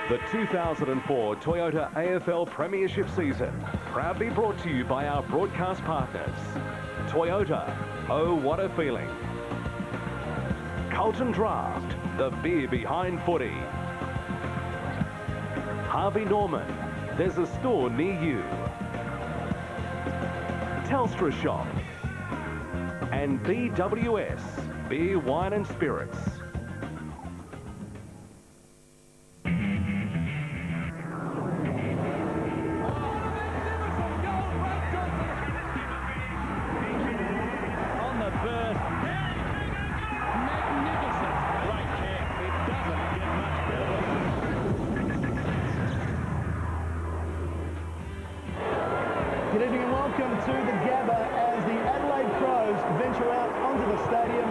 The 2004 Toyota AFL Premiership season, proudly brought to you by our broadcast partners. Toyota, oh what a feeling. Carlton Draft, the beer behind footy. Harvey Norman, there's a store near you. Telstra Shop. And BWS, Beer, Wine and Spirits. Good evening and welcome to the Gabba as the Adelaide Crows venture out onto the stadium.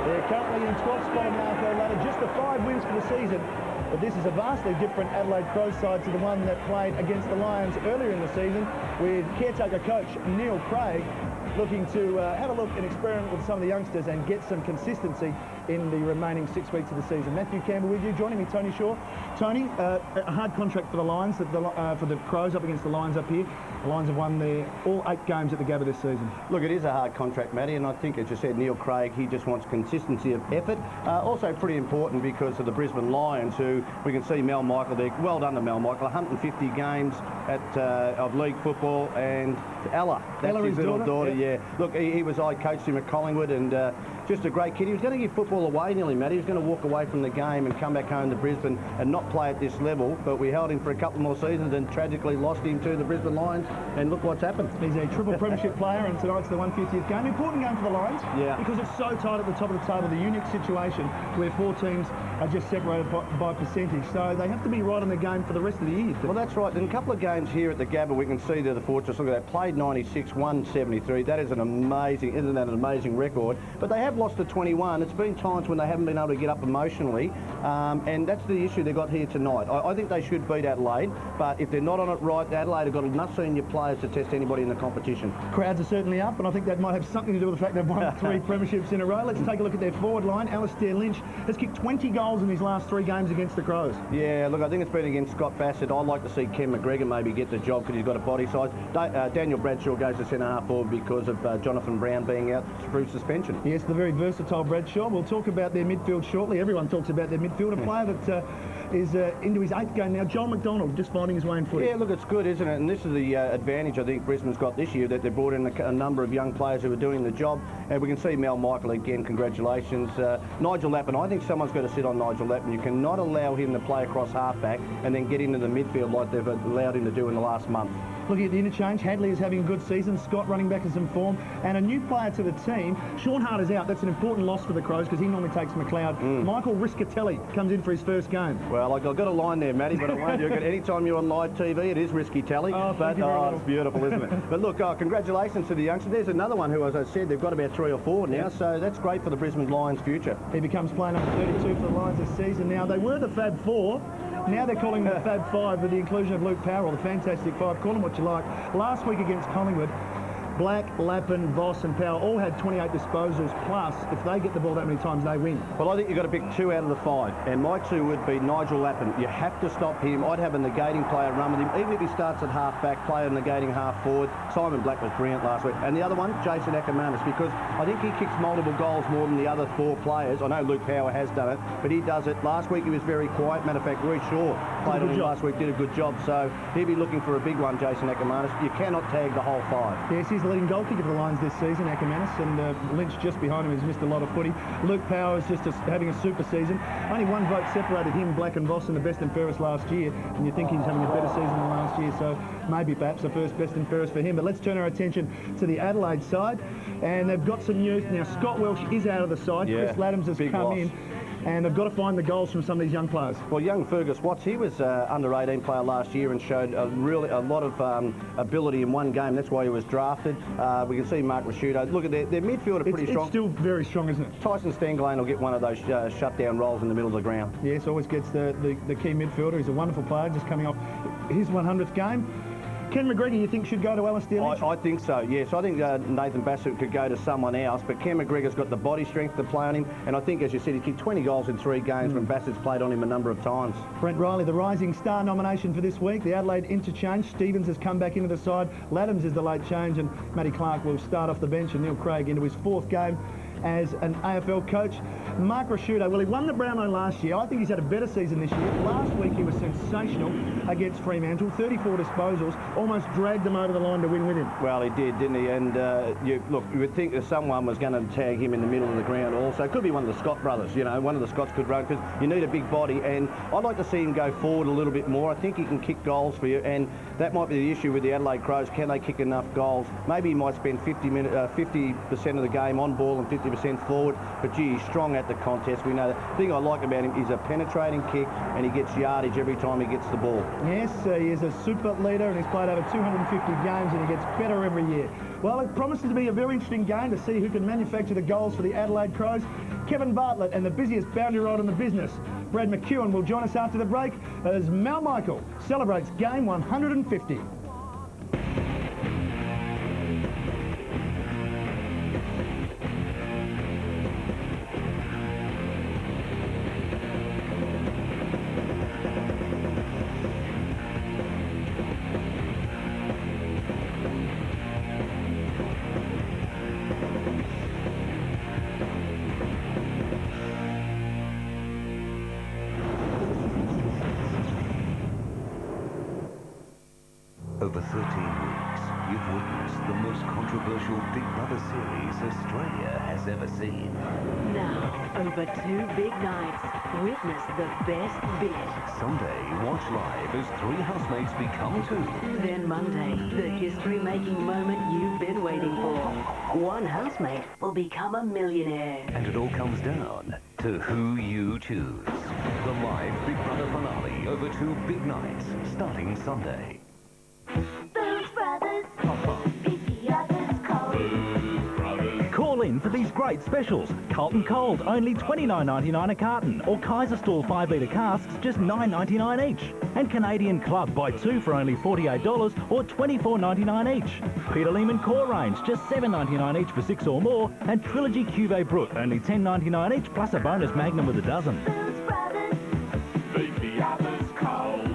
They're currently in 12th spot on the AFL ladder, just the 5 wins for the season. But this is a vastly different Adelaide Crows side to the one that played against the Lions earlier in the season, with caretaker coach Neil Craig looking to have a look and experiment with some of the youngsters and get some consistency in the remaining 6 weeks of the season. Matthew Campbell with you, joining me Tony Shaw. Tony, a hard contract for the Lions, for the Crows up against the Lions up here. The Lions have won all 8 games at the Gabba this season. Look, it is a hard contract, Matty, and I think, as you said, Neil Craig, he just wants consistency of effort. Also pretty important because of the Brisbane Lions, who we can see Mel Michael there. Well done to Mel Michael, 150 games of league football, and Ella, that's his little daughter, yeah. Look, I coached him at Collingwood, and just a great kid. He was going to give football away nearly, Matty. He was going to walk away from the game and come back home to Brisbane and not play at this level, but we held him for a couple more seasons and tragically lost him to the Brisbane Lions, and look what's happened. He's a triple premiership player, and tonight's the 150th game. Important game for the Lions, because it's so tight at the top of the table, the unique situation where 4 teams are just separated by percentage, so they have to be right on the game for the rest of the year. Well, that's right. In a couple of games here at the Gabba, we can see they're the Fortress. Look at that, played 96, won 73. That is isn't that an amazing record? But they have lost to 21. It's been times when they haven't been able to get up emotionally, and that's the issue they've got here tonight. I think they should beat Adelaide, but if they're not on it right, Adelaide have got enough senior players to test anybody in the competition. Crowds are certainly up, and I think that might have something to do with the fact they've won 3 premierships in a row. Let's take a look at their forward line. Alistair Lynch has kicked 20 goals in his last 3 games against the Crows. Yeah, look, I think it's been against Scott Bassett. I'd like to see Ken McGregor maybe get the job because he's got a body size. Daniel Bradshaw goes to centre-half forward because of Jonathan Brown being out through suspension. Yes, the very versatile Bradshaw. We'll talk about their midfield shortly. Everyone talks about their midfield. A player that is into his 8th game now, Joel McDonald, just finding his way in footy. Yeah, look, it's good, isn't it? And this is the advantage I think Brisbane's got this year, that they've brought in a number of young players who are doing the job. And we can see Mel Michael again, congratulations. Nigel Lappin, I think someone's got to sit on Nigel Lappin. You cannot allow him to play across halfback and then get into the midfield like they've allowed him to do in the last month. Looking at the interchange, Hadley is having a good season, Scott running back in some form, and a new player to the team. Sean Hart is out. That's an important loss for the Crows because he normally takes McLeod. Michael Riscatelli comes in for his first game. Well, I've got a line there, Matty, but I won't do it. Anytime you're on live TV, it is Risky Tally. It's beautiful, isn't it? But look, congratulations to the youngsters. There's another one who, as I said, they've got about 3 or 4 now, so that's great for the Brisbane Lions' future. He becomes player number 32 for the Lions this season. Now, they were the Fab 4. Now they're calling them the Fab 5 with the inclusion of Luke Power, or the Fantastic 5. Call them what you like. Last week against Collingwood, Black, Lappin, Voss and Power all had 28 disposals, plus if they get the ball that many times, they win. Well, I think you've got to pick 2 out of the 5, and my 2 would be Nigel Lappin. You have to stop him. I'd have a negating player run with him, even if he starts at half-back, play a negating half-forward. Simon Black was brilliant last week. And the other one, Jason Ackermanis, because I think he kicks multiple goals more than the other 4 players. I know Luke Power has done it, but he does it. Last week he was very quiet. Matter of fact, Roy Shaw played on him last week, did a good job. So he'll be looking for a big one, Jason Ackermanis. You cannot tag the whole 5. Yes, he's the leading goal kicker for the Lions this season, Ackermanis, and Lynch just behind him has missed a lot of footy. Luke Power is just having a super season. Only 1 vote separated him, Black and Voss, in the best and fairest last year, and you think he's having a better season than last year, so maybe perhaps the first best and fairest for him. But let's turn our attention to the Adelaide side, and they've got some news. Now, Scott Welsh is out of the side. Yeah, Chris Laddams has come in. And they've got to find the goals from some of these young players. Well, young Fergus Watts, he was under 18 player last year and showed a lot of ability in one game. That's why he was drafted. We can see Mark Rashudo. Look at their midfield are pretty strong. It's still very strong, isn't it? Tyson Stanglane will get one of those shutdown rolls in the middle of the ground. Yes, always gets the key midfielder. He's a wonderful player, just coming off his 100th game. Ken McGregor, you think, should go to Alistair Lynch? I think so, yes. I think Nathan Bassett could go to someone else, but Ken McGregor's got the body strength to play on him, and I think, as you said, he kicked 20 goals in 3 games when Bassett's played on him a number of times. Brent Riley, the Rising Star nomination for this week. The Adelaide interchange. Stevens has come back into the side. Laddams is the late change, and Matty Clark will start off the bench, and Neil Craig into his 4th game as an AFL coach. Mark Rashudo, well, he won the Brownlow last year. I think he's had a better season this year. Last week he was sensational against Fremantle. 34 disposals, almost dragged them over the line to win with him. Well, he did, didn't he? And you would think that someone was going to tag him in the middle of the ground also. It could be one of the Scott brothers, you know, one of the Scotts could run, because you need a big body, and I'd like to see him go forward a little bit more. I think he can kick goals for you, and that might be the issue with the Adelaide Crows. Can they kick enough goals? Maybe he might spend 50% of the game on ball and 50% forward, but gee, he's strong at the contest. We know that. The thing I like about him is a penetrating kick, and he gets yardage every time he gets the ball. Yes, he is a super leader, and he's played over 250 games, and he gets better every year. Well, it promises to be a very interesting game to see who can manufacture the goals for the Adelaide Crows. Kevin Bartlett and the busiest boundary ride in the business, Brad McEwen, will join us after the break as Mal Michael celebrates game 150. Over 13 weeks, you've witnessed the most controversial Big Brother series Australia has ever seen. Now, over 2 big nights, witness the best bit. Sunday, watch live as 3 housemates become 2. Then Monday, the history-making moment you've been waiting for. 1 housemate will become a millionaire. And it all comes down to who you choose. The live Big Brother finale over 2 big nights, starting Sunday. Boots Brothers. Beat the others cold. Call in for these great specials. Carlton Cold, only $29.99 a carton, or Kaiserstuhl 5-litre casks, just $9.99 each. And Canadian Club, buy 2 for only $48 or $24.99 each. Peter Lehman Core Range, just $7.99 each for 6 or more. And Trilogy Cuvée Brut, only $10.99 each, plus a bonus Magnum with a dozen. Boots Brothers. Beat the others cold.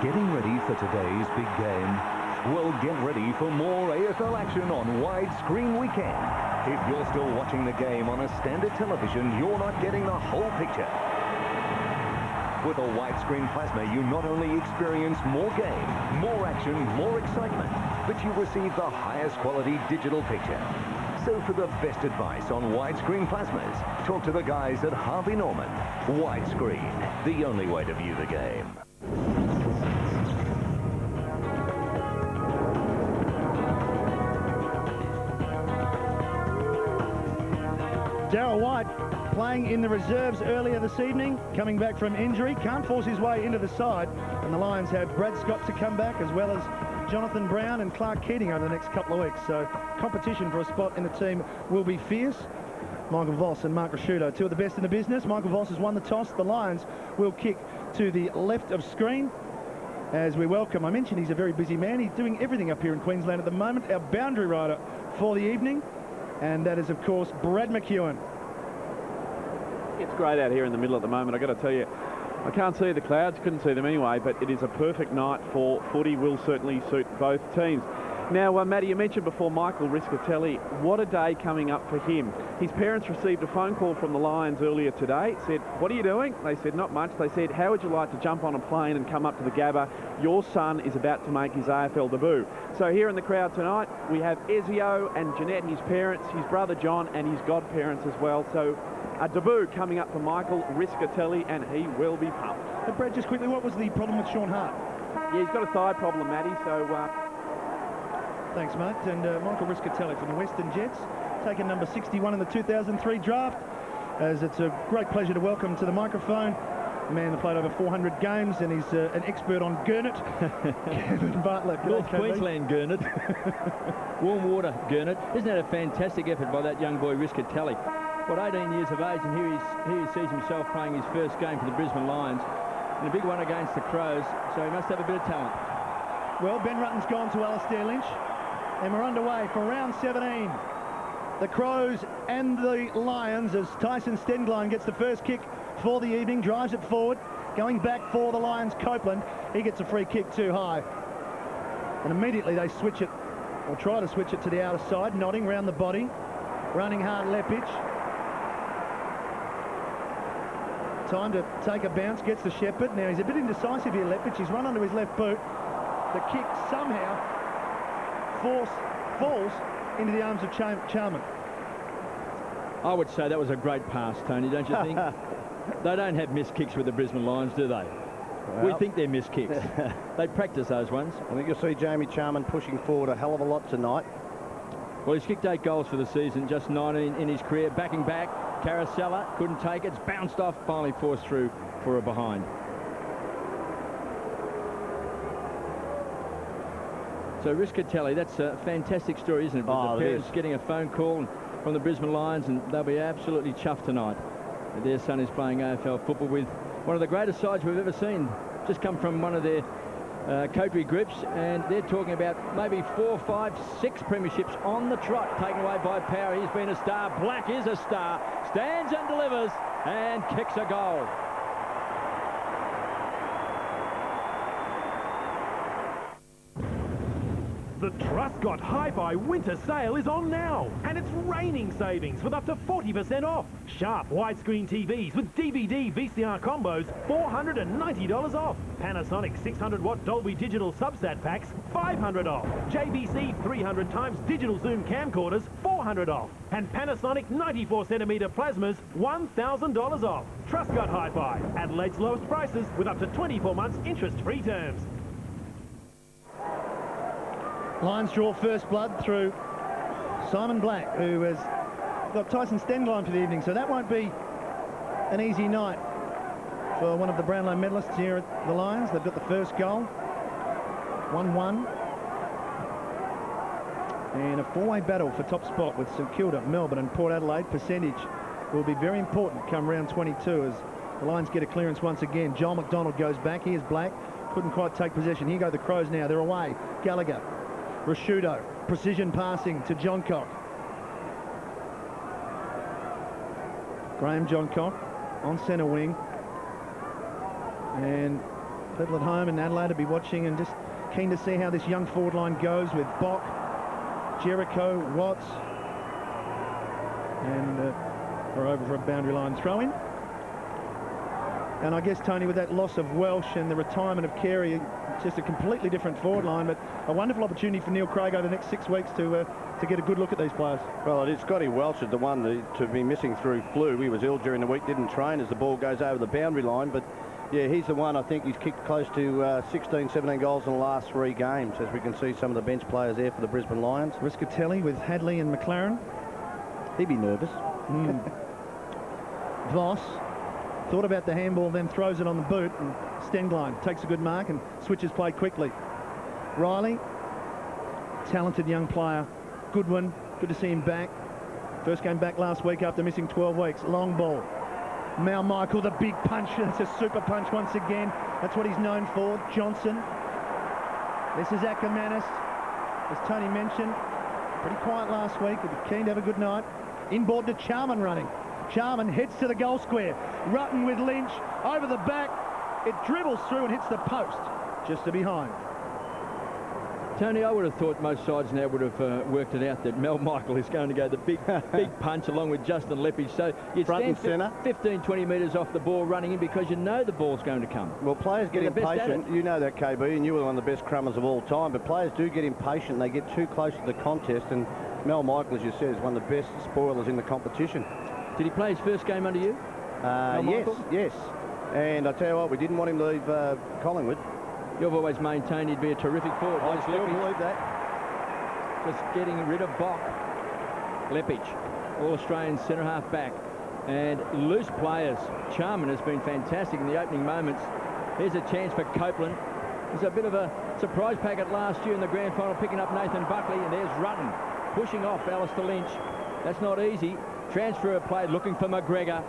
Getting ready for today's big game? Well, get ready for more AFL action on Widescreen Weekend. If you're still watching the game on a standard television, you're not getting the whole picture. With a widescreen plasma, you not only experience more game, more action, more excitement, but you receive the highest quality digital picture. So for the best advice on widescreen plasmas, talk to the guys at Harvey Norman. Widescreen, the only way to view the game. Darryl White playing in the reserves earlier this evening, coming back from injury, can't force his way into the side, and the Lions have Brad Scott to come back, as well as Jonathan Brown and Clark Keating over the next couple of weeks. So competition for a spot in the team will be fierce. Michael Voss and Mark Rashudo, 2 of the best in the business. Michael Voss has won the toss. The Lions will kick to the left of screen as we welcome. I mentioned he's a very busy man. He's doing everything up here in Queensland at the moment. Our boundary rider for the evening, and that is, of course, Brad McEwen. It's great out here in the middle at the moment. I've got to tell you, I can't see the clouds, couldn't see them anyway, but it is a perfect night for footy. Will certainly suit both teams. Now, Matty, you mentioned before Michael Riscatelli. What a day coming up for him. His parents received a phone call from the Lions earlier today. Said, what are you doing? They said, not much. They said, how would you like to jump on a plane and come up to the Gabba? Your son is about to make his AFL debut. So here in the crowd tonight, we have Ezio and Jeanette, his parents, his brother John, and his godparents as well. So a debut coming up for Michael Riscatelli, and he will be pumped. But Brad, just quickly, what was the problem with Sean Hart? Yeah, he's got a thigh problem, Matty, so... Thanks, mate. And Michael Riscatelli from the Western Jets, taking number 61 in the 2003 draft. As it's a great pleasure to welcome to the microphone a man that played over 400 games, and he's an expert on gurnet, Kevin Butler. North Queensland gurnet. Warm water gurnet. Isn't that a fantastic effort by that young boy, Riscatelli? What, 18 years of age, and here he sees himself playing his first game for the Brisbane Lions, and a big one against the Crows, so he must have a bit of talent. Well, Ben Rutten's gone to Alastair Lynch, and we're underway for round 17. The Crows and the Lions, as Tyson Stengline gets the first kick for the evening, drives it forward, going back for the Lions, Copeland. He gets a free kick too high. And immediately they switch it, or try to switch it to the outer side, nodding round the body, running hard Lepich. Time to take a bounce, gets the Shepherd. Now he's a bit indecisive here, Lepich. He's run onto his left boot. The kick somehow falls into the arms of Charman. I would say that was a great pass, Tony, don't you think? They don't have missed kicks with the Brisbane Lions, do they? Well, we think they're missed kicks. They practice those ones. I think you'll see Jamie Charman pushing forward a hell of a lot tonight. Well, he's kicked 8 goals for the season, just 19 in his career. Backing back, Caracella couldn't take it. It's bounced off, finally forced through for a behind. So Riscatelli, that's a fantastic story, isn't it? Oh, the parents getting a phone call from the Brisbane Lions, and they'll be absolutely chuffed tonight. Their son is playing AFL football with one of the greatest sides we've ever seen. Just come from one of their coterie groups, and they're talking about maybe 4, 5, 6 premierships on the trot, taken away by Power. He's been a star. Black is a star. Stands and delivers and kicks a goal. The Trustcott Hi-Fi winter sale is on now, and it's raining savings with up to 40% off. Sharp widescreen TVs with DVD VCR combos, $490 off. Panasonic 600-watt Dolby Digital subsat packs, $500 off. JVC 300 times digital zoom camcorders, $400 off. And Panasonic 94cm plasmas, $1,000 off. Trustcott Hi-Fi, Adelaide's lowest prices with up to 24 months interest-free terms. Lions draw first blood through Simon Black, who has got Tyson Stengline for the evening, so that won't be an easy night for one of the Brownlow medalists here at the Lions. They've got the first goal, 1-1. And a 4-way battle for top spot with St Kilda, Melbourne and Port Adelaide. Percentage will be very important come round 22 as the Lions get a clearance once again. Joel McDonald goes back. Here's Black. Couldn't quite take possession. Here go the Crows now. They're away. Gallagher. Rashudo, precision passing to Johncock. Graham Johncock on centre wing. And people at home in Adelaide will be watching and just keen to see how this young forward line goes with Bock, Jericho, Watts. And we're over for a boundary line throw-in. And I guess, Tony, with that loss of Welsh and the retirement of Carey, just a completely different forward line, but a wonderful opportunity for Neil Craig over the next 6 weeks to get a good look at these players. Well, it is Scotty Welsh is the one to be missing through flu. He was ill during the week, didn't train as the ball goes over the boundary line, but yeah, he's the one. I think he's kicked close to 16, 17 goals in the last 3 games, as we can see some of the bench players there for the Brisbane Lions. Riscatelli with Hadley and McLaren. He'd be nervous. Voss thought about the handball, then throws it on the boot, and Stengline takes a good mark and switches play quickly. Riley, talented young player. Goodwin, good to see him back. First game back last week after missing 12 weeks. Long ball. Mal Michael, the big punch. It's a super punch once again. That's what he's known for. Johnson. This is Ackermanis. As Tony mentioned, pretty quiet last week. He'll be keen to have a good night. Inboard to Charman running. Charman heads to the goal square. Rutten with Lynch over the back. It dribbles through and hits the post just to behind. Tony, I would have thought most sides now would have worked it out that Mel Michael is going to go the big punch along with Justin Lepage. So you stand 15, 20 metres off the ball running in because you know the ball's going to come. Well, players get impatient. You know that, KB, and you were one of the best crummers of all time, but players do get impatient. They get too close to the contest, and Mel Michael, as you said, is one of the best spoilers in the competition. Did he play his first game under you? Yes. And I tell you what, we didn't want him to leave Collingwood. You've always maintained he'd be a terrific forward. I still believe that. Just getting rid of Bock. Lepage, All-Australian centre-half back. And loose players. Charman has been fantastic in the opening moments. Here's a chance for Copeland. There's a bit of a surprise packet last year in the grand final, picking up Nathan Buckley, and there's Rutten pushing off Alistair Lynch. That's not easy. Transfer play, looking for McGregor.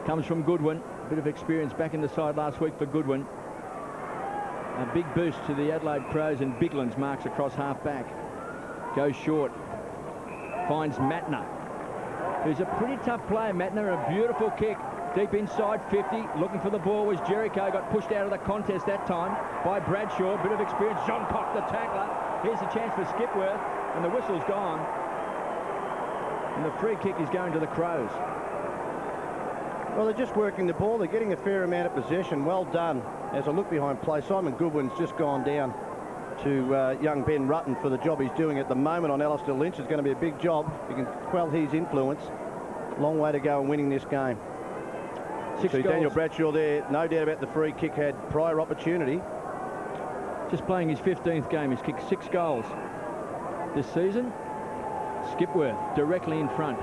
Comes from Goodwin. A bit of experience back in the side last week for Goodwin. A big boost to the Adelaide Crows, and Biglands marks across half-back. Goes short. Finds Matner, who's a pretty tough player. Matner, a beautiful kick. Deep inside 50, looking for the ball was Jericho. Got pushed out of the contest that time by Bradshaw. Bit of experience. John Cock, the tackler. Here's a chance for Skipworth, and the whistle's gone. And the free kick is going to the Crows. Well, they're just working the ball. They're getting a fair amount of possession. Well done. As I look behind play, Simon Goodwin's just gone down to young Ben Rutten for the job he's doing at the moment on Alistair Lynch. It's going to be a big job. You can quell his influence. Long way to go in winning this game. See Daniel Bradshaw there, no doubt about the free kick, had prior opportunity. Just playing his 15th game. He's kicked 6 goals this season. Skipworth directly in front.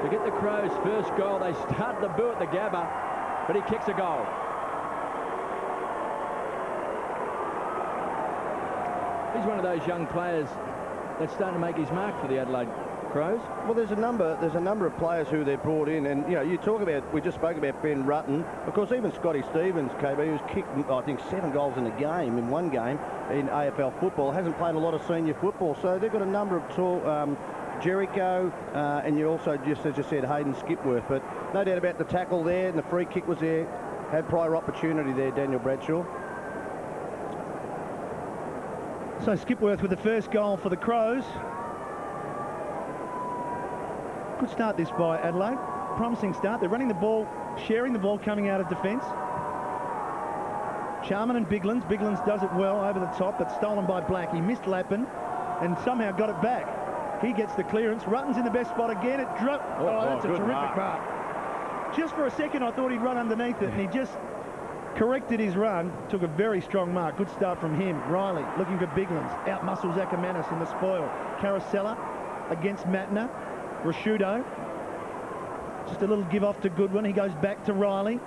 To get the Crows' first goal, they start the boo at the Gabba, but he kicks a goal. He's one of those young players that's starting to make his mark for the Adelaide Crows. Well, there's a number of players who they've brought in, and you know, you talk about, we just spoke about Ben Rutten. Of course, even Scotty Stevens, KB, who's kicked, I think, 7 goals in a game, in one game in AFL football, hasn't played a lot of senior football, so they've got a number of tall, Jericho, and you also, just as you said, Hayden Skipworth, but no doubt about the tackle there, and the free kick was there, had prior opportunity there, Daniel Bradshaw. So Skipworth with the first goal for the Crows. Good start this by Adelaide. Promising start. They're running the ball, sharing the ball coming out of defence. Charman and Biglands. Biglands does it well over the top, but stolen by Black. He missed Lappin and somehow got it back. He gets the clearance. Rutten's in the best spot again. It dropped. Oh, that's a terrific mark. Just for a second, I thought he'd run underneath it, and he just corrected his run. Took a very strong mark. Good start from him. Riley looking for Biglands. Out-muscles Ackermanis in the spoil. Caracella against Matner. Rashudo. Just a little give off to Goodwin. He goes back to Riley.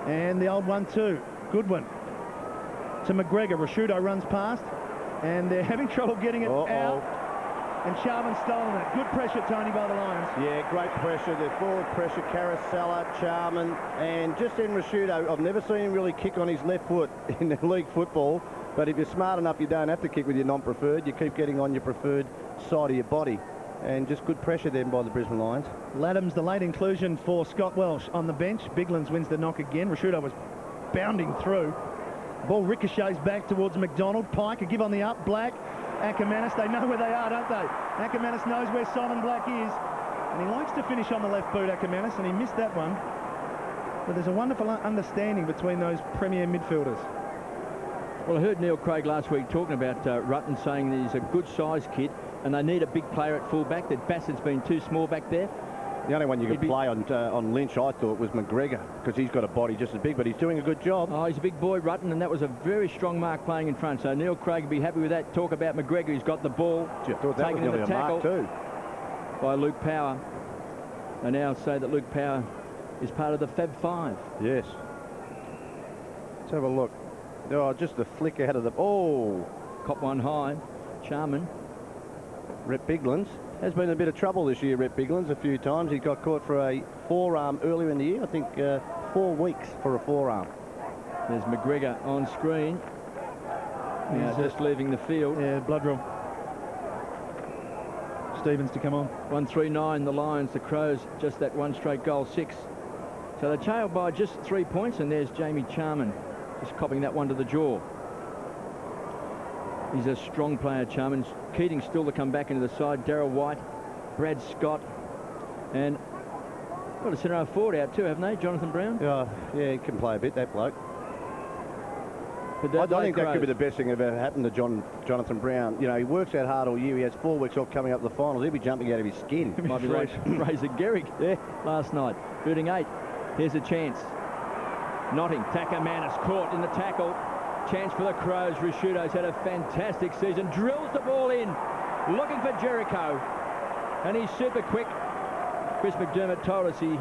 And the old 1-2. Goodwin to McGregor. Rashudo runs past. And they're having trouble getting it out. And Charman's stolen it. Good pressure, Tony, by the Lions. Yeah, great pressure. The forward pressure, Caracella, Charman, and just then Rashudo. I've never seen him really kick on his left foot in the league football. But if you're smart enough, you don't have to kick with your non-preferred. You keep getting on your preferred side of your body. And just good pressure then by the Brisbane Lions. Laddam's the late inclusion for Scott Welsh on the bench. Biglands wins the knock again. Rashudo was bounding through. Ball ricochets back towards McDonald. Pike, a give on the up. Black, Ackermanis, they know where they are, don't they? Ackermanis knows where Simon Black is. And he likes to finish on the left boot, Ackermanis, and he missed that one. But there's a wonderful understanding between those premier midfielders. Well, I heard Neil Craig last week talking about Rutten, saying that he's a good size kid and they need a big player at full-back, that Bassett's been too small back there. The only one you could play on Lynch, I thought, was McGregor, because he's got a body just as big, but he's doing a good job. Oh, he's a big boy, Rutten, and that was a very strong mark playing in front. So Neil Craig would be happy with that. Talk about McGregor, who's got the ball. Gee, I thought that was nearly a mark too. By Luke Power. They now say that Luke Power is part of the Fab Five. Yes. Let's have a look. Oh, just the flick out of the... Oh! Cop one high. Charman. Rhett Biglands has been in a bit of trouble this year, Rhett Biglands, a few times. He got caught for a forearm earlier in the year. I think 4 weeks for a forearm. There's McGregor on screen. He's just leaving the field. Yeah, blood room. Stevens to come on. 1-3-9, the Lions, the Crows, just that one straight goal, 6. So they trailed by just 3 points, and there's Jamie Charman just copping that one to the jaw. He's a strong player, Charman. Keating still to come back into the side. Darryl White, Brad Scott, and got a centre-half forward out too, haven't they? Jonathan Brown? Yeah, he can play a bit, that bloke. I think that could be the best thing that ever happened to Jonathan Brown. You know, he works out hard all year. He has 4 weeks off coming up to the finals. He'll be jumping out of his skin. Might be like Fraser Gehrig there last night. Booting 8. Here's a chance. Notting. Takamannis caught in the tackle. Chance for the Crows. Risciuto's had a fantastic season. Drills the ball in. Looking for Jericho. And he's super quick. Chris McDermott told us he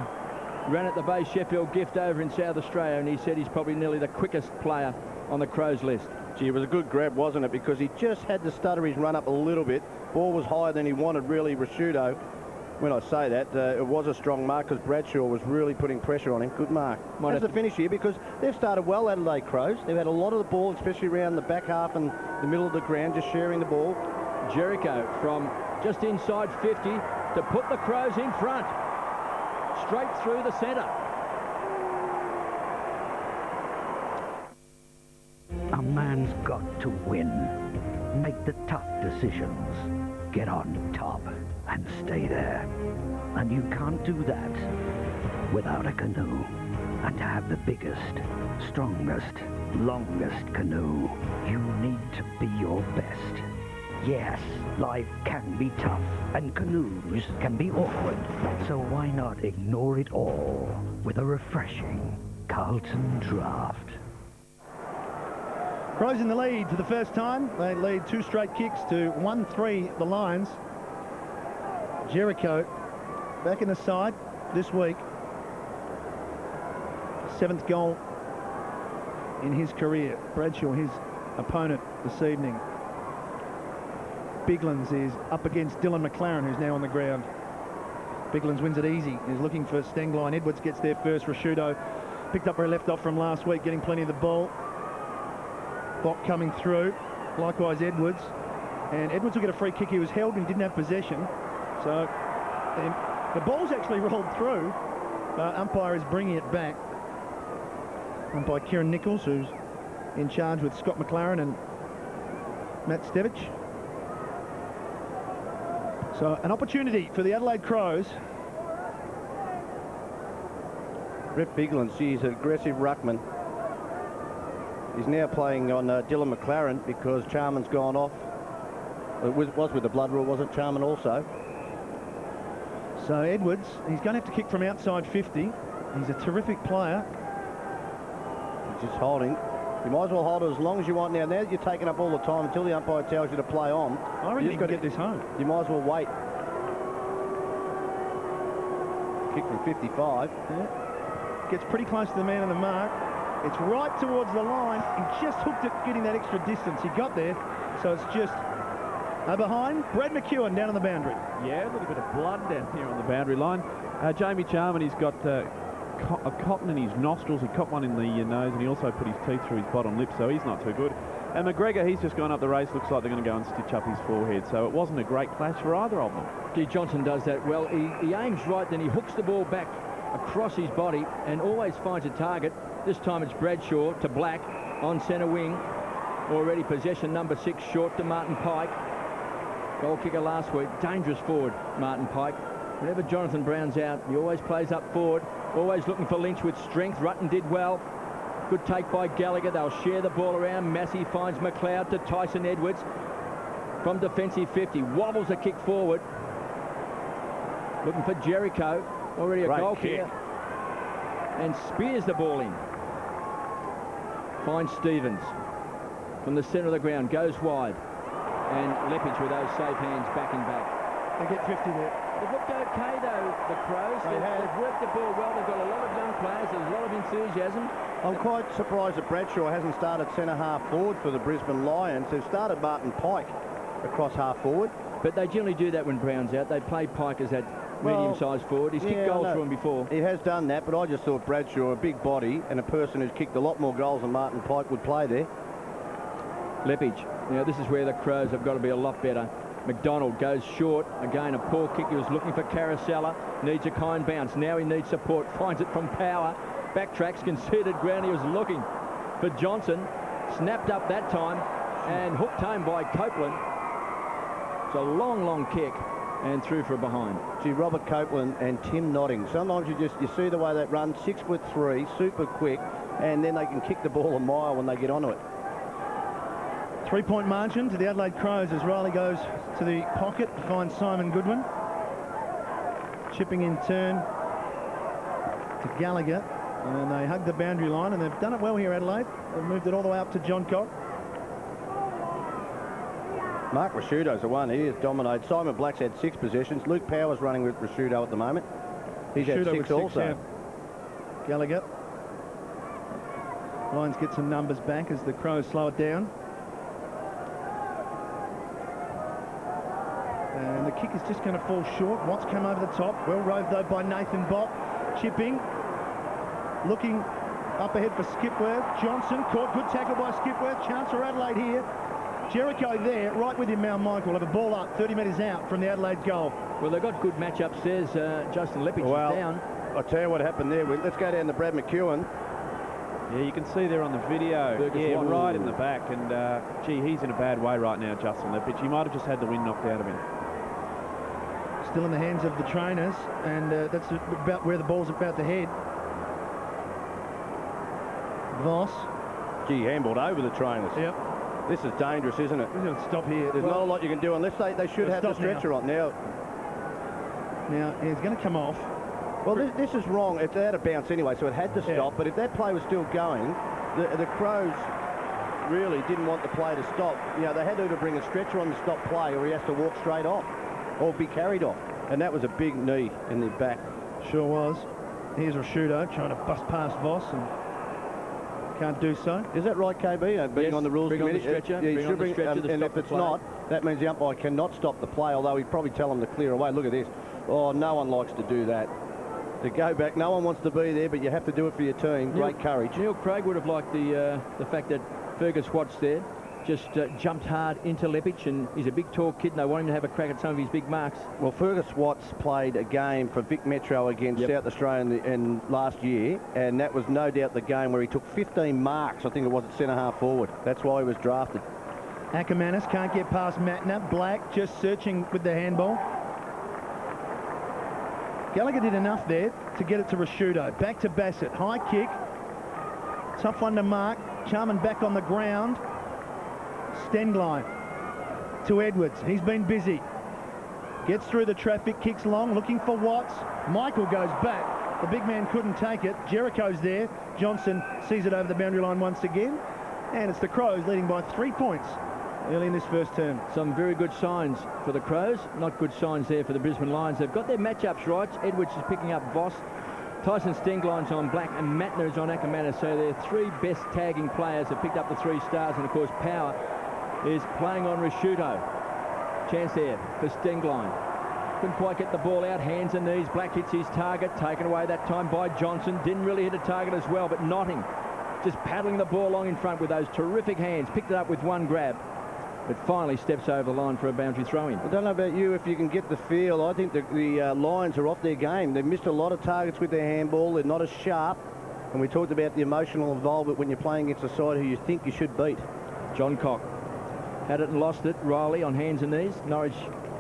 ran at the Bay Sheffield Gift over in South Australia, and he said he's probably nearly the quickest player on the Crows list. Gee, it was a good grab, wasn't it? Because he just had to stutter his run up a little bit. Ball was higher than he wanted, really, Risciuto. When I say that, it was a strong mark because Bradshaw was really putting pressure on him. Good mark. That's the finish here because they've started well, Adelaide Crows. They've had a lot of the ball, especially around the back half and the middle of the ground, just sharing the ball. Jericho from just inside 50 to put the Crows in front. Straight through the centre. A man's got to win. Make the tough decisions. Get on top and stay there. And you can't do that without a canoe. And to have the biggest, strongest, longest canoe, you need to be your best. Yes, life can be tough, and canoes can be awkward. So why not ignore it all with a refreshing Carlton draft? Crows in the lead for the first time. They lead 2 straight kicks to 1-3 the Lions. Jericho back in the side this week. 7th goal in his career. Bradshaw, his opponent this evening. Biglands is up against Dylan McLaren, who's now on the ground. Biglands wins it easy. He's looking for Stengline. Edwards gets there first. Risciuto picked up where he left off from last week, getting plenty of the ball. Bok coming through. Likewise Edwards. And Edwards will get a free kick. He was held and didn't have possession. So the ball's actually rolled through. Umpire is bringing it back. Umpire Kieran Nichols, who's in charge with Scott McLaren and Matt Stevich. So an opportunity for the Adelaide Crows. Brett Biglands, he's an aggressive ruckman. He's now playing on Dylan McLaren because Charman's gone off. It was with the blood rule, wasn't Charman also? So Edwards, he's going to have to kick from outside 50. He's a terrific player. He's just holding. You might as well hold it as long as you want now. Now that you're taking up all the time until the umpire tells you to play on. I reckon you can get this home. You might as well wait. Kick from 55. Yeah. Gets pretty close to the man on the mark. It's right towards the line. He just hooked it, getting that extra distance. He got there, so it's just behind. Brad McEwen down on the boundary. Yeah, a little bit of blood down here on the boundary line. Jamie Charman, he's got a cotton in his nostrils. He copped one in the nose, and he also put his teeth through his bottom lip, so he's not too good. And McGregor, he's just gone up the race. Looks like they're going to go and stitch up his forehead, so it wasn't a great clash for either of them. Gee, Johnson does that well. He aims right, then he hooks the ball back across his body and always finds a target. This time it's Bradshaw to Black on centre wing. Already possession number 6 short to Martin Pike. Goal kicker last week. Dangerous forward, Martin Pike. Whenever Jonathan Brown's out, he always plays up forward. Always looking for Lynch with strength. Rutten did well. Good take by Gallagher. They'll share the ball around. Massey finds McLeod to Tyson Edwards. From defensive 50. Wobbles a kick forward. Looking for Jericho. Already a goal kick. And spears the ball in. Finds Stevens. From the centre of the ground. Goes wide. And Lepage with those safe hands back and back. They get 50 there. They've looked okay, though, the Crows. They've worked the ball well. They've got a lot of young players. There's a lot of enthusiasm. I'm quite surprised that Bradshaw hasn't started centre-half forward for the Brisbane Lions. They've started Martin Pike across half forward. But they generally do that when Brown's out. They play Pike as that medium-sized forward. He's kicked goals for him before. He has done that, but I just thought Bradshaw, a big body, and a person who's kicked a lot more goals than Martin Pike would play there. Lepage. Now, this is where the Crows have got to be a lot better. McDonald goes short. Again, a poor kick. He was looking for Caracella. Needs a kind bounce. Now he needs support. Finds it from Power. Backtracks, conceded ground. He was looking for Johnson. Snapped up that time and hooked home by Copeland. It's a long, long kick and through for a behind. Gee, Robert Copeland and Tim Notting. Sometimes you see the way they run, 6'3", super quick, and then they can kick the ball a mile when they get onto it. 3-point margin to the Adelaide Crows as Riley goes to the pocket to find Simon Goodwin. Chipping in turn to Gallagher. And they hug the boundary line, and they've done it well here, Adelaide. They've moved it all the way up to John Cock. Mark Rashudo's the one. He has dominated. Simon Black's had 6 possessions. Luke Power's running with Rashudo at the moment. He's had 6 also. Yeah. Gallagher. Lions get some numbers back as the Crows slow it down. And the kick is just going to fall short. Watts come over the top. Well roved though by Nathan Bott. Chipping. Looking up ahead for Skipworth. Johnson caught. Good tackle by Skipworth. Chance for Adelaide here. Jericho there, right with him, Mal Michael. Have a ball up 30 metres out from the Adelaide goal. Well, they've got good matchups. There's Justin Leppich is down. I'll tell you what happened there. Let's go down to Brad McEwen. Yeah, you can see there on the video. Right in the back. And, gee, he's in a bad way right now, Justin Leppich. He might have just had the wind knocked out of him. Still in the hands of the trainers, and that's about where the ball's about to head. Voss. Gee, handballed over the trainers. Yep. This is dangerous, isn't it? We're going to stop here. There's not a lot you can do unless they should have the stretcher on now. Now, he's going to come off. Well, this is wrong. It's out of bounds anyway, so it had to stop. But if that play was still going, the Crows really didn't want the play to stop. You know, they had to either bring a stretcher on the stop play, or he has to walk straight off, or be carried off. And that was a big knee in the back. Sure was. Here's Rashudo trying to bust past Voss and can't do so. Is that right, KB? Being on the rules committee? And if it's not, that means the umpire cannot stop the play, although he'd probably tell them to clear away. Look at this. Oh, no one likes to do that. To go back, no one wants to be there, but you have to do it for your team. Great courage. Neil Craig would have liked the fact that Fergus Watts there just jumped hard into Leppich, and he's a big tall kid and they want him to have a crack at some of his big marks. Well, Fergus Watts played a game for Vic Metro against South Australia in last year, and that was no doubt the game where he took 15 marks, I think it was, at centre-half forward. That's why he was drafted. Ackermanis can't get past Matner. Black just searching with the handball. Gallagher did enough there to get it to Rashudo. Back to Bassett. High kick. Tough one to mark. Charman back on the ground. Stenglein to Edwards. He's been busy. Gets through the traffic, kicks long, looking for Watts. Michael goes back. The big man couldn't take it. Jericho's there. Johnson sees it over the boundary line once again. And it's the Crows leading by 3 points early in this first term. Some very good signs for the Crows. Not good signs there for the Brisbane Lions. They've got their matchups right. Edwards is picking up Voss. Tyson Stenglein's on Black and Matner is on Ackermanis. So their 3 best tagging players have picked up the 3 stars. And, of course, Power is playing on Rashudo. Chance there for Stenglein. Couldn't quite get the ball out. Hands and knees. Black hits his target. Taken away that time by Johnson. Didn't really hit a target as well, but Notting just paddling the ball along in front with those terrific hands. Picked it up with one grab. But finally steps over the line for a boundary throw-in. I don't know about you, if you can get the feel. I think the Lions are off their game. They've missed a lot of targets with their handball. They're not as sharp. And we talked about the emotional involvement when you're playing against a side who you think you should beat. John Cock had it and lost it. Riley on hands and knees. Norwich,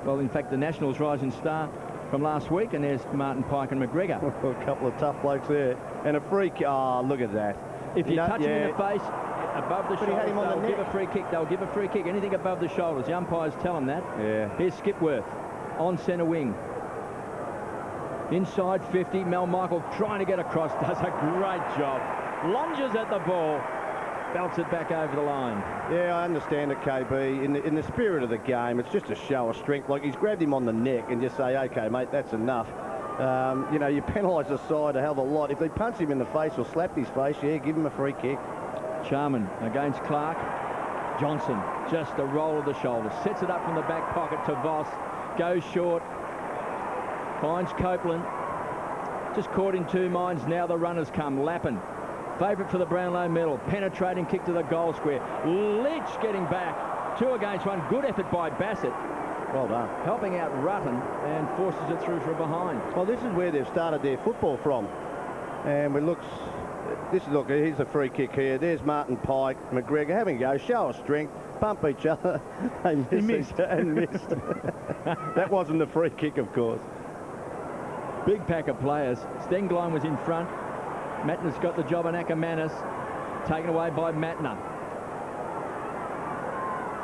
well, in fact, the Nationals rising star from last week. And there's Martin Pike and McGregor. A couple of tough blokes there. And a free kick. Oh, look at that. If you touch him in the face, above the shoulders, he had him on they'll give a free kick. They'll give a free kick. Anything above the shoulders. The umpires tell them that. Yeah. Here's Skipworth on centre wing. Inside 50. Mel Michael trying to get across. Does a great job. Lunges at the ball. Belts it back over the line. Yeah, I understand it, KB. In the spirit of the game, it's just a show of strength. Like, he's grabbed him on the neck and just say, OK, mate, that's enough. You know, you penalise the side a hell of a lot. If they punch him in the face or slap his face, yeah, give him a free kick. Charman against Clark. Johnson, just a roll of the shoulder. Sets it up from the back pocket to Voss. Goes short. Finds Copeland. Just caught in 2 minds. Now the runners come. Lappin. Favourite for the Brownlow medal. Penetrating kick to the goal square. Leach getting back. 2 against 1. Good effort by Bassett. Well done. Helping out Rutten and forces it through from behind. Well, this is where they've started their football from. And it looks... Look, here's a free kick here. There's Martin Pike, McGregor having a go. Show of strength. Bump each other. They missed and missed. That wasn't the free kick, of course. Big pack of players. Stenglein was in front. Matner's got the job on Ackermanis. Taken away by Matner.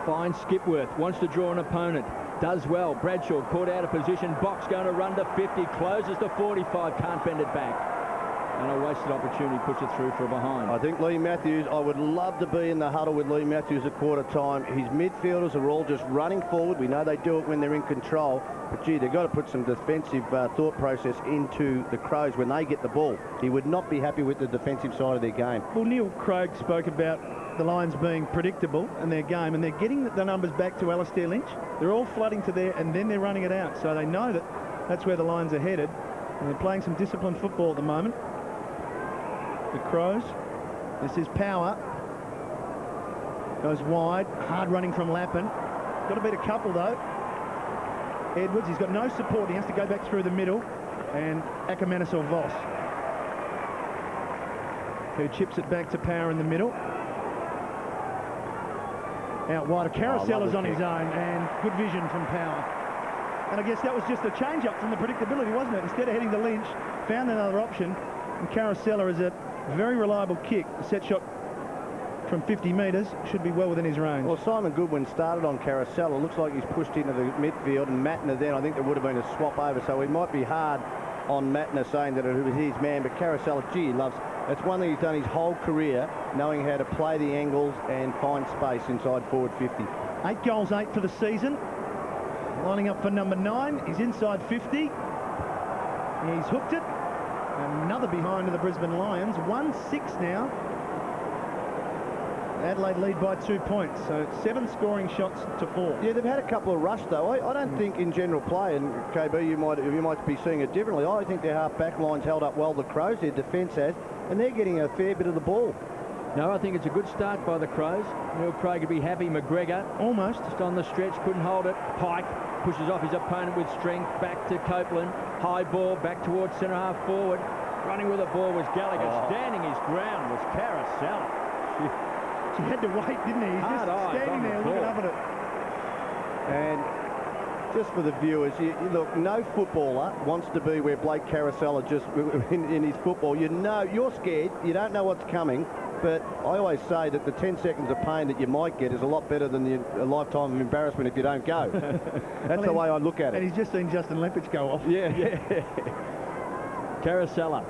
Finds Skipworth, wants to draw an opponent. Does well. Bradshaw caught out of position. Box going to run to 50. Closes to 45. Can't bend it back. And a wasted opportunity, puts it through for a behind. I think Lee Matthews, I would love to be in the huddle with Lee Matthews at quarter time. His midfielders are all just running forward. We know they do it when they're in control. But, gee, they've got to put some defensive thought process into the Crows when they get the ball. He would not be happy with the defensive side of their game. Well, Neil Craig spoke about the Lions being predictable in their game, and they're getting the numbers back to Alastair Lynch. They're all flooding to there, and then they're running it out. So they know that that's where the Lions are headed, and they're playing some disciplined football at the moment. The Crows. This is Power. Goes wide. Hard running from Lappin. Got to beat a couple, though. Edwards, he's got no support. He has to go back through the middle. And Ackermanis or Voss, who chips it back to Power in the middle. Out wide. Carousella's on his own, and good vision from Power. And I guess that was just a change-up from the predictability, wasn't it? Instead of heading to Lynch, found another option. And Carousella is a very reliable kick. A set shot from 50 metres should be well within his range. Well, Simon Goodwin started on Carousella. Looks like he's pushed into the midfield, and Matner then, I think there would have been a swap over, so he might be hard on Matner saying that it was his man, but Carousella, gee, he loves. That's one thing he's done his whole career, knowing how to play the angles and find space inside forward 50. 8 goals, 8 for the season. Lining up for number 9. He's inside 50. He's hooked it. Another behind to the Brisbane Lions. 1-6 now. Adelaide lead by 2 points, so 7 scoring shots to 4. Yeah, they've had a couple of rush though. I don't think in general play, and KB, you might be seeing it differently. I think their half-back line's held up well. The Crows, their defence has, and they're getting a fair bit of the ball. No, I think it's a good start by the Crows. Neil Craig would be happy. McGregor almost just on the stretch, couldn't hold it. Pike pushes off his opponent with strength. Back to Copeland. High ball back towards centre half forward. Running with the ball was Gallagher. Standing his ground was Carousella. He had to wait, didn't he? He's just standing there looking up at it. And just for the viewers, you look, no footballer wants to be where Blake Carousella just in his football. You know, you're scared. You don't know what's coming. But I always say that the 10 seconds of pain that you might get is a lot better than a lifetime of embarrassment if you don't go. That's the way I look at it. And he's just seen Justin Lempich go off. Yeah. Carousella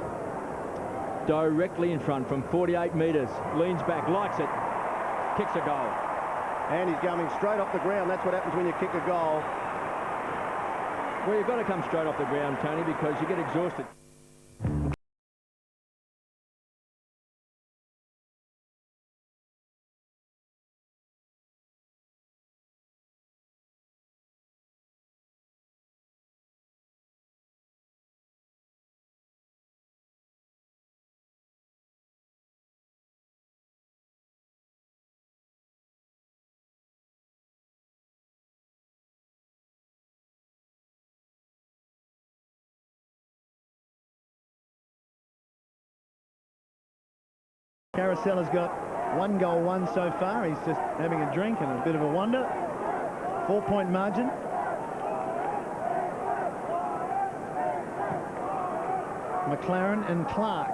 directly in front from 48 metres. Leans back, likes it, kicks a goal. And he's coming straight off the ground. That's what happens when you kick a goal. Well, you've got to come straight off the ground, Tony, because you get exhausted. Carousella's got 1 goal, 1 so far. He's just having a drink and a bit of a wonder. 4-point margin. McLaren and Clark.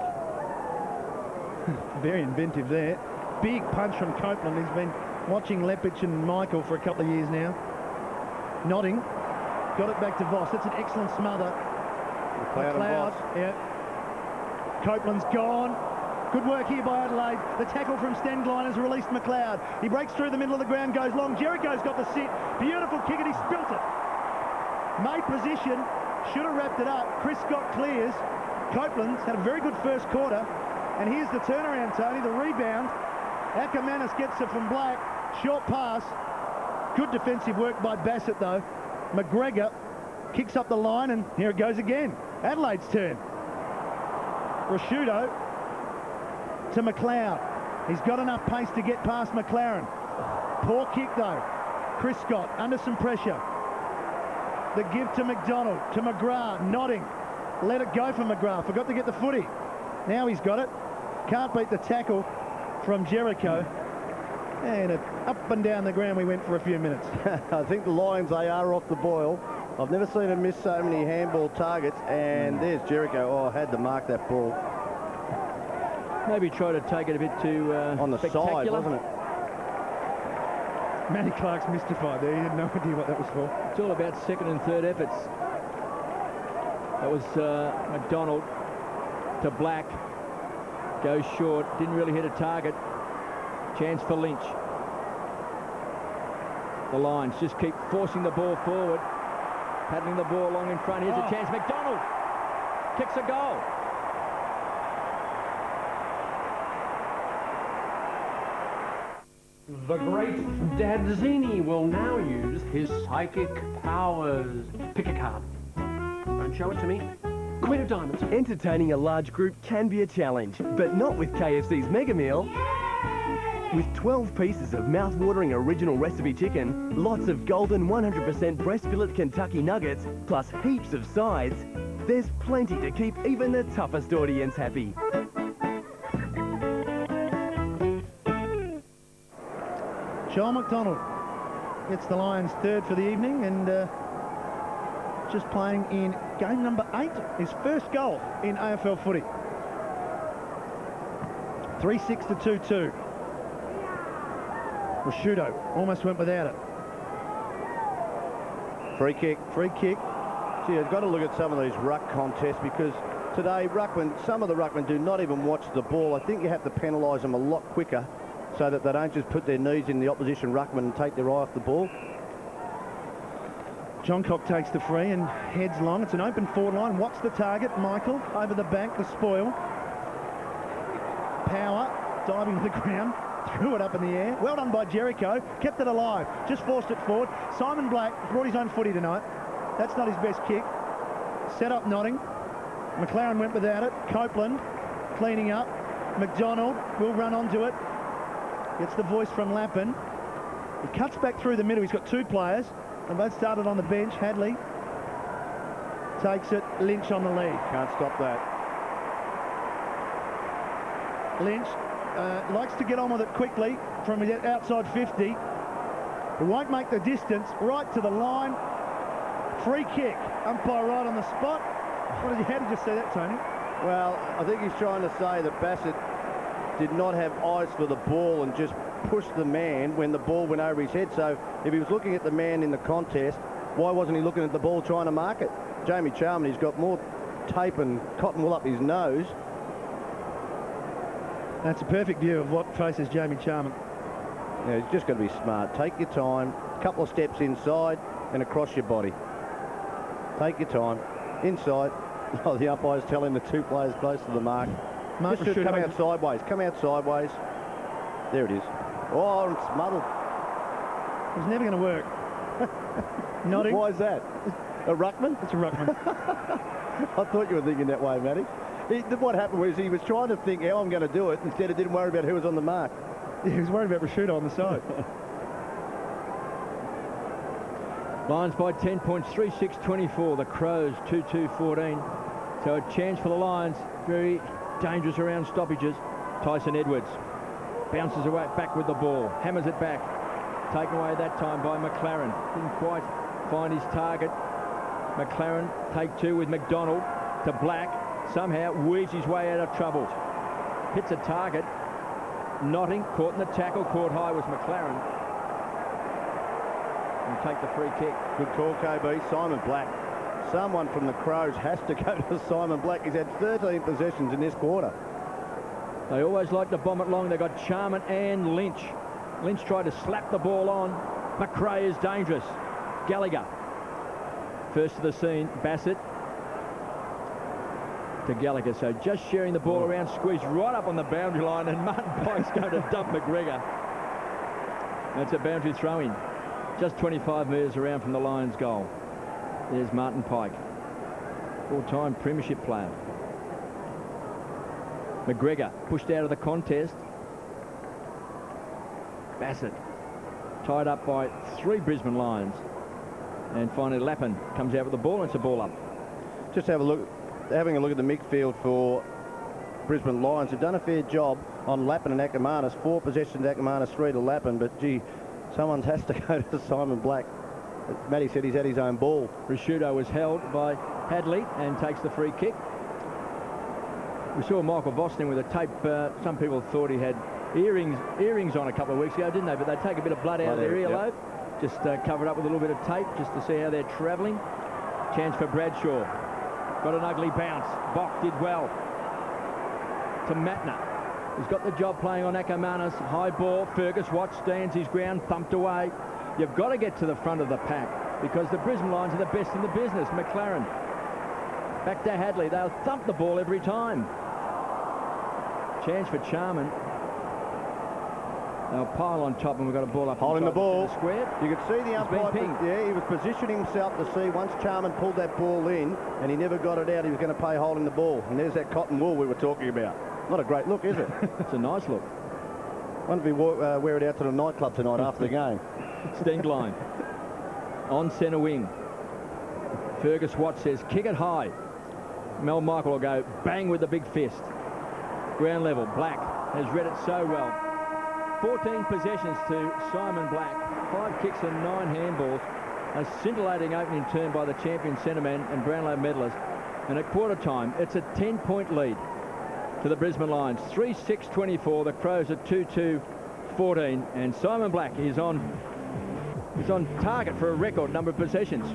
Very inventive there. Big punch from Copeland. He's been watching Lepich and Michael for a couple of years now. Nodding. Got it back to Voss. That's an excellent smother. McLeod. Yeah. Copeland's gone. Good work here by Adelaide. The tackle from Stenglein has released McLeod. He breaks through the middle of the ground, goes long. Jericho's got the sit. Beautiful kick, and he spilt it. Made position. Should have wrapped it up. Chris Scott clears. Copeland's had a very good first quarter. And here's the turnaround, Tony. The rebound. Ackermanis gets it from Black. Short pass. Good defensive work by Bassett, though. McGregor kicks up the line, and here it goes again. Adelaide's turn. Rashudo to McLeod. He's got enough pace to get past McLaren. Poor kick, though. Chris Scott under some pressure. The give to McDonald, to McGrath, nodding. Let it go for McGrath. Forgot to get the footy. Now he's got it. Can't beat the tackle from Jericho. And up and down the ground we went for a few minutes. I think the Lions, they are off the boil. I've never seen them miss so many handball targets. And there's Jericho. Oh, had to mark that ball. Maybe try to take it a bit too on the side, wasn't it? Matty Clark's mystified there. He had no idea what that was for. It's all about second and third efforts. That was McDonald to Black. Goes short. Didn't really hit a target. Chance for Lynch. The Lions just keep forcing the ball forward. Paddling the ball along in front. Here's a chance. McDonald kicks a goal. The great Dadzini will now use his psychic powers. Pick a card. Don't show it to me. Queen of Diamonds. Entertaining a large group can be a challenge, but not with KFC's Mega Meal. With 12 pieces of mouth-watering original recipe chicken, lots of golden 100% breast fillet Kentucky nuggets, plus heaps of sides, there's plenty to keep even the toughest audience happy. Joel McDonald gets the Lions third for the evening, and just playing in game number 8, his first goal in AFL footy. 3-6 to 2-2. Rashudo almost went without it. Free kick. Free kick. Gee, I've got to look at some of these ruck contests, because today some of the ruckmen do not even watch the ball. I think you have to penalise them a lot quicker so that they don't just put their knees in the opposition ruckman and take their eye off the ball. Johncock takes the free and heads long. It's an open forward line. What's the target? Michael over the back to spoil. Power diving to the ground. Threw it up in the air. Well done by Jericho. Kept it alive. Just forced it forward. Simon Black brought his own footy tonight. That's not his best kick. Set up Notting. McLaren went without it. Copeland cleaning up. McDonald will run onto it. Gets the voice from Lappin. He cuts back through the middle. He's got 2 players. They both started on the bench. Hadley takes it. Lynch on the lead. Can't stop that. Lynch likes to get on with it quickly from his outside 50. He won't make the distance. Right to the line. Free kick. Umpire right on the spot. How did you see that, Tony? Well, I think he's trying to say that Bassett did not have eyes for the ball and just pushed the man when the ball went over his head. So if he was looking at the man in the contest, why wasn't he looking at the ball trying to mark it? Jamie Charman, he's got more tape and cotton wool up his nose. That's a perfect view of what faces Jamie Charman. Yeah, you've just got to be smart. Take your time, a couple of steps inside and across your body. Take your time. Inside. Oh, the umpire's telling the 2 players close to the mark. Just come out sideways. Come out sideways. There it is. Oh, I'm smothered. It's never going to work. Nodding. Why is that? A ruckman? It's a ruckman. I thought you were thinking that way, Matty. What happened was he was trying to think how I'm going to do it, instead of didn't worry about who was on the mark. Yeah, he was worried about Rashudo on the side. Lions by 10 points, 3-6-24. The Crows 2-2-14. So a chance for the Lions. Very dangerous around stoppages. Tyson Edwards bounces away back with the ball. Hammers it back. Taken away that time by McLaren. Didn't quite find his target. McLaren take 2 with McDonald to Black. Somehow weaves his way out of trouble. Hits a target. Notting caught in the tackle. Caught high was McLaren. And take the free kick. Good call, KB. Simon Black. Someone from the Crows has to go to Simon Black. He's had 13 possessions in this quarter. They always like to bomb it long. They've got Charman and Lynch. Lynch tried to slap the ball on. McRae is dangerous. Gallagher. First to the scene. Bassett. To Gallagher. So just sharing the ball around. Squeezed right up on the boundary line. And Martin Pike's going to dump McGregor. That's a boundary throw-in. Just 25 metres around from the Lions' goal. There's Martin Pike. Full-time premiership player. McGregor pushed out of the contest. Bassett tied up by 3 Brisbane Lions. And finally Lappin comes out with the ball and it's a ball up. Just having a look at the midfield for Brisbane Lions. They've done a fair job on Lappin and Ackermanis. 4 possessions to Ackermanis, 3 to Lappin. But gee, someone has to go to Simon Black. Matty said he's had his own ball. Rashudo was held by Hadley and takes the free kick. We saw Michael Boston with a tape. Some people thought he had earrings on a couple of weeks ago, didn't they? But they take a bit of blood out of their earlobe. Yep. Just cover it up with a little bit of tape just to see how they're travelling. Chance for Bradshaw. Got an ugly bounce. Bock did well. To Matner. He's got the job playing on Ackermanis. High ball. Fergus Watts stands his ground. Thumped away. You've got to get to the front of the pack because the Brisbane Lions are the best in the business. McLaren. Back to Hadley. They'll thump the ball every time. Chance for Charman. They'll pile on top and we've got a ball up. Holding the ball. Square. You could see the umpire. Yeah, he was positioning himself to see once Charman pulled that ball in and he never got it out, he was going to play holding the ball. And there's that cotton wool we were talking about. Not a great look, is it? It's a nice look. Wonder if he wear it out to the nightclub tonight after the game. Stengline. On centre wing. Fergus Watts says, kick it high. Mel Michael will go bang with the big fist. Ground level. Black has read it so well. 14 possessions to Simon Black. 5 kicks and 9 handballs. A scintillating opening turn by the champion centreman and Brownlow medalist. And at quarter time, it's a 10-point lead to the Brisbane Lions. 3-6-24. The Crows are 2-2-14. And Simon Black is on target for a record number of possessions.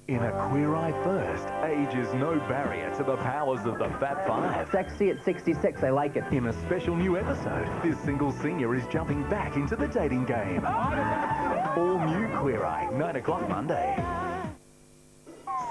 In a Queer Eye First, age is no barrier to the powers of the Fat Five. Sexy at 66, they like it. In a special new episode, this single senior is jumping back into the dating game. All new Queer Eye, 9 o'clock Monday.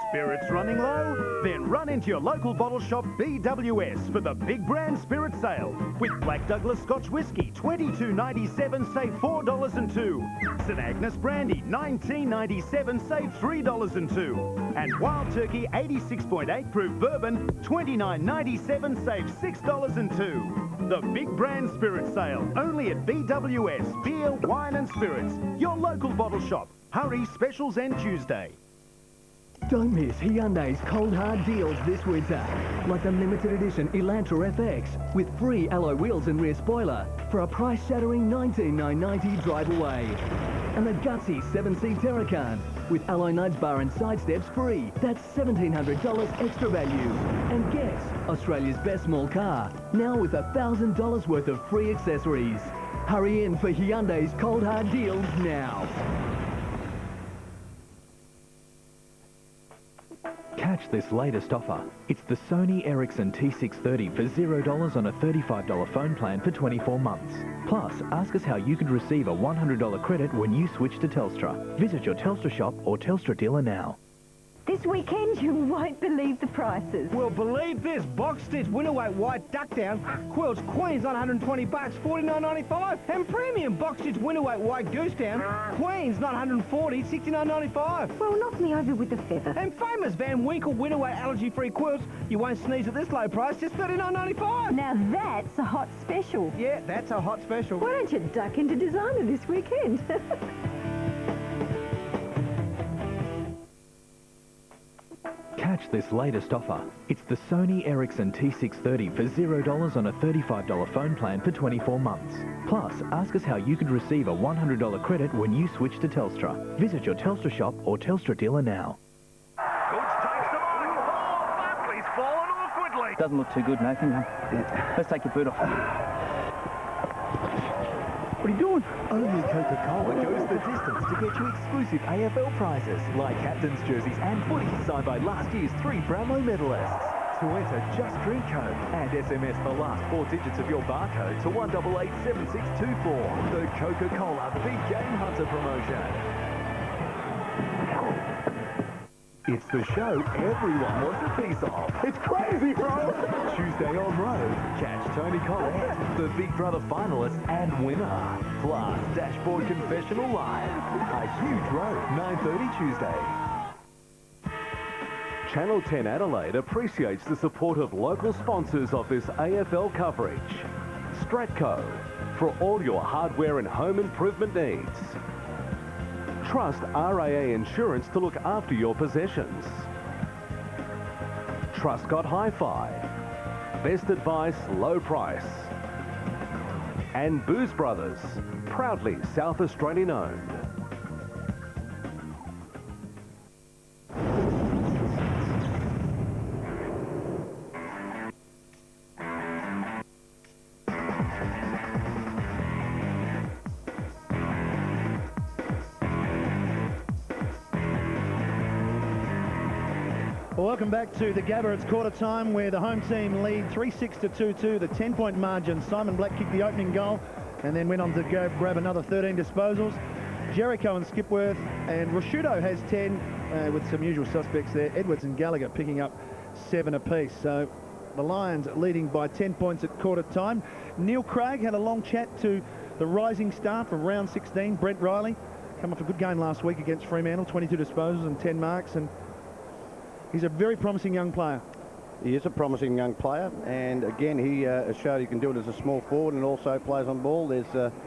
Spirits running low? Then run into your local bottle shop BWS for the Big Brand Spirit Sale. With Black Douglas Scotch Whisky, $22.97, save $4.02. St Agnes Brandy, $19.97, save $3.02. And Wild Turkey 86.8 proof bourbon, $29.97, save $6.02. The Big Brand Spirit Sale, only at BWS, Beer, Wine and Spirits, your local bottle shop. Hurry, specials end Tuesday. Don't miss Hyundai's cold hard deals this winter. Like the limited edition Elantra FX with free alloy wheels and rear spoiler for a price-shattering $19,990 drive away. And the gutsy 7-seat Terracan with alloy nudge bar and side steps free. That's $1,700 extra value. And guess, Australia's best small car, now with $1,000 worth of free accessories. Hurry in for Hyundai's cold hard deals now. Catch this latest offer. It's the Sony Ericsson T630 for $0 on a $35 phone plan for 24 months. Plus, ask us how you could receive a $100 credit when you switch to Telstra. Visit your Telstra shop or Telstra dealer now. This weekend, you won't believe the prices. Well, believe this. Box stitch winter weight white duck down quilts Queens not $120, $49.95. And premium box stitch winter weight white goose down Queens not $140, $69.95. Well, knock me over with the feather. And famous Van Winkle winter weight allergy-free quilts, you won't sneeze at this low price, just $39.95. Now that's a hot special. Yeah, that's a hot special. Why don't you duck into designer this weekend? Catch this latest offer. It's the Sony Ericsson T630 for $0 on a $35 phone plan for 24 months. Plus, ask us how you could receive a $100 credit when you switch to Telstra. Visit your Telstra shop or Telstra dealer now. Buckley's fallen awkwardly. Doesn't look too good, Nathan. Let's take your boot off. What are you doing? Only Coca-Cola goes the distance to get you exclusive AFL prizes like captain's jerseys and footies signed by last year's 3 Brownlow medalists. To enter, just drink code and SMS the last 4 digits of your barcode to 1887624. The Coca-Cola Big Game Hunter promotion. It's the show everyone wants a piece of. It's crazy, bro! Tuesday on Road, catch Tony Collette, the Big Brother finalist and winner. Plus, Dashboard Confessional Live. A huge road, 9:30 Tuesday. Channel 10 Adelaide appreciates the support of local sponsors of this AFL coverage. Stratco, for all your hardware and home improvement needs. Trust RAA Insurance to look after your possessions. Truscott Hi-Fi. Best advice, low price. And Booze Brothers, proudly South Australian owned. Well, welcome back to the Gabba. It's quarter time where the home team lead 3-6 to 2-2, the 10-point margin. Simon Black kicked the opening goal and then went on to go grab another 13 disposals. Jericho and Skipworth, and Rashudo has 10 with some usual suspects there. Edwards and Gallagher picking up 7 apiece. So the Lions leading by 10 points at quarter time. Neil Craig had a long chat to the rising star from round 16, Brent Riley. Come off a good game last week against Fremantle, 22 disposals and 10 marks, and he's a very promising young player. He is a promising young player, and again, he has showed he can do it as a small forward and also plays on ball. There's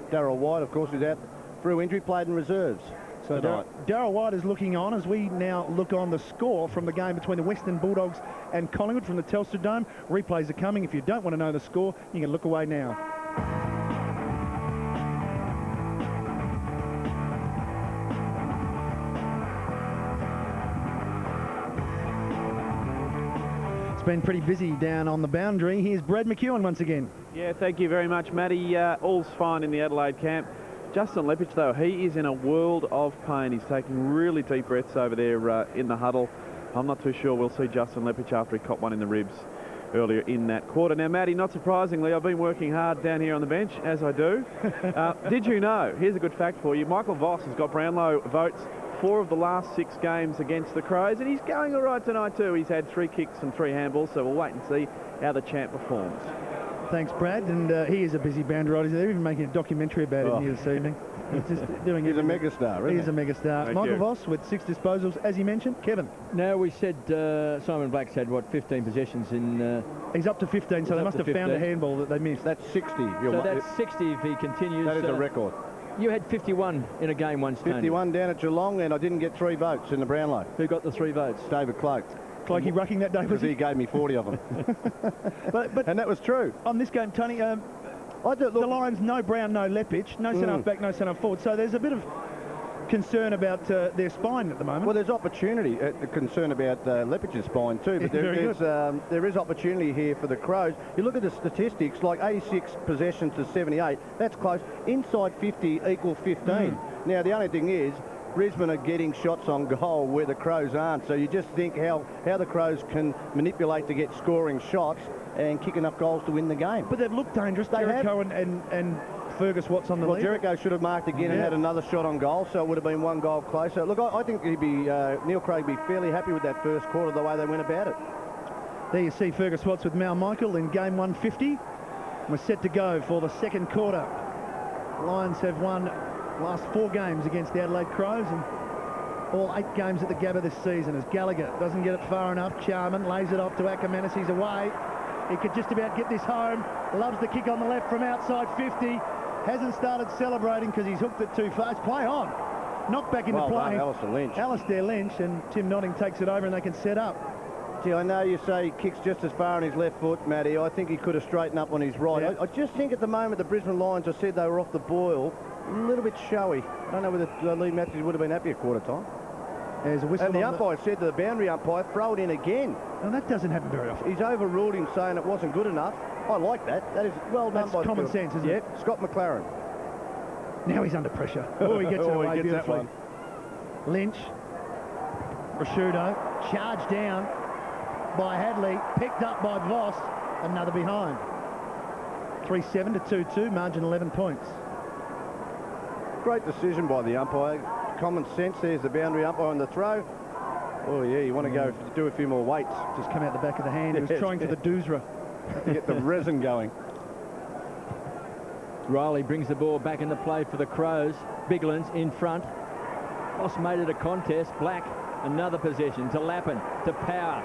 Darryl White, of course, who's out through injury, played in reserves. So Darryl White is looking on as we now look on the score from the game between the Western Bulldogs and Collingwood from the Telstra Dome. Replays are coming. If you don't want to know the score, you can look away now. Been pretty busy down on the boundary. Here's Brad McEwen once again. Yeah, thank you very much, Matty. All's fine in the Adelaide camp. Justin Leppich, though, he is in a world of pain. He's taking really deep breaths over there in the huddle. I'm not too sure we'll see Justin Leppich after he caught one in the ribs earlier in that quarter. Now, Matty, not surprisingly, I've been working hard down here on the bench, as I do. Did you know, here's a good fact for you, Michael Voss has got Brownlow votes 4 of the last 6 games against the Crows, and he's going all right tonight too. He's had 3 kicks and 3 handballs, so we'll wait and see how the champ performs. Thanks, Brad, and he is a busy boundary rider. They're even making a documentary about him here this evening. He's just doing He's a megastar, isn't he? He's a megastar. Michael Voss with 6 disposals, as he mentioned. Kevin? Now, we said Simon Black's had, what, 15 possessions in... He's up to 15, so they must have found a handball that they missed. That's 60. So that's 60 if he continues. That is a record. You had 51 in a game once, Tony. 51 down at Geelong, and I didn't get 3 votes in the Brownlow. Who got the 3 votes? David Cloak. Cloakey rucking that day, because he gave me 40 of them. but and that was true. On this game, Tony, the Lions, no Brown, no Leppich, no centre-half back, no centre-half forward. So there's a bit of concern about their spine at the moment. Well, there's opportunity, concern about Leppich's spine too, but there is opportunity here for the Crows. You look at the statistics, like 86 possessions to 78, that's close. Inside 50 equal 15. Now, the only thing is, Brisbane are getting shots on goal where the Crows aren't, so you just think how the Crows can manipulate to get scoring shots and kick enough goals to win the game. But they've looked dangerous. Jericho and Fergus Watts on the lead. Jericho should have marked again and had another shot on goal, so it would have been 1 goal closer. Look, I think Neil Craig would be fairly happy with that first quarter, the way they went about it. There you see Fergus Watts with Mal Michael in game 150. We're set to go for the second quarter. Lions have won last 4 games against the Adelaide Crows, and all 8 games at the Gabba this season, as Gallagher doesn't get it far enough. Charman lays it off to Ackermanis. He's away. He could just about get this home. Loves the kick on the left from outside 50. Hasn't started celebrating because he's hooked it too far. It's play on. Knocked back into play. Alistair Lynch. Alistair Lynch, and Tim Notting takes it over and they can set up. Gee, I know you say he kicks just as far on his left foot, Matty. I think he could have straightened up on his right. Yeah. I just think at the moment the Brisbane Lions, I said they were off the boil, a little bit showy. I don't know whether Lee Matthews would have been happy at quarter time. There's a whistle. And the umpire said to the boundary umpire, throw it in again. Well, that doesn't happen very often. He's overruled him saying it wasn't good enough. I like that. That is well done by common sense, isn't it? Scott McLaren. Now he's under pressure. Oh, he gets it away beautifully. That one. Lynch. Rashudo. Charged down by Hadley. Picked up by Voss. Another behind. 3-7 to 2-2. Margin 11 points. Great decision by the umpire. Common sense. There's the boundary umpire on the throw. Oh, yeah, you want to go do a few more weights. Just come out the back of the hand. He was trying for the doosra. To get the resin going. Riley brings the ball back into play for the Crows. Biglan's in front. Voss made it a contest. Black, another possession to Lappin, to Power.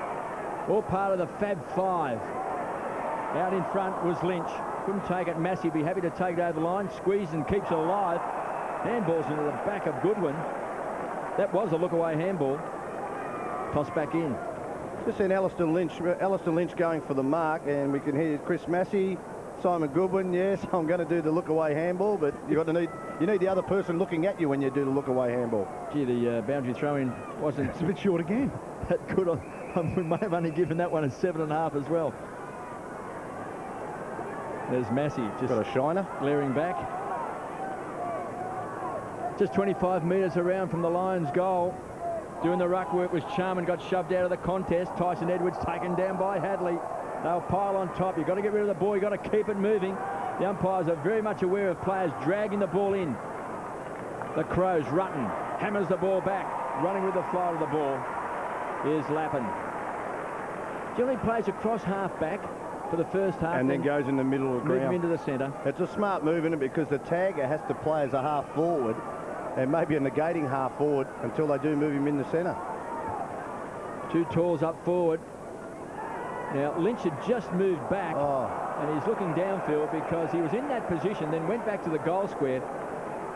All part of the Fab 5. Out in front was Lynch. Couldn't take it. Massey be happy to take it over the line. Squeezed and keeps it alive. Handballs into the back of Goodwin. That was a look-away handball. Tossed back in. Just seen Alistair Lynch going for the mark, and we can hear Chris Massey, Simon Goodwin. Yes, I'm going to do the look-away handball, but you need the other person looking at you when you do the look-away handball. Gee, the boundary throw-in wasn't... It's a bit short again. That good. We may have only given that one a 7.5 as well. There's Massey just got a shiner glaring back. Just 25 metres around from the Lions' goal. Doing the ruck work was Charman, got shoved out of the contest. Tyson Edwards taken down by Hadley. They'll pile on top. You've got to get rid of the ball. You've got to keep it moving. The umpires are very much aware of players dragging the ball in. The Crows, Rutten, hammers the ball back. Running with the flow of the ball is Lappin. Generally plays across half-back for the first half. And then goes in the middle of the ground. Move him into the centre. It's a smart move, isn't it? Because the tagger has to play as a half forward and maybe a negating half forward until they do move him in the centre. Two talls up forward. Now, Lynch had just moved back, and he's looking downfield because he was in that position, then went back to the goal square,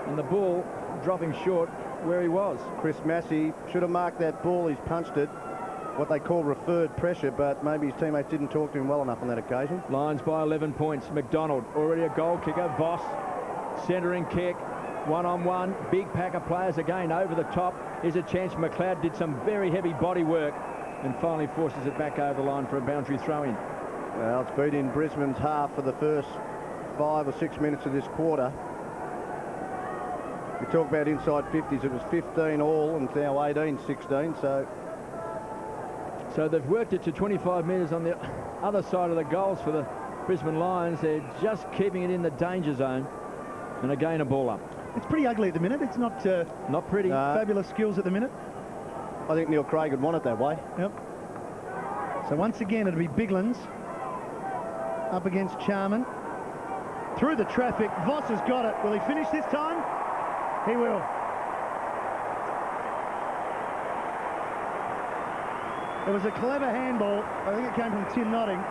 and the ball dropping short where he was. Chris Massey should have marked that ball. He's punched it. What they call referred pressure, but maybe his teammates didn't talk to him well enough on that occasion. Lions by 11 points. McDonald, already a goal kicker. Voss, centering kick. One-on-one. Big pack of players again over the top. Here's a chance. McLeod did some very heavy body work and finally forces it back over the line for a boundary throw-in. Well, it's been in Brisbane's half for the first 5 or 6 minutes of this quarter. We talk about inside 50s. It was 15 all, and it's now 18-16, So they've worked it to 25 metres on the other side of the goals for the Brisbane Lions. They're just keeping it in the danger zone. And again, a ball up. It's pretty ugly at the minute. It's not pretty. Fabulous skills at the minute. I think Neil Craig would want it that way. Yep. So once again, it'll be Biglands up against Charman. Through the traffic. Voss has got it. Will he finish this time? He will. It was a clever handball. I think it came from Tim Notting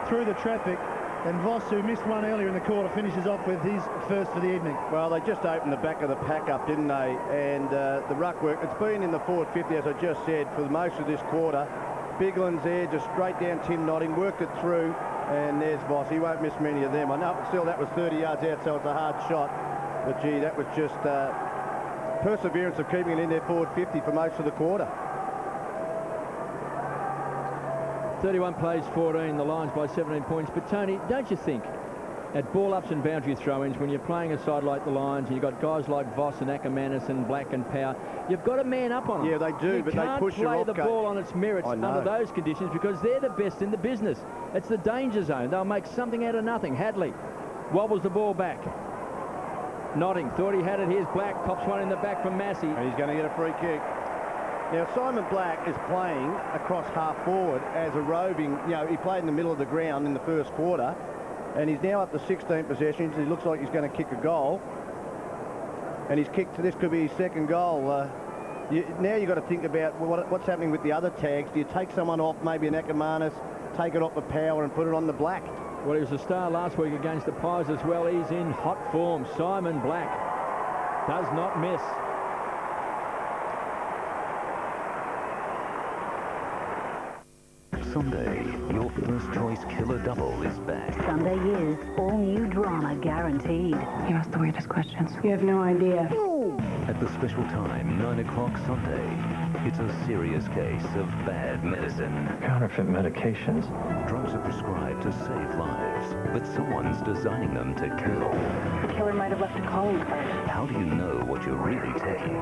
through the traffic. And Voss, who missed one earlier in the quarter, finishes off with his first for the evening. Well, they just opened the back of the pack up, didn't they? And the ruck work, it's been in the forward 50, as I just said, for most of this quarter. Biglands there, just straight down Tim Notting, worked it through, and there's Voss. He won't miss many of them. I know, but still, that was 30 yards out, so it's a hard shot. But, gee, that was just perseverance of keeping it in their forward 50 for most of the quarter. 31 plays 14, the Lions by 17 points. But, Tony, don't you think at ball-ups and boundary throw-ins, when you're playing a side like the Lions, and you've got guys like Voss and Ackermanis and Black and Power, you've got to man up on them. Yeah, they do, but they push you off. You can't play the ball on its merits under those conditions because they're the best in the business. It's the danger zone. They'll make something out of nothing. Hadley wobbles the ball back. Notting thought he had it. Here's Black, pops one in the back from Massey. And he's going to get a free kick. Now, Simon Black is playing across half forward as a roving, he played in the middle of the ground in the first quarter, and he's now up to 16 possessions. He looks like he's going to kick a goal, and he's kicked, this could be his second goal. Now you've got to think about what's happening with the other tags. Do you take someone off, maybe an Ackermanis, take it off the Power and put it on the Black? Well, he was a star last week against the Pies as well. He's in hot form. Simon Black does not miss. Sunday, your first choice killer double is back. Sunday is all new drama guaranteed. You ask the weirdest questions. You have no idea. At the special time, 9 o'clock Sunday, it's a serious case of bad medicine. Counterfeit medications. Drugs are prescribed to save lives, but someone's designing them to kill. The killer might have left a calling card. How do you know what you're really taking?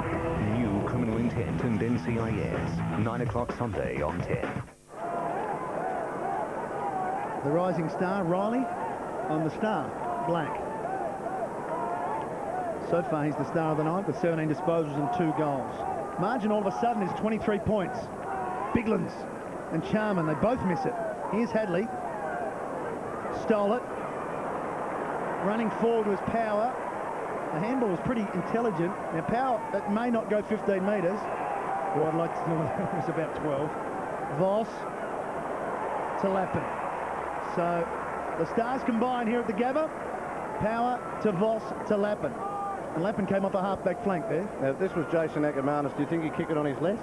New Criminal Intent and NCIS, 9 o'clock Sunday on 10. The rising star, Riley, on the star, Black. So far, he's the star of the night with 17 disposals and 2 goals. Margin all of a sudden is 23 points. Biglands and Charman, they both miss it. Here's Hadley. Stole it. Running forward was Power. The handball was pretty intelligent. Now, Power, that may not go 15 metres. Well, I'd like to know it was about 12. Voss to Lappin. So the stars combine here at the Gabba. Power to Voss to Lappin. And Lappin came off a half-back flank there. Now, if this was Jason Ackermanis, do you think he'd kick it on his left?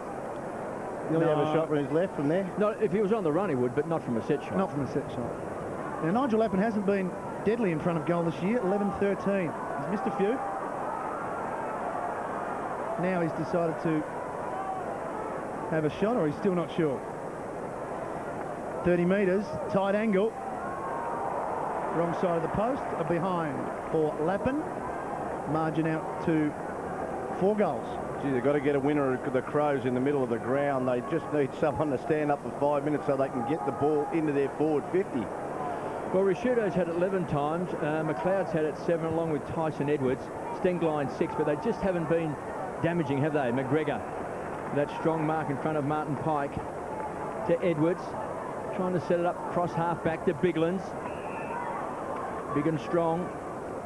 He'll have a shot from his left from there? No, if he was on the run, he would, but not from a set shot. Not from a set shot. Now, Nigel Lappin hasn't been deadly in front of goal this year, 11-13. He's missed a few. Now he's decided to have a shot, or he's still not sure. 30 metres, tight angle. Wrong side of the post, a behind for Lappin. Margin out to 4 goals. Gee, they've got to get a winner of the Crows in the middle of the ground. They just need someone to stand up for 5 minutes so they can get the ball into their forward 50. Well, Rashudo's had it 11 times. McLeod's had it 7 along with Tyson Edwards. Stengline 6, but they just haven't been damaging, have they? McGregor, that strong mark in front of Martin Pike to Edwards. Trying to set it up cross half back to Biglands. Big and strong.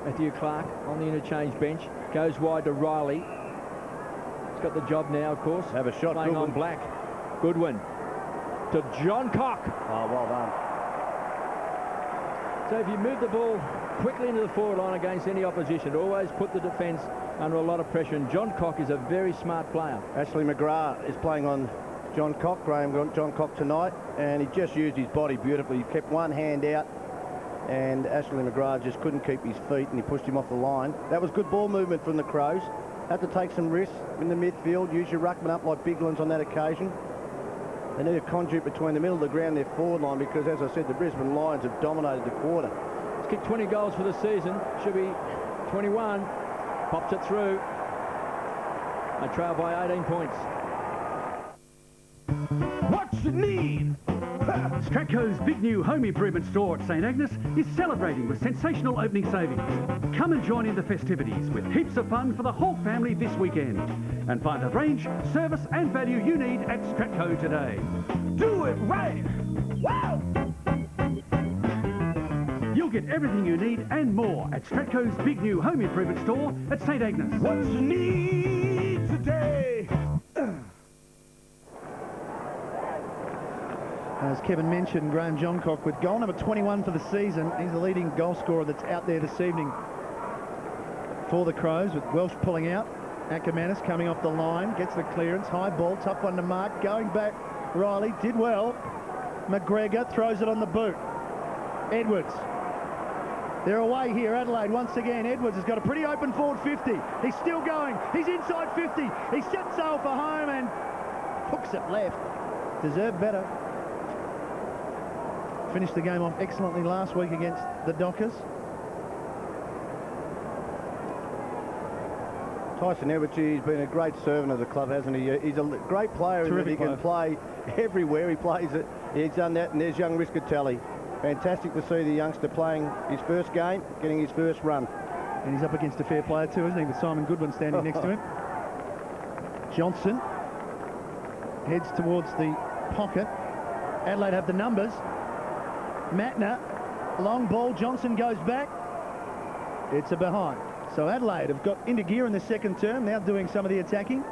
Matthew Clark on the interchange bench. Goes wide to Riley. He's got the job now, of course. Have a shot, playing Goodwin. on Black. Goodwin to John Cock. Oh, well done. So if you move the ball quickly into the forward line against any opposition, always put the defence under a lot of pressure. And John Cock is a very smart player. Ashley McGrath is playing on John Cock. Graham got John Cock tonight, and he just used his body beautifully. He kept one hand out, and Ashley McGrath just couldn't keep his feet, and he pushed him off the line. That was good ball movement from the Crows. Had to take some risks in the midfield. Use your ruckman up like Biglands on that occasion. They need a conduit between the middle of the ground and their forward line because, as I said, the Brisbane Lions have dominated the quarter. He's kicked 20 goals for the season. Should be 21. Pops it through. They trail by 18 points. What you need? Stratco's big new home improvement store at St Agnes is celebrating with sensational opening savings. Come and join in the festivities with heaps of fun for the whole family this weekend. And find the range, service and value you need at Stratco today. Do it right! Wow! You'll get everything you need and more at Stratco's big new home improvement store at St Agnes. What you need today? As Kevin mentioned, Graham Johncock with goal number 21 for the season. He's the leading goal scorer that's out there this evening for the Crows, with Welsh pulling out. Ackermanis coming off the line, gets the clearance, high ball, tough one to mark, going back. Riley did well. McGregor throws it on the boot. Edwards. They're away here, Adelaide once again. Edwards has got a pretty open forward 50. He's still going. He's inside 50. He sets sail for home and hooks it left. Deserved better. Finished the game off excellently last week against the Dockers. Tyson Edwards, he's been a great servant of the club, hasn't he? He's a great player in that he can play everywhere. He plays it. He's done that, and there's young Riscatelli. Fantastic to see the youngster playing his first game, getting his first run. And he's up against a fair player too, isn't he, with Simon Goodwin standing next to him. Johnson heads towards the pocket. Adelaide have the numbers. Matner, long ball, Johnson goes back. It's a behind. So Adelaide have got into gear in the second term, now doing some of the attacking.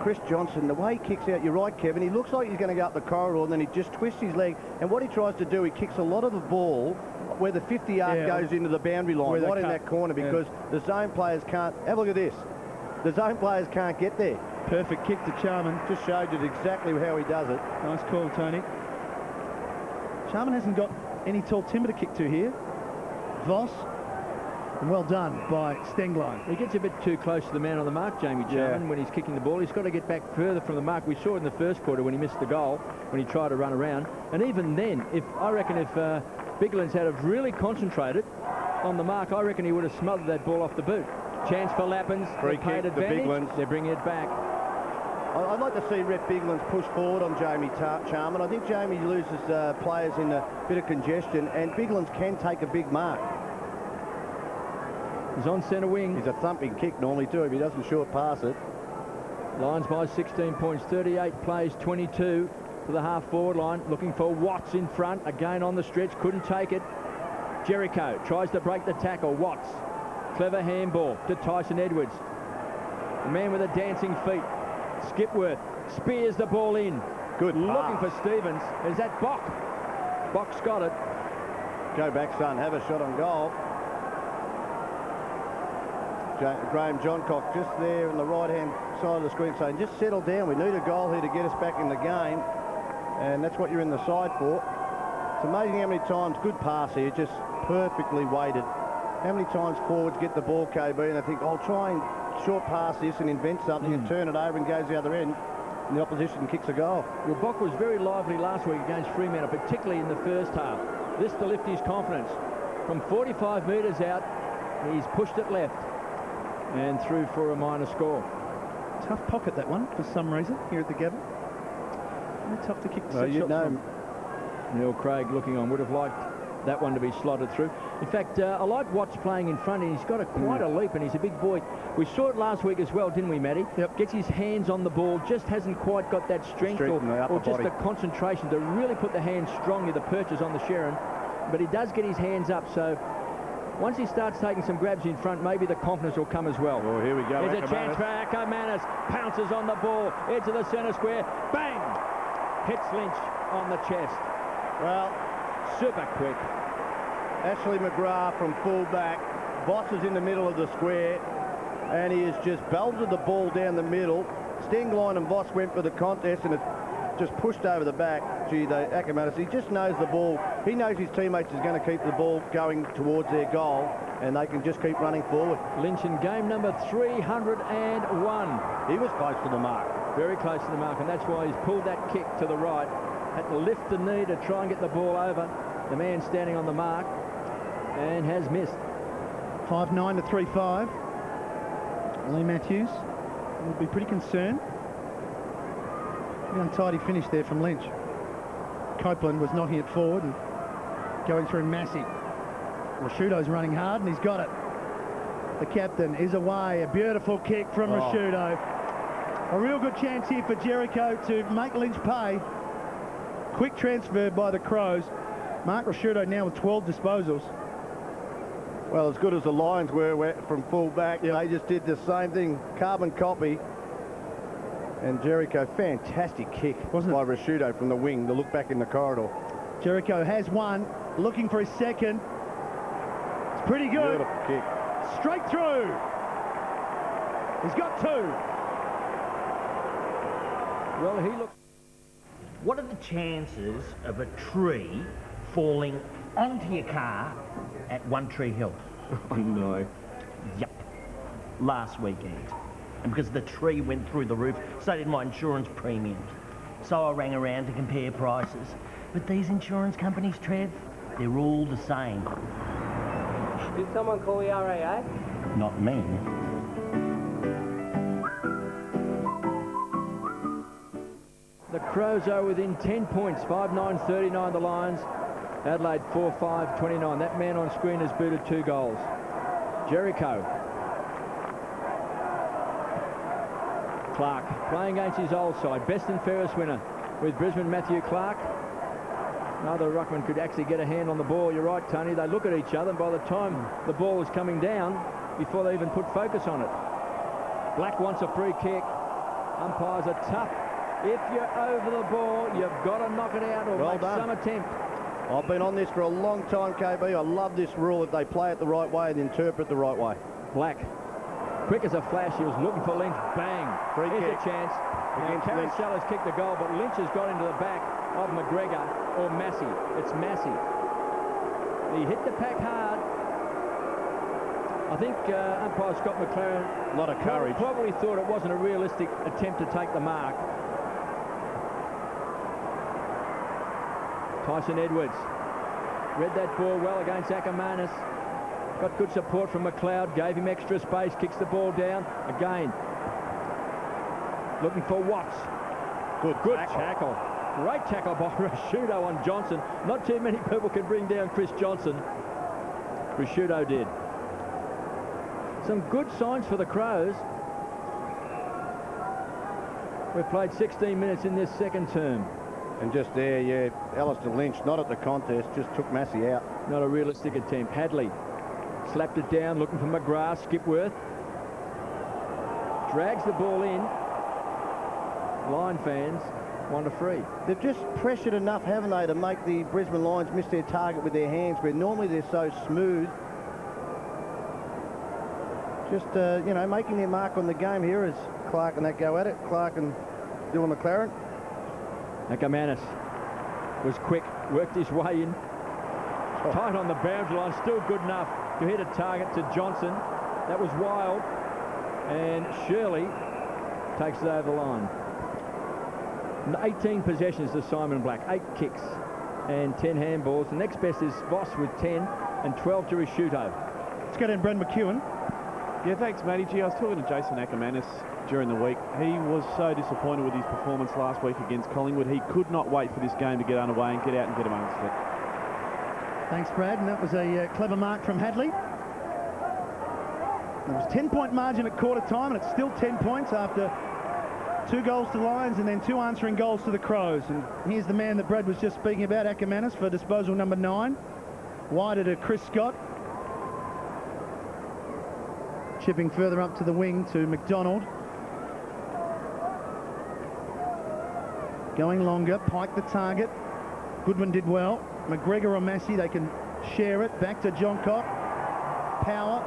Chris Johnson, the way he kicks out, you're right, Kevin, he looks like he's going to go up the corridor and then he just twists his leg. And what he tries to do, he kicks a lot of the ball where the 50-yard goes into the boundary line, right in that corner, because the zone players can't. Have a look at this. The zone players can't get there. Perfect kick to Charman. Just showed you exactly how he does it. Nice call, Tony. Charman hasn't got any tall timber to kick to here. Voss, and well done by Stengline. He gets a bit too close to the man on the mark, Jamie Charman, when he's kicking the ball. He's got to get back further from the mark. We saw it in the first quarter when he missed the goal, when he tried to run around. And even then, I reckon if Biglands had have really concentrated on the mark, I reckon he would have smothered that ball off the boot. Chance for Lappins. Free kick, the Biglands. They're bringing it back. I'd like to see Rep Biglands push forward on Jamie Charman. I think Jamie loses players in a bit of congestion, and Biglands can take a big mark. He's on centre wing. He's a thumping kick normally too if he doesn't short pass it. Lions by 16 points, 38 plays, 22 for the half forward line. Looking for Watts in front, again on the stretch, couldn't take it. Jericho tries to break the tackle. Watts, clever handball to Tyson Edwards. The man with the dancing feet. Skipworth spears the ball in. Good pass. Looking for Stevens. Is that Bock? Bock's got it. Go back, son. Have a shot on goal. Graham Johncock just there on the right-hand side of the screen saying, just settle down. We need a goal here to get us back in the game. And that's what you're in the side for. It's amazing how many times, good pass here, just perfectly weighted. How many times forwards get the ball, KB, and they think, I'll try and short pass this and invent something and turn it over and goes the other end, and the opposition kicks a goal. Well, Bock was very lively last week against Fremantle, particularly in the first half. This to lift his confidence. From 45 metres out, he's pushed it left. and through for a minor score. Tough pocket, that one, for some reason, here at the Gabba. They're tough to kick the set shots from. Neil Craig looking on, would have liked that one to be slotted through. In fact, I like Watts playing in front, and he's got quite a leap, and he's a big boy. We saw it last week as well, didn't we, Matty? Yep. Gets his hands on the ball, just hasn't quite got that strength or just the concentration to really put the hands strongly, the perches on the Sharon. But he does get his hands up, so once he starts taking some grabs in front, maybe the confidence will come as well. Oh, here we go. There's a chance for Ackermanis. Pounces on the ball, edge of the centre square. Bang! Hits Lynch on the chest. Well, super quick. Ashley McGrath from full-back. Voss is in the middle of the square, and he has just belted the ball down the middle. Stenglein and Voss went for the contest, and it just pushed over the back. Gee, Ackermanis, he just knows the ball. He knows his teammates is going to keep the ball going towards their goal, and they can just keep running forward. Lynch in game number 301. He was close to the mark. Very close to the mark, and that's why he's pulled that kick to the right. Had to lift the knee to try and get the ball over the man standing on the mark, and has missed. 5-9 to 3-5. Lee Matthews would be pretty concerned. An untidy finish there from Lynch. Copeland was knocking it forward and going through Massey. Rashudo's running hard, and he's got it. The captain is away. A beautiful kick from Rashudo. A real good chance here for Jericho to make Lynch pay. Quick transfer by the Crows. Mark Rashudo now with 12 disposals. Well, as good as the Lions were from full-back, they just did the same thing. Carbon copy. And Jericho, fantastic kick by Rashudo from the wing to look back in the corridor. Jericho has one, looking for his second. It's pretty good. Beautiful kick. Straight through. He's got two. Well, he looks... What are the chances of a tree falling onto your car at One Tree Hill? Oh, no. Yep. Last weekend. And because the tree went through the roof, so did my insurance premiums. So I rang around to compare prices. But these insurance companies, Trev, they're all the same. Did someone call the RAA? Not me. The Crows are within 10 points. 5-9-39 the Lions. Adelaide 4-5-29. That man on screen has booted 2 goals. Jericho. Clark playing against his old side. Best and fairest winner with Brisbane, Matthew Clark. Neither ruckman could actually get a hand on the ball. You're right, Tony. They look at each other, and by the time the ball was coming down, before they even put focus on it. Black wants a free kick. Umpires are tough. If you're over the ball, you've got to knock it out or make some attempt. I've been on this for a long time, KB. I love this rule that they play it the right way and interpret the right way. Black, quick as a flash, he was looking for Lynch. Bang! Free Here's kick. a chance. Now, Carousel has kicked the goal, but Lynch has got into the back of McGregor or Massey. It's Massey. He hit the pack hard. I think umpire Scott McLaren a lot of courage. Probably thought it wasn't a realistic attempt to take the mark. Tyson Edwards read that ball well against Ackermanis. Got good support from McLeod, gave him extra space, kicks the ball down. Again, looking for Watts. Good tackle. Great tackle by Rashudo on Johnson. Not too many people can bring down Chris Johnson. Rashudo did. Some good signs for the Crows. We've played 16 minutes in this second term. And just there, yeah, Alistair Lynch, not at the contest, just took Massey out. Not a realistic attempt. Hadley slapped it down, looking for McGrath. Skipworth drags the ball in. Line fans want a free. They've just pressured enough, haven't they, to make the Brisbane Lions miss their target with their hands, where normally they're so smooth. Just, you know, making their mark on the game here as Clark and that go at it. Clark and Dylan McLaren. Ackermanis was quick, worked his way in. Tight on the boundary line, still good enough to hit a target to Johnson. That was wild. And Shirley takes it over the line. 18 possessions to Simon Black, 8 kicks and 10 handballs. The next best is Voss with 10 and 12 to Rashudo. Let's go down Brad McEwen. Yeah, thanks, Matty. Gee, I was talking to Jason Ackermanis during the week. He was so disappointed with his performance last week against Collingwood. He could not wait for this game to get underway and get out and get amongst it. Thanks, Brad, and that was a clever mark from Hadley. There was 10-point margin at quarter time, and it's still 10 points after 2 goals to Lions and then 2 answering goals to the Crows. And here's the man that Brad was just speaking about, Ackermanis, for disposal number 9. Wider to Chris Scott. Chipping further up to the wing to McDonald. Going longer, Pike the target. Goodwin did well. McGregor or Massey, they can share it. Back to John Cock. Power,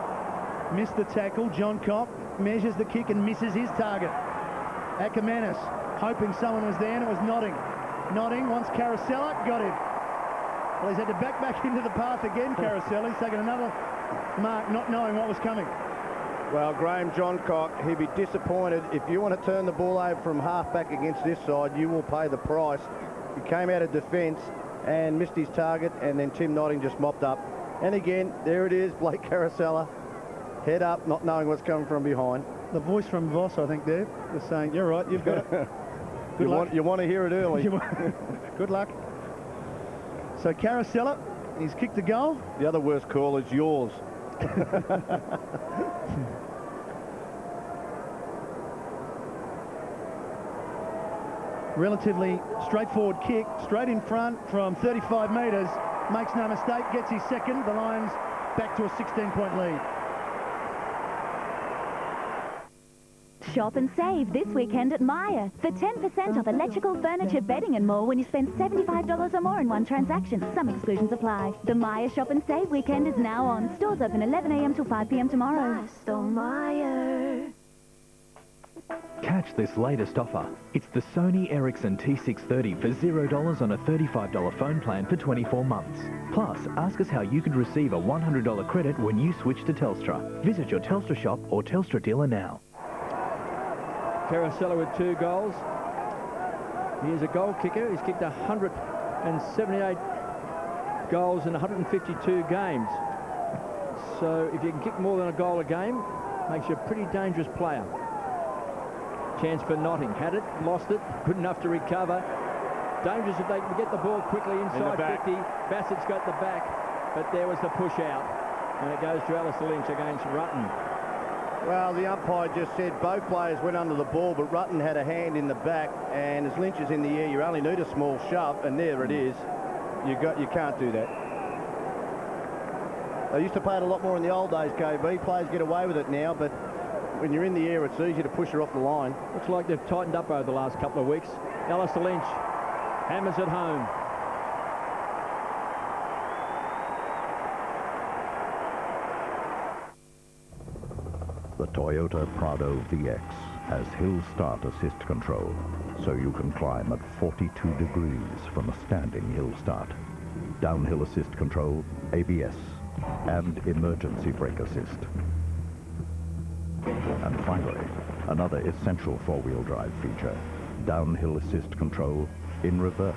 missed the tackle. John Cock measures the kick and misses his target. Ackermanis, hoping someone was there, and it was Notting. Notting wants Carosella, got him. Well, he's had to back into the path again, Carosella. He's taken another mark, not knowing what was coming. Well, Graham Johncock, he'd be disappointed. If you want to turn the ball over from half-back against this side, you will pay the price. He came out of defence and missed his target, and then Tim Notting just mopped up. And again, there it is, Blake Carosella. Head up, not knowing what's coming from behind. The voice from Voss, I think, there, was saying, you're right, you've got it. Good luck. You want to hear it early. Good luck. So Carosella, he's kicked the goal. The other worst call is yours. Relatively straightforward kick, straight in front from 35 metres. Makes no mistake, gets his second. The Lions back to a 16-point lead. Shop and save this weekend at Myer for 10% off electrical, furniture, bedding and more when you spend $75 or more in one transaction. Some exclusions apply. The Myer Shop and Save weekend is now on. Stores open 11 a.m. till 5 p.m. tomorrow. Myer. Catch this latest offer. It's the Sony Ericsson T630 for $0 on a $35 phone plan for 24 months. Plus, ask us how you could receive a $100 credit when you switch to Telstra. Visit your Telstra shop or Telstra dealer now. Carosella with 2 goals. He is a goal kicker. He's kicked 178 goals in 152 games. So if you can kick more than a goal a game, makes you a pretty dangerous player. Chance for Notting. Had it, lost it, good enough to recover. Dangerous if they can get the ball quickly inside 50. Bassett's got the back, but there was the push out. And it goes to Alistair Lynch against Rutten. Well, the umpire just said both players went under the ball, but Rutten had a hand in the back, and as Lynch is in the air, you only need a small shove, and there it is. You can't do that. They used to play it a lot more in the old days, KB. Players get away with it now, but when you're in the air, it's easy to push her off the line. Looks like they've tightened up over the last couple of weeks. Alistair Lynch hammers it home. The Toyota Prado VX has hill start assist control, so you can climb at 42 degrees from a standing hill start. Downhill assist control, ABS, and emergency brake assist. And finally, another essential four-wheel drive feature, downhill assist control in reverse.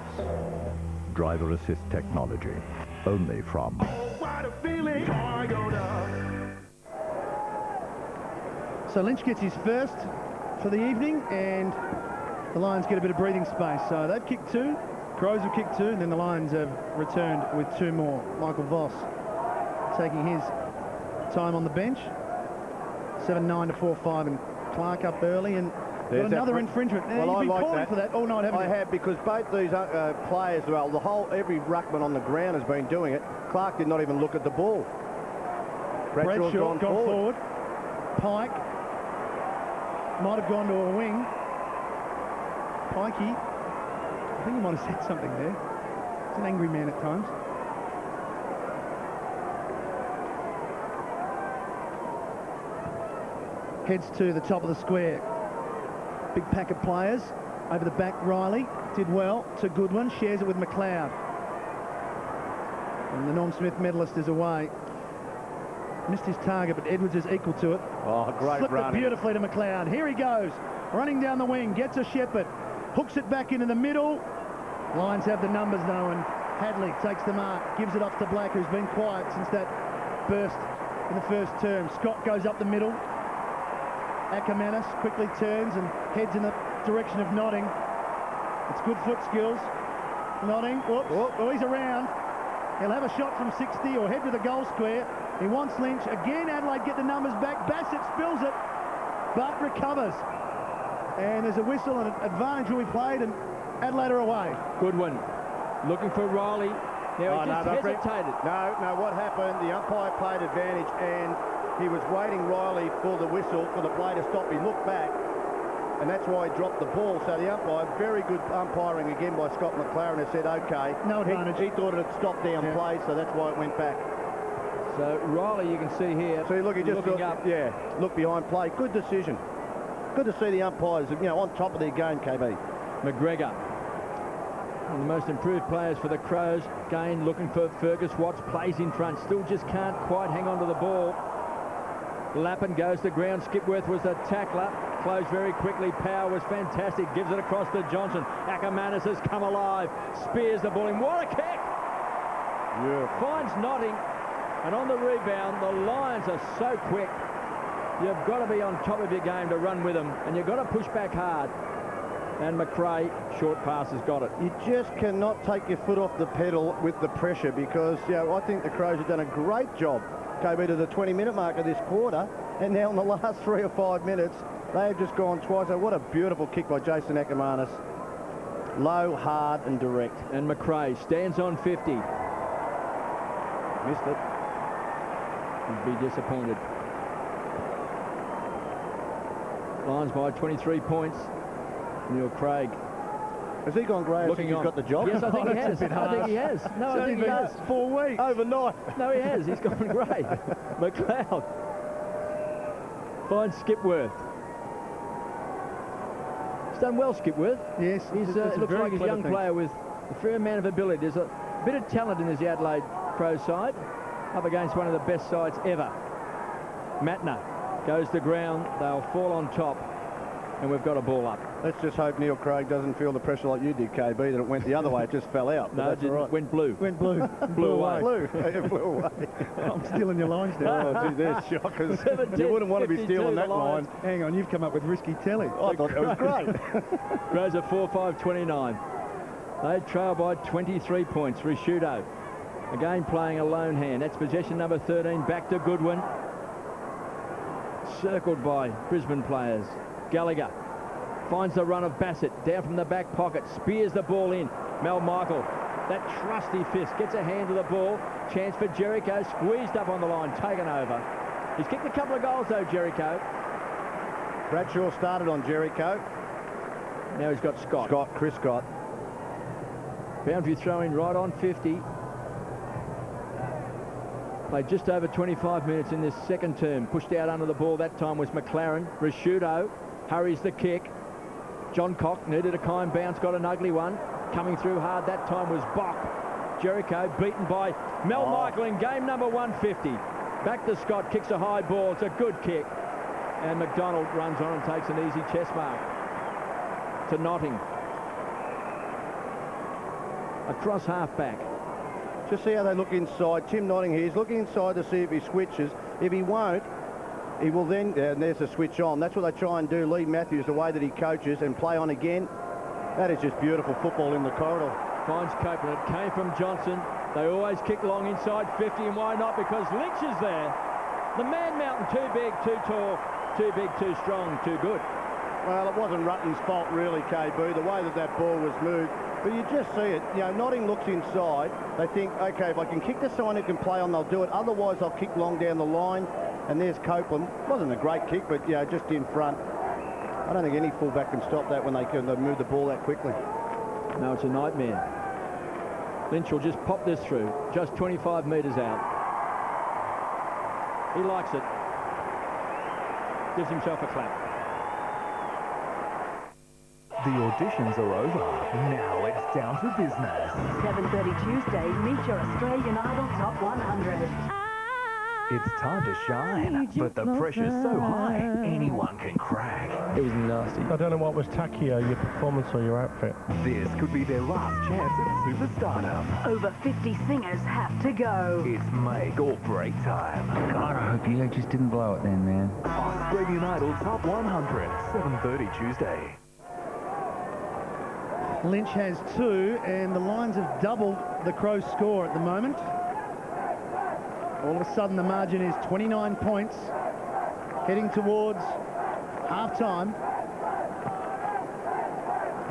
Driver assist technology, only from So Lynch gets his first for the evening, and the Lions get a bit of breathing space. So they've kicked 2, Crows have kicked 2, and then the Lions have returned with 2 more. Michael Voss taking his time on the bench. 7-9 to 4-5, and Clark up early, and got another infringement. Well, you've been like calling for that all night, haven't you? I have, because both these players, well, every ruckman on the ground has been doing it. Clark did not even look at the ball. Bradshaw's gone forward. Pike might have gone to a wing. Pikey, I think he might have said something there. He's an angry man at times. Heads to the top of the square. Big pack of players. Over the back, Riley did well to Goodwin, shares it with McLeod. And the Norm Smith medalist is away. Missed his target, but Edwards is equal to it. Oh, great Slipped run. it beautifully to McLeod. Here he goes, running down the wing, gets a Shepherd, hooks it back into the middle. Lions have the numbers though, and Hadley takes the mark, gives it off to Black, who's been quiet since that burst in the first term. Scott goes up the middle, Ackermanis quickly turns and heads in the direction of Notting. It's good foot skills. Notting, oh, he's around. He'll have a shot from 60 or head to the goal square. He wants Lynch. Again, Adelaide get the numbers back. Bassett spills it, but recovers. And there's a whistle and an advantage will be played, and Adelaide are away. Goodwin looking for Riley. Now he just hesitated. No, what happened, the umpire played advantage and he was waiting Riley for the whistle for the play to stop. He looked back and that's why he dropped the ball. So the umpire, very good umpiring again by Scott McLaren, has said, OK. No advantage. He thought it had stopped down play, so that's why it went back. So Riley, you can see here, see, look, he just looking up. Yeah, look behind play. Good decision. Good to see the umpires, on top of their game, KB. McGregor, one of the most improved players for the Crows. Again, looking for Fergus Watts, plays in front, still just can't quite hang on to the ball. Lappin goes to ground. Skipworth was the tackler, closed very quickly. Power was fantastic, gives it across to Johnson. Ackermanis has come alive, spears the ball in. What a kick! Yeah. Finds Notting, and on the rebound, the Lions are so quick. You've got to be on top of your game to run with them, and you've got to push back hard. And McRae, short pass, has got it. You just cannot take your foot off the pedal with the pressure because, I think the Crows have done a great job, KB, to the 20-minute mark of this quarter, and now in the last 3 or 5 minutes, they have just gone twice. So what a beautiful kick by Jason Ackermanis. Low, hard, and direct. And McRae stands on 50. Missed it. He'd be disappointed. Lions by 23 points. Neil Craig. Has he gone grey since he's got the job? Yes, I think he has. I think he has. No, I think he has. 4 weeks. Overnight. No, he has. He's gone grey. McLeod finds Skipworth. He's done well, Skipworth. Yes. He's looks like he's a young player with a fair amount of ability. There's a bit of talent in this Adelaide Crows side, up against one of the best sides ever. Matner goes to ground. They'll fall on top, and we've got a ball up. Let's just hope Neil Craig doesn't feel the pressure like you did, KB, that it went the other way. It just fell out. No, it didn't. Right. Went blue. Went blue. Blew away. It flew away. I'm stealing your lines now. Oh, gee, they're shockers. You wouldn't want to be stealing that line. Hang on, you've come up with risky telly. I thought it was great. Crows at 4-5-29. They trail by 23 points. Risciuto again playing a lone hand. That's possession number 13. Back to Goodwin. Circled by Brisbane players. Gallagher finds the run of Bassett down from the back pocket, spears the ball in. Mel Michael, that trusty fist, gets a hand to the ball. Chance for Jericho, squeezed up on the line, taken over. He's kicked a couple of goals though, Jericho. Bradshaw started on Jericho. Now he's got Scott. Chris Scott. Boundary throwing right on 50. Played just over 25 minutes in this second term. Pushed out under the ball that time was McLaren. Risciuto hurries the kick. John Cock needed a kind bounce, got an ugly one. Coming through hard that time was Bock. Jericho beaten by Mel Michael in game number 150. Back to Scott, kicks a high ball. It's a good kick. And McDonald runs on and takes an easy chest mark. To Notting. Across half-back. Just see how they look inside. Tim Notting here, he's looking inside to see if he switches. If he won't, he will then, and there's a switch on. That's what they try and do. Lee Matthews, the way that he coaches, and play on again. That is just beautiful football in the corridor. Finds Copeland. It came from Johnson. They always kick long inside 50, and why not? Because Lynch is there. The man mountain, too big, too tall, too big, too strong, too good. Well, it wasn't Rutten's fault really, KB, the way that ball was moved. But you just see it. Notting looks inside. They think, OK, if I can kick to someone who can play on, they'll do it. Otherwise, I'll kick long down the line. And there's Copeland. Wasn't a great kick, but, just in front. I don't think any fullback can stop that when they can move the ball that quickly. No, it's a nightmare. Lynch will just pop this through, just 25 metres out. He likes it. Gives himself a clap. The auditions are over. Now it's down to business. 7:30 Tuesday, meet your Australian Idol Top 100. It's time to shine, but the pressure's so high, anyone can crack. It was nasty. I don't know what was tackier, your performance or your outfit. This could be their last chance at superstardom. Over 50 singers have to go. It's make or break time. God, I hope you just didn't blow it then, man. Australian Idol Top 100, 7:30 Tuesday. Lynch has 2, and the Lions have doubled the Crows' score at the moment. All of a sudden, the margin is 29 points, heading towards half-time.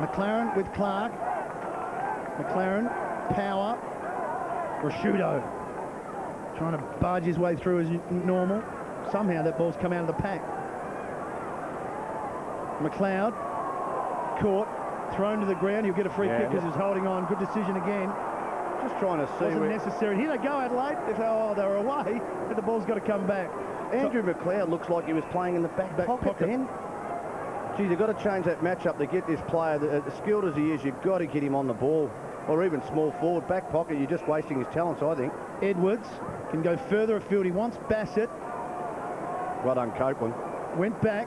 McLaren with Clark. McLaren, power. Rashudo trying to barge his way through as normal. Somehow that ball's come out of the pack. McLeod, caught, thrown to the ground. He'll get a free kick because he's holding on. Good decision again. Just trying to see. Wasn't necessary. Here they go, Adelaide. If they were away, but the ball's got to come back. Andrew McLeod looks like he was playing in the back pocket then. Gee, they've got to change that matchup to get this player, as skilled as he is, you've got to get him on the ball. Or even small forward, back pocket, you're just wasting his talents, I think. Edwards can go further afield. He wants Bassett. Well done, Copeland. Went back.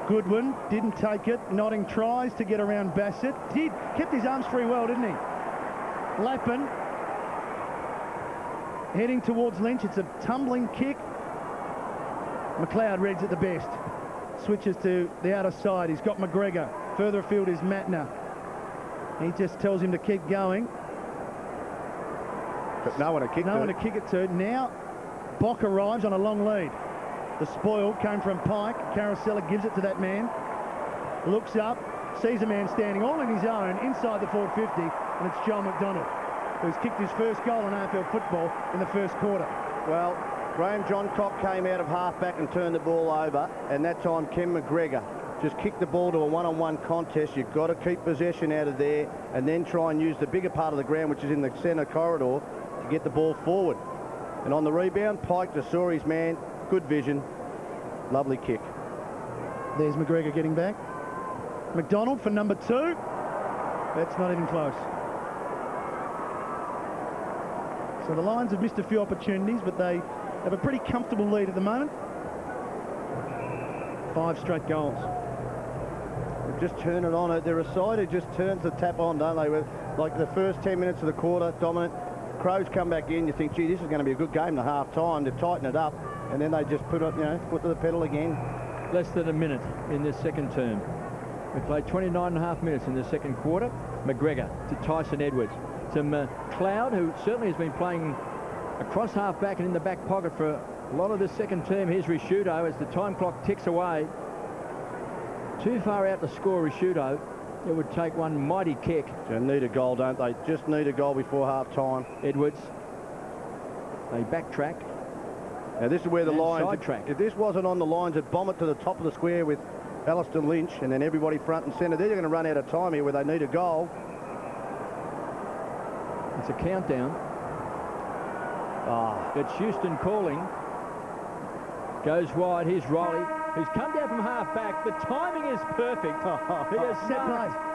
Goodwin didn't take it. Notting tries to get around Bassett. Kept his arms free well, didn't he? Lappin heading towards Lynch. It's a tumbling kick. McLeod reads it the best. Switches to the outer side. He's got McGregor. Further afield is Matner. He just tells him to keep going. But no one to kick No one to kick it to. Now Bock arrives on a long lead. The spoil came from Pike. Carosella gives it to that man. Looks up, sees a man standing all in his own inside the forward 50, and it's Joel McDonald, who's kicked his first goal in AFL football in the first quarter. Well, Graham Johncock came out of half-back and turned the ball over, and that time Ken McGregor just kicked the ball to a one-on-one contest. You've got to keep possession out of there and then try and use the bigger part of the ground, which is in the centre corridor, to get the ball forward. And on the rebound, Pike just saw his man. Good vision. Lovely kick. There's McGregor getting back. McDonald for number 2. That's not even close. So the Lions have missed a few opportunities, but they have a pretty comfortable lead at the moment. 5 straight goals. They just turn it on. They're a side who just turns the tap on, don't they? Like the first 10 minutes of the quarter, dominant. Crows come back in. You think, gee, this is going to be a good game to half-time. They tighten it up, and then they just put it, foot to the pedal again. Less than a minute in this second term. We played 29.5 minutes in the second quarter. McGregor to Tyson Edwards. To McLeod, who certainly has been playing across half-back and in the back pocket for a lot of this second term. Here's Rashudo as the time clock ticks away. Too far out to score Rashudo. It would take one mighty kick. They need a goal, don't they? Just need a goal before half-time. Edwards. They backtrack. Now this is where the Lions... Sidetrack. If this wasn't on the Lions, it'd bomb it to the top of the square with Albertson Lynch and then everybody front and centre. They're going to run out of time here where they need a goal. It's a countdown. It's Houston calling. Goes wide. Here's Riley, who's come down from half-back. The timing is perfect. He has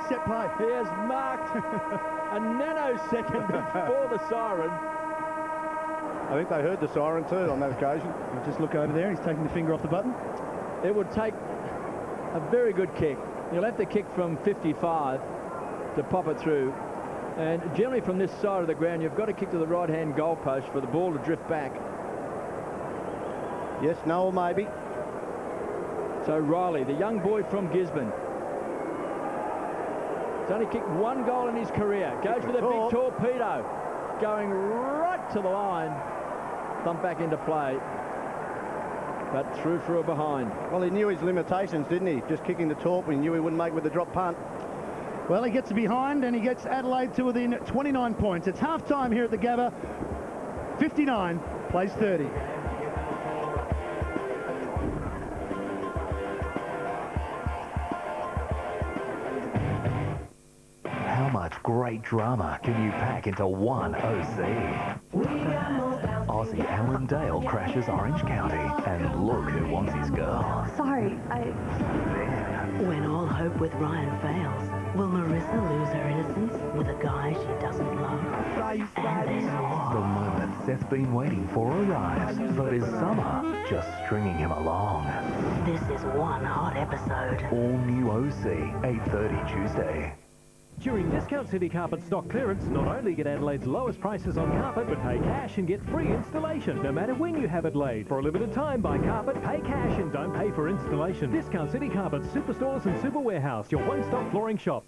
set play. He has marked a nanosecond before the siren. I think they heard the siren too on that occasion. You just look over there. He's taking the finger off the button. It would take a very good kick. You'll have to kick from 55 to pop it through. And generally from this side of the ground, you've got to kick to the right-hand goalpost for the ball to drift back. Yes, no, or maybe. So Riley, the young boy from Gisborne, he's only kicked 1 goal in his career. Goes with a big torpedo, going right to the line. Thump back into play, but through for a behind. Well, he knew his limitations, didn't he? Just kicking the torp, he knew he wouldn't make with the drop punt. Well, he gets behind and he gets Adelaide to within 29 points. It's half-time here at the Gabba. 59 plays 30. How much great drama can you pack into one OC? Aussie Alan Dale crashes Orange County, and look who wants his girl. Sorry, Then When all hope with Ryan fails, will Marissa lose her innocence with a guy she doesn't love? And there's more. The moment Seth's been waiting for arrives, but is Summer just stringing him along? This is one hot episode. All new OC, 8:30 Tuesday. During Discount City Carpet stock clearance, not only get Adelaide's lowest prices on carpet, but pay cash and get free installation, no matter when you have it laid. For a limited time, buy carpet, pay cash, and don't pay for installation. Discount City Carpet, Superstores and Super Warehouse, your one-stop flooring shop.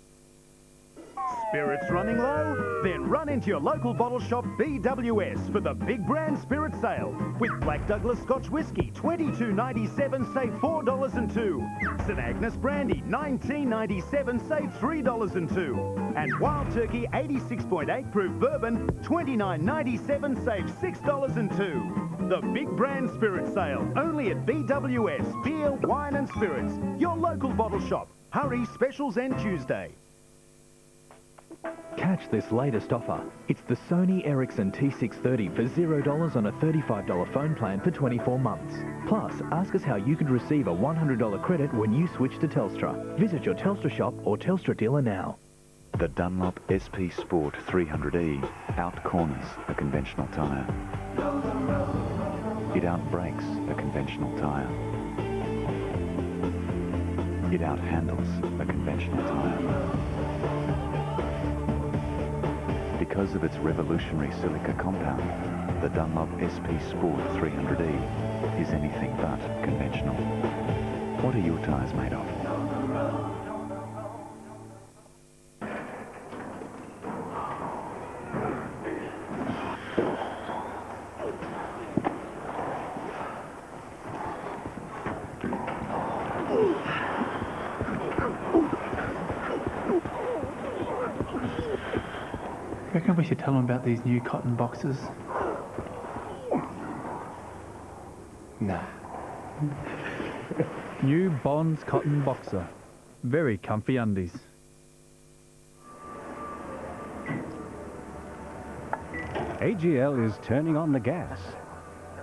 Spirits running low? Then run into your local bottle shop BWS for the Big Brand Spirit Sale. With Black Douglas Scotch Whisky, $22.97, save $4.02. St Agnes Brandy, $19.97, save $3.02. And Wild Turkey 86.8 proof bourbon, $29.97, save $6.02. The Big Brand Spirit Sale, only at BWS, Beer, Wine and Spirits, your local bottle shop. Hurry, specials end Tuesday. Catch this latest offer. It's the Sony Ericsson T630 for $0 on a $35 phone plan for 24 months. Plus, ask us how you could receive a $100 credit when you switch to Telstra. Visit your Telstra shop or Telstra dealer now. The Dunlop SP Sport 300E out-corners a conventional tyre. It out-brakes a conventional tyre. It out-handles a conventional tyre. Because of its revolutionary silica compound, the Dunlop SP Sport 300E is anything but conventional. What are your tyres made of? I reckon we should tell them about these new cotton boxes. Nah. New Bonds Cotton Boxer. Very comfy undies. AGL is turning on the gas.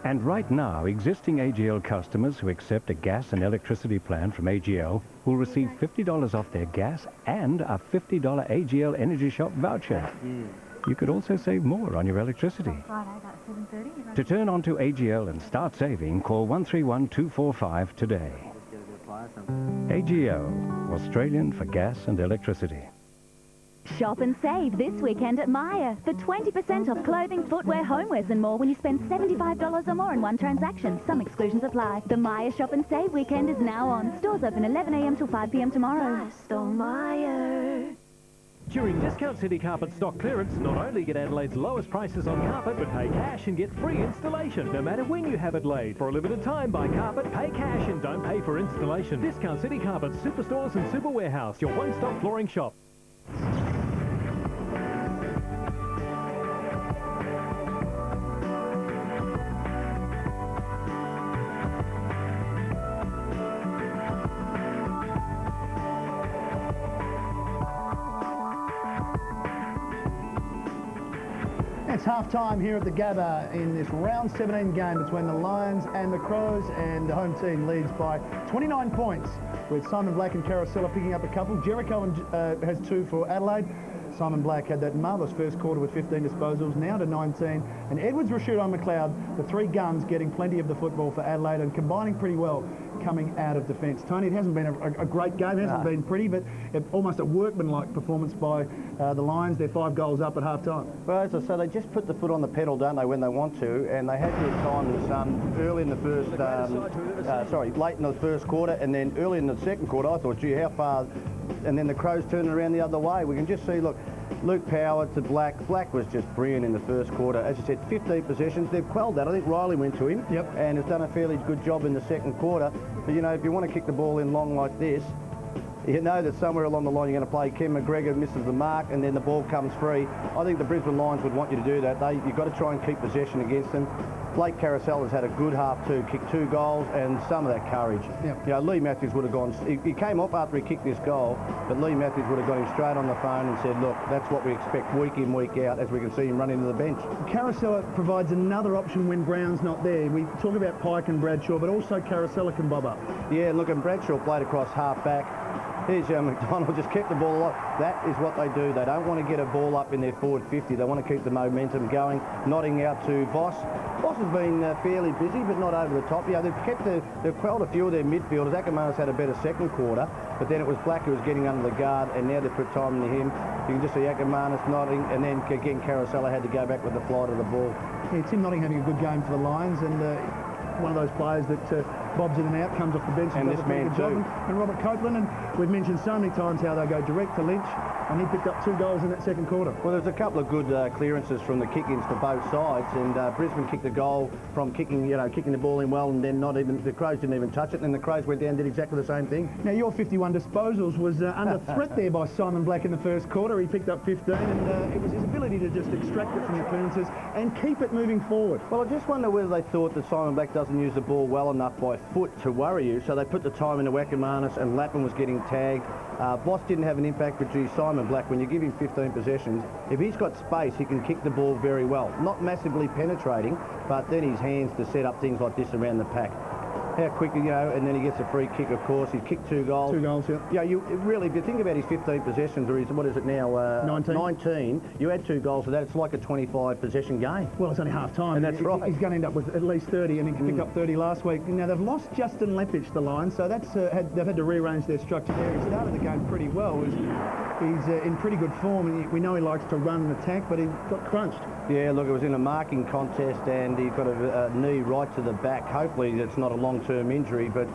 And right now, existing AGL customers who accept a gas and electricity plan from AGL will receive $50 off their gas and a $50 AGL Energy Shop voucher. You could also save more on your electricity. To turn on to AGL and start saving, call 131245 today. AGL, Australian for gas and electricity. Shop and save this weekend at Myer for 20% off clothing, footwear, homewares and more when you spend $75 or more in one transaction. Some exclusions apply. The Myer Shop and Save weekend is now on. Stores open 11 a.m. till 5 p.m. tomorrow. Myer. During Discount City Carpet stock clearance, not only get Adelaide's lowest prices on carpet, but pay cash and get free installation, no matter when you have it laid. For a limited time, buy carpet, pay cash and don't pay for installation. Discount City Carpet, Superstores and Super Warehouse, your one-stop flooring shop. It's half-time here at the Gabba in this round 17 game between the Lions and the Crows, and the home team leads by 29 points with Simon Black and Carousella picking up a couple. Jericho has 2 for Adelaide. Simon Black had that marvellous first quarter with 15 disposals, now to 19. And Edwards, Rashudo and McLeod, the 3 guns, getting plenty of the football for Adelaide and combining pretty well coming out of defence. Tony, it hasn't been a great game, it hasn't been pretty, but almost a workmanlike performance by the Lions. They're 5 goals up at half-time. Well, as I say, they just put the foot on the pedal, don't they, when they want to, and they had their time in the sun early in the first, late in the first quarter, and then early in the second quarter, I thought, gee, how far, and then the Crows turning around the other way. We can just see, look, Luke Power to Black. Black was just brilliant in the first quarter. As you said, 15 possessions. They've quelled that. I think Riley went to him and has done a fairly good job in the second quarter. But, you know, if you want to kick the ball in long like this, you know that somewhere along the line you're going to play Ken McGregor misses the mark and then the ball comes free. I think the Brisbane Lions would want you to do that. You've got to try and keep possession against them. Blake Carousel has had a good half too, kicked 2 goals and some of that courage. You know, Lee Matthews would have gone, he came off after he kicked this goal, but Lee Matthews would have got him straight on the phone and said, look, that's what we expect week in, week out, as we can see him running to the bench. Carousel provides another option when Brown's not there. We talk about Pike and Bradshaw, but also Carousel can bob up. Yeah, look, and Bradshaw played across half back. Here's McDonald, just kept the ball up. That is what they do. They don't want to get a ball up in their forward 50. They want to keep the momentum going. Nodding out to Voss. Voss has been fairly busy, but not over the top. Yeah, they've quelled a few of their midfielders. Ackermanis had a better second quarter, but then it was Black who was getting under the guard, and now they've put time into him. You can just see Ackermanis nodding, and then again Carousella had to go back with the flight of the ball. Yeah, Tim Notting having a good game for the Lions, and one of those players that bobs in and out, comes off the bench and does a pretty good job. And Robert Copeland, and we've mentioned so many times how they go direct to Lynch, and he picked up 2 goals in that second quarter. Well, there's a couple of good clearances from the kick-ins to both sides, and Brisbane kicked a goal from kicking the ball in well, and then the Crows didn't even touch it, and then the Crows went down and did exactly the same thing. Now, your 51 disposals was under threat there by Simon Black in the first quarter. He picked up 15, and it was his ability to just extract it from the clearances and keep it moving forward. Well, I just wonder whether they thought that Simon Black doesn't use the ball well enough by foot to worry you, so they put the time into Ackermanis, and Lappin was getting tagged. Voss didn't have an impact, but gee, Simon Black, when you give him 15 possessions, if he's got space, he can kick the ball very well. Not massively penetrating, but then his hands to set up things like this around the pack. How quick, and then he gets a free kick, of course. He's kicked 2 goals. 2 goals, yeah. Yeah, if you think about his 15 possessions, or what is it now? 19. You add 2 goals to that, it's like a 25 possession game. Well, it's only half time. And that's right. He's going to end up with at least 30, and he picked up 30 last week. Now, they've lost Justin Lepich, the Lions, so that's they've had to rearrange their structure there. He started the game pretty well. He's in pretty good form, and we know he likes to run and attack, but he got crunched. Yeah, look, it was in a marking contest, and he got a knee right to the back. Hopefully it's not a long-term injury, but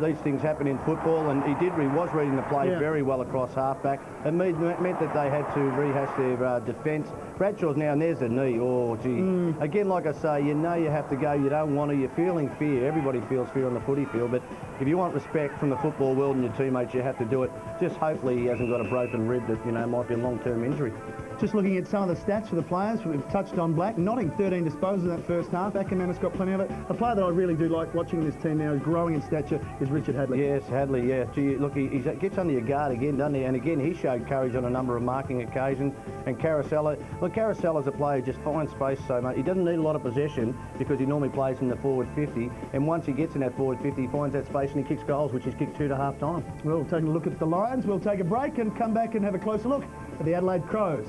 these things happen in football, and he was reading the play very well across halfback. It meant that they had to rehash their defence. Bradshaw's now, and there's a knee. Oh, gee. Again, like I say, you know you have to go. You don't want to. You're feeling fear. Everybody feels fear on the footy field, but if you want respect from the football world and your teammates, you have to do it. Just hopefully he hasn't got a broken rib that, might be a long-term injury. Just looking at some of the stats for the players, we've touched on Black. Notting 13 disposals in that first half. Ackermanis got plenty of it. A player that I really do like watching this team now, is growing in stature, is Richard Hadley. Yes, Hadley, yeah. Gee, look, he gets under your guard again, doesn't he? And again, he showed courage on a number of marking occasions. And Carousella, look, Carousella's a player who just finds space so much. He doesn't need a lot of possession because he normally plays in the forward 50. And once he gets in that forward 50, he finds that space and he kicks goals, which he's kicked 2 to half time. Well, taking a look at the Lions, we'll take a break and come back and have a closer look at the Adelaide Crows.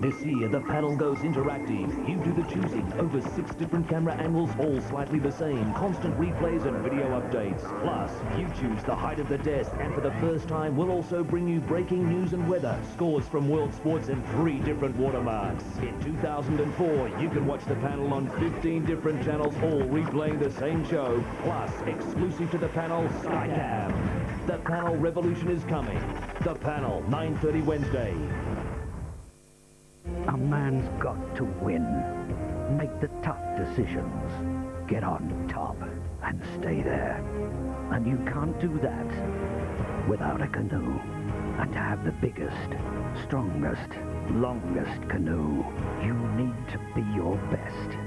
This year, the panel goes interactive. You do the choosing. Over 6 different camera angles, all slightly the same. Constant replays and video updates. Plus, you choose the height of the desk. And for the first time, we'll also bring you breaking news and weather, scores from world sports, and 3 different watermarks. In 2004, you can watch the panel on 15 different channels, all replaying the same show. Plus, exclusive to the panel, Skycam. The panel revolution is coming. The panel, 9:30 Wednesday. A man's got to win. Make the tough decisions. Get on top and stay there. And you can't do that without a canoe. And to have the biggest, strongest, longest canoe, you need to be your best.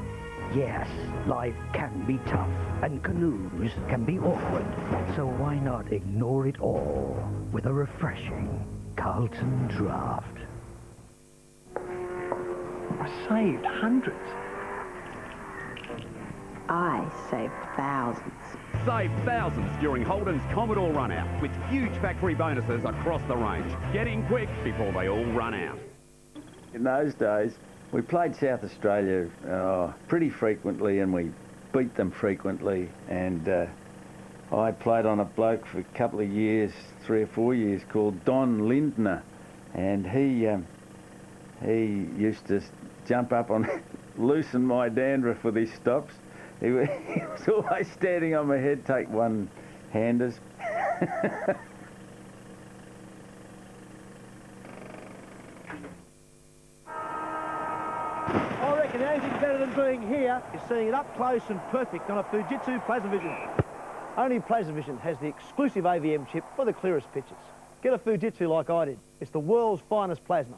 Yes, life can be tough, and canoes can be awkward. So why not ignore it all with a refreshing Carlton Draft? I saved hundreds. I saved thousands. Save thousands during Holden's Commodore Run Out with huge factory bonuses across the range. Get in quick before they all run out. In those days, we played South Australia pretty frequently, and we beat them frequently. And I played on a bloke for a couple of years, 3 or 4 years, called Don Lindner, and he used to jump up on, loosen my dandruff with his stops. He was always standing on my head, take one-handers. I reckon anything better than being here is seeing it up close and perfect on a Fujitsu Plasmavision. Only Plasmavision has the exclusive AVM chip for the clearest pictures. Get a Fujitsu like I did. It's the world's finest plasma.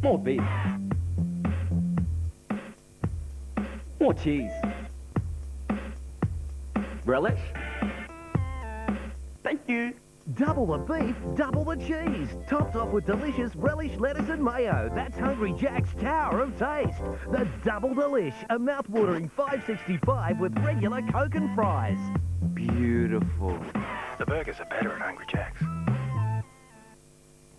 More beef. More cheese. Relish. Thank you. Double the beef, double the cheese. Topped off with delicious relish, lettuce and mayo. That's Hungry Jack's Tower of Taste. The Double Delish, a mouth-watering $5.65 with regular Coke and fries. Beautiful. The burgers are better at Hungry Jack's.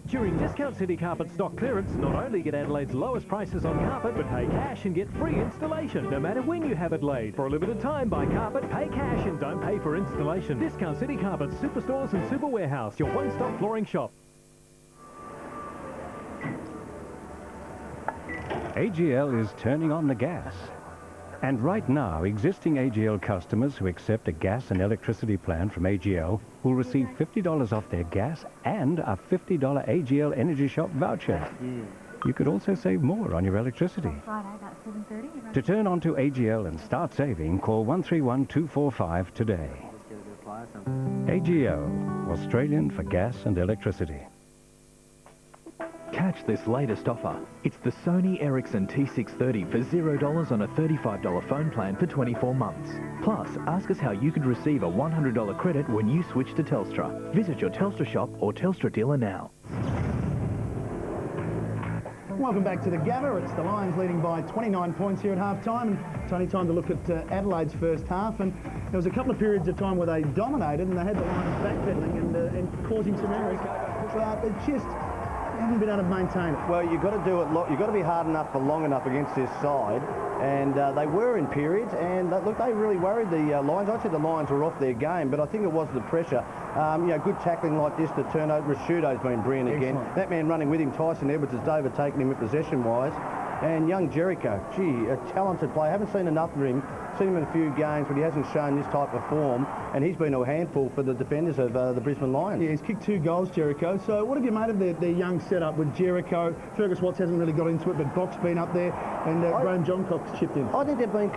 During Discount City Carpet stock clearance, not only get Adelaide's lowest prices on carpet, but pay cash and get free installation, no matter when you have it laid. For a limited time, buy carpet, pay cash, and don't pay for installation. Discount City Carpet, Superstores and Super Warehouse, your one-stop flooring shop. AGL is turning on the gas. And right now, existing AGL customers who accept a gas and electricity plan from AGL will receive $50 off their gas and a $50 AGL Energy Shop voucher. You could also save more on your electricity. Friday, about 7:30. To turn on to AGL and start saving, call 131245 today. AGL, Australian for gas and electricity. Catch this latest offer. It's the Sony Ericsson T630 for $0 on a $35 phone plan for 24 months. Plus, ask us how you could receive a $100 credit when you switch to Telstra. Visit your Telstra shop or Telstra dealer now. Welcome back to the Gabba. It's the Lions leading by 29 points here at half-time. And it's only time to look at Adelaide's first half. And there was a couple of periods of time where they dominated and they had the Lions backpedaling and causing some errors. But it just haven't been able to maintain it. Well, you've got to do it. You've got to be hard enough for long enough against this side, and they were in periods. And look, they really worried the Lions. I said the Lions were off their game, but I think it was the pressure. Good tackling like this to turn over. Rashudo's been brilliant again. Excellent. That man running with him, Tyson Edwards, has overtaken him in possession-wise. And young Jericho, gee, a talented player. Haven't seen enough of him. Seen him in a few games, but he hasn't shown this type of form. And he's been a handful for the defenders of the Brisbane Lions. Yeah, he's kicked 2 goals, Jericho. So what have you made of their young setup with Jericho? Fergus Watts hasn't really got into it, but Bock's been up there, and Graham Johncock's chipped in. I think they've been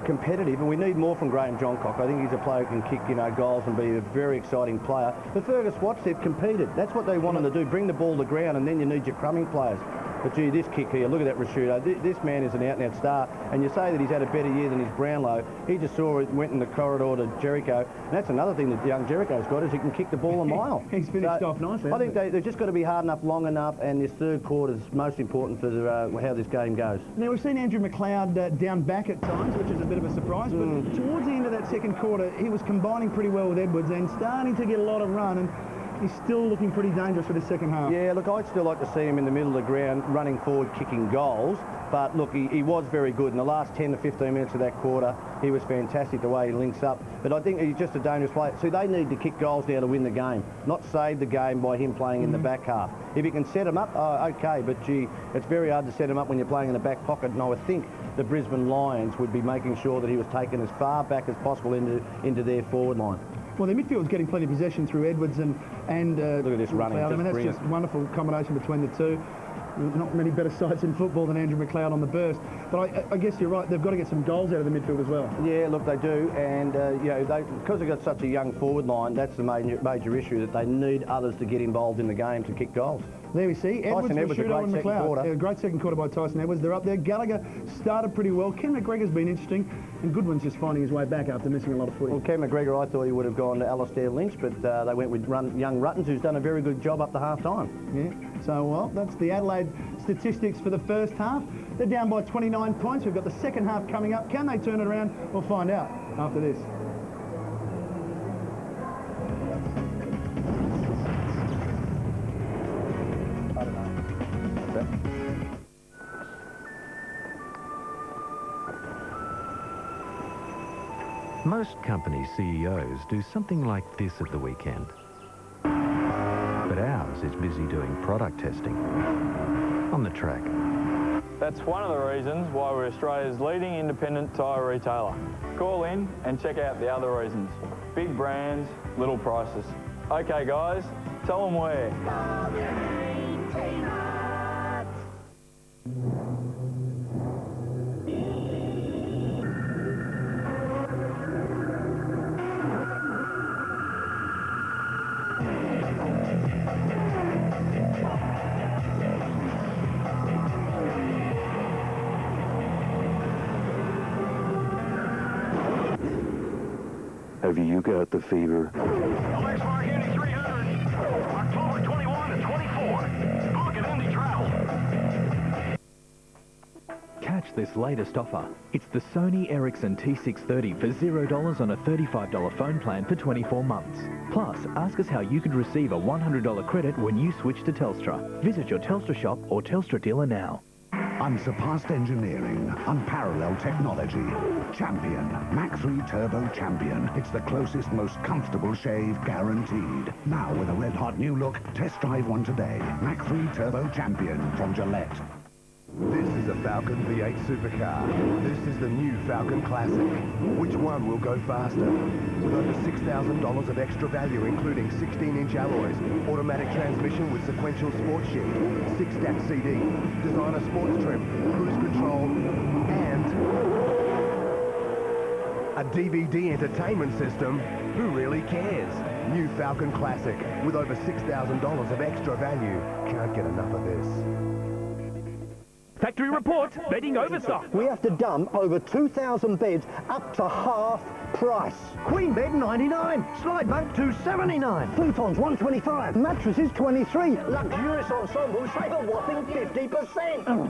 competitive, and we need more from Graham Johncock. I think he's a player who can kick, goals and be a very exciting player. But Fergus Watts, they've competed. That's what they wanted to do. Bring the ball to ground, and then you need your crumbing players. But gee, this kick here, look at that Rashudo. This man is an out-and-out star. And you say that he's had a better year than his Brownlow. He just saw it, went in the corridor to Jericho. And that's another thing that young Jericho's got, is he can kick the ball a mile. He's finished off nicely. I think they've just got to be hard enough, long enough, and this third quarter is most important for how this game goes. Now, we've seen Andrew McLeod down back at times, which is a bit of a surprise. But towards the end of that second quarter, he was combining pretty well with Edwards and starting to get a lot of run. And he's still looking pretty dangerous for the second half. Yeah, look, I'd still like to see him in the middle of the ground, running forward, kicking goals. But look, he was very good. In the last 10 to 15 minutes of that quarter, he was fantastic the way he links up. But I think he's just a dangerous player. See, they need to kick goals now to win the game, not save the game by him playing in the back half. If you can set him up, okay, but gee, it's very hard to set him up when you're playing in the back pocket. And I would think the Brisbane Lions would be making sure that he was taken as far back as possible into their forward line. Well, their midfield's getting plenty of possession through Edwards and look at this running. I mean, that's just a wonderful combination between the two. Not many better sides in football than Andrew McLeod on the burst. But I guess you're right, they've got to get some goals out of the midfield as well. Yeah, look, they do. And, because they've got such a young forward line, that's the major issue, that they need others to get involved in the game to kick goals. There we see Edwards, Rashudo and McLeod. Great second quarter by Tyson Edwards. They're up there. Gallagher started pretty well. Ken McGregor's been interesting, and Goodwin's just finding his way back after missing a lot of footy. Well, Ken McGregor, I thought he would have gone to Alistair Lynch, but they went with young Ruttons, who's done a very good job up to half-time. Yeah, so, well, that's the Adelaide statistics for the first half. They're down by 29 points. We've got the second half coming up. Can they turn it around? We'll find out after this. Most company CEOs do something like this at the weekend. But ours is busy doing product testing on the track. That's one of the reasons why we're Australia's leading independent tyre retailer. Call in and check out the other reasons. Big brands, little prices. Okay guys, tell them where. Have you got the fever? LX Mark Henry 300. this latest offer. It's the Sony Ericsson T630 for $0 on a $35 phone plan for 24 months. Plus, ask us how you could receive a $100 credit when you switch to Telstra. Visit your Telstra shop or Telstra dealer now. Unsurpassed engineering, unparalleled technology. Champion, Mach 3 Turbo Champion. It's the closest, most comfortable shave guaranteed. Now with a red-hot new look, test drive one today. Mach 3 Turbo Champion from Gillette. This is a Falcon V8 supercar. This is the new Falcon Classic. Which one will go faster? With over $6,000 of extra value, including 16-inch alloys, automatic transmission with sequential sports shift, 6-stack CD, designer sports trim, cruise control, and a DVD entertainment system. Who really cares? New Falcon Classic with over $6,000 of extra value. Can't get enough of this. Factory report, bedding overstock. We have to dump over 2,000 beds up to half price. Queen bed 99, slide bunk 279, futons 125, mattresses 23, luxurious ensemble save a whopping 50%.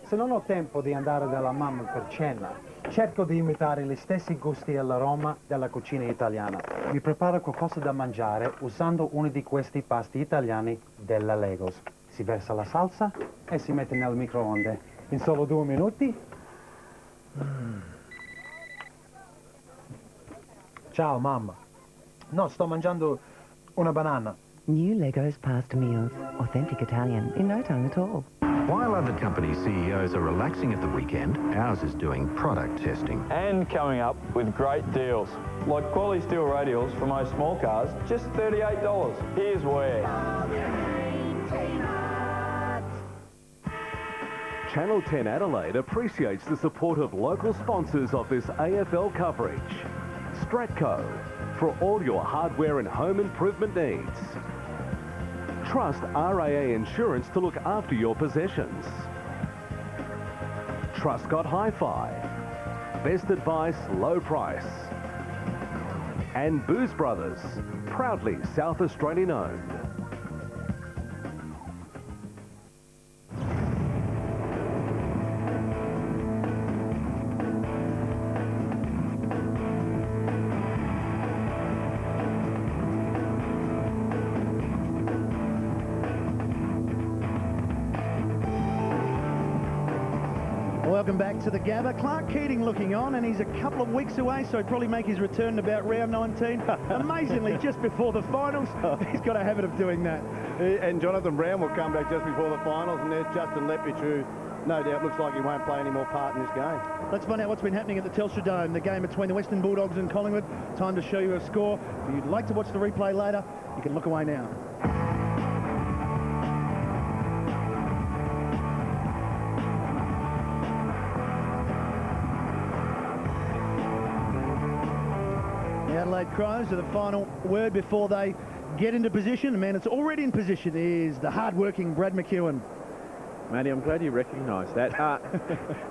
Se non ho tempo di andare dalla mamma per cena, cerco di imitare gli stessi gusti e l'aroma della cucina italiana. Mi preparo qualcosa da mangiare usando uno di questi pasti italiani della Legos. Si versa la salsa e si mette nel microonde. In solo 2 minuti. Ciao mamma. No, sto mangiando una banana. New Legos pasta meals. Authentic Italian in no time at all. While other company CEOs are relaxing at the weekend, ours is doing product testing. And coming up with great deals, like quality steel radials for most small cars, just $38. Here's where. Channel 10 Adelaide appreciates the support of local sponsors of this AFL coverage. Stratco, for all your hardware and home improvement needs. Trust RAA Insurance to look after your possessions. Truscott Hi-Fi, best advice, low price. And Booze Brothers, proudly South Australian owned. Welcome back to the Gabba. Clark Keating looking on, and he's a couple of weeks away, so he'll probably make his return in about round 19. Amazingly, just before the finals, he's got a habit of doing that. And Jonathan Brown will come back just before the finals, and there's Justin Lepich, who no doubt looks like he won't play any more part in this game. Let's find out what's been happening at the Telstra Dome, the game between the Western Bulldogs and Collingwood. Time to show you a score. If you'd like to watch the replay later, you can look away now. The Adelaide Crows are the final word before they get into position. The man that's already in position is the hard-working Brad McEwen. Matty, I'm glad you recognise that.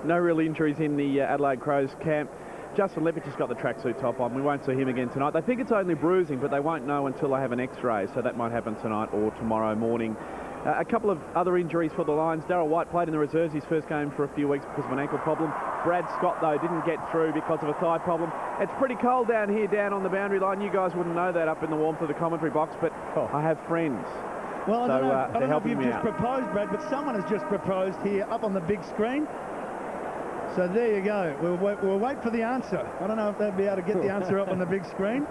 No real injuries in the Adelaide Crows camp. Justin Lepich has got the tracksuit top on. We won't see him again tonight. They think it's only bruising, but they won't know until they have an X-ray, so that might happen tonight or tomorrow morning. A couple of other injuries for the Lions. Darryl White played in the reserves his first game for a few weeks because of an ankle problem. Brad Scott, though, didn't get through because of a thigh problem. It's pretty cold down here, down on the boundary line. You guys wouldn't know that up in the warmth of the commentary box, but I have friends. Well, I don't know if you've just out. proposed, Brad, but someone has just proposed here up on the big screen. So there you go. We'll wait for the answer. I don't know if they'll be able to get the answer up on the big screen.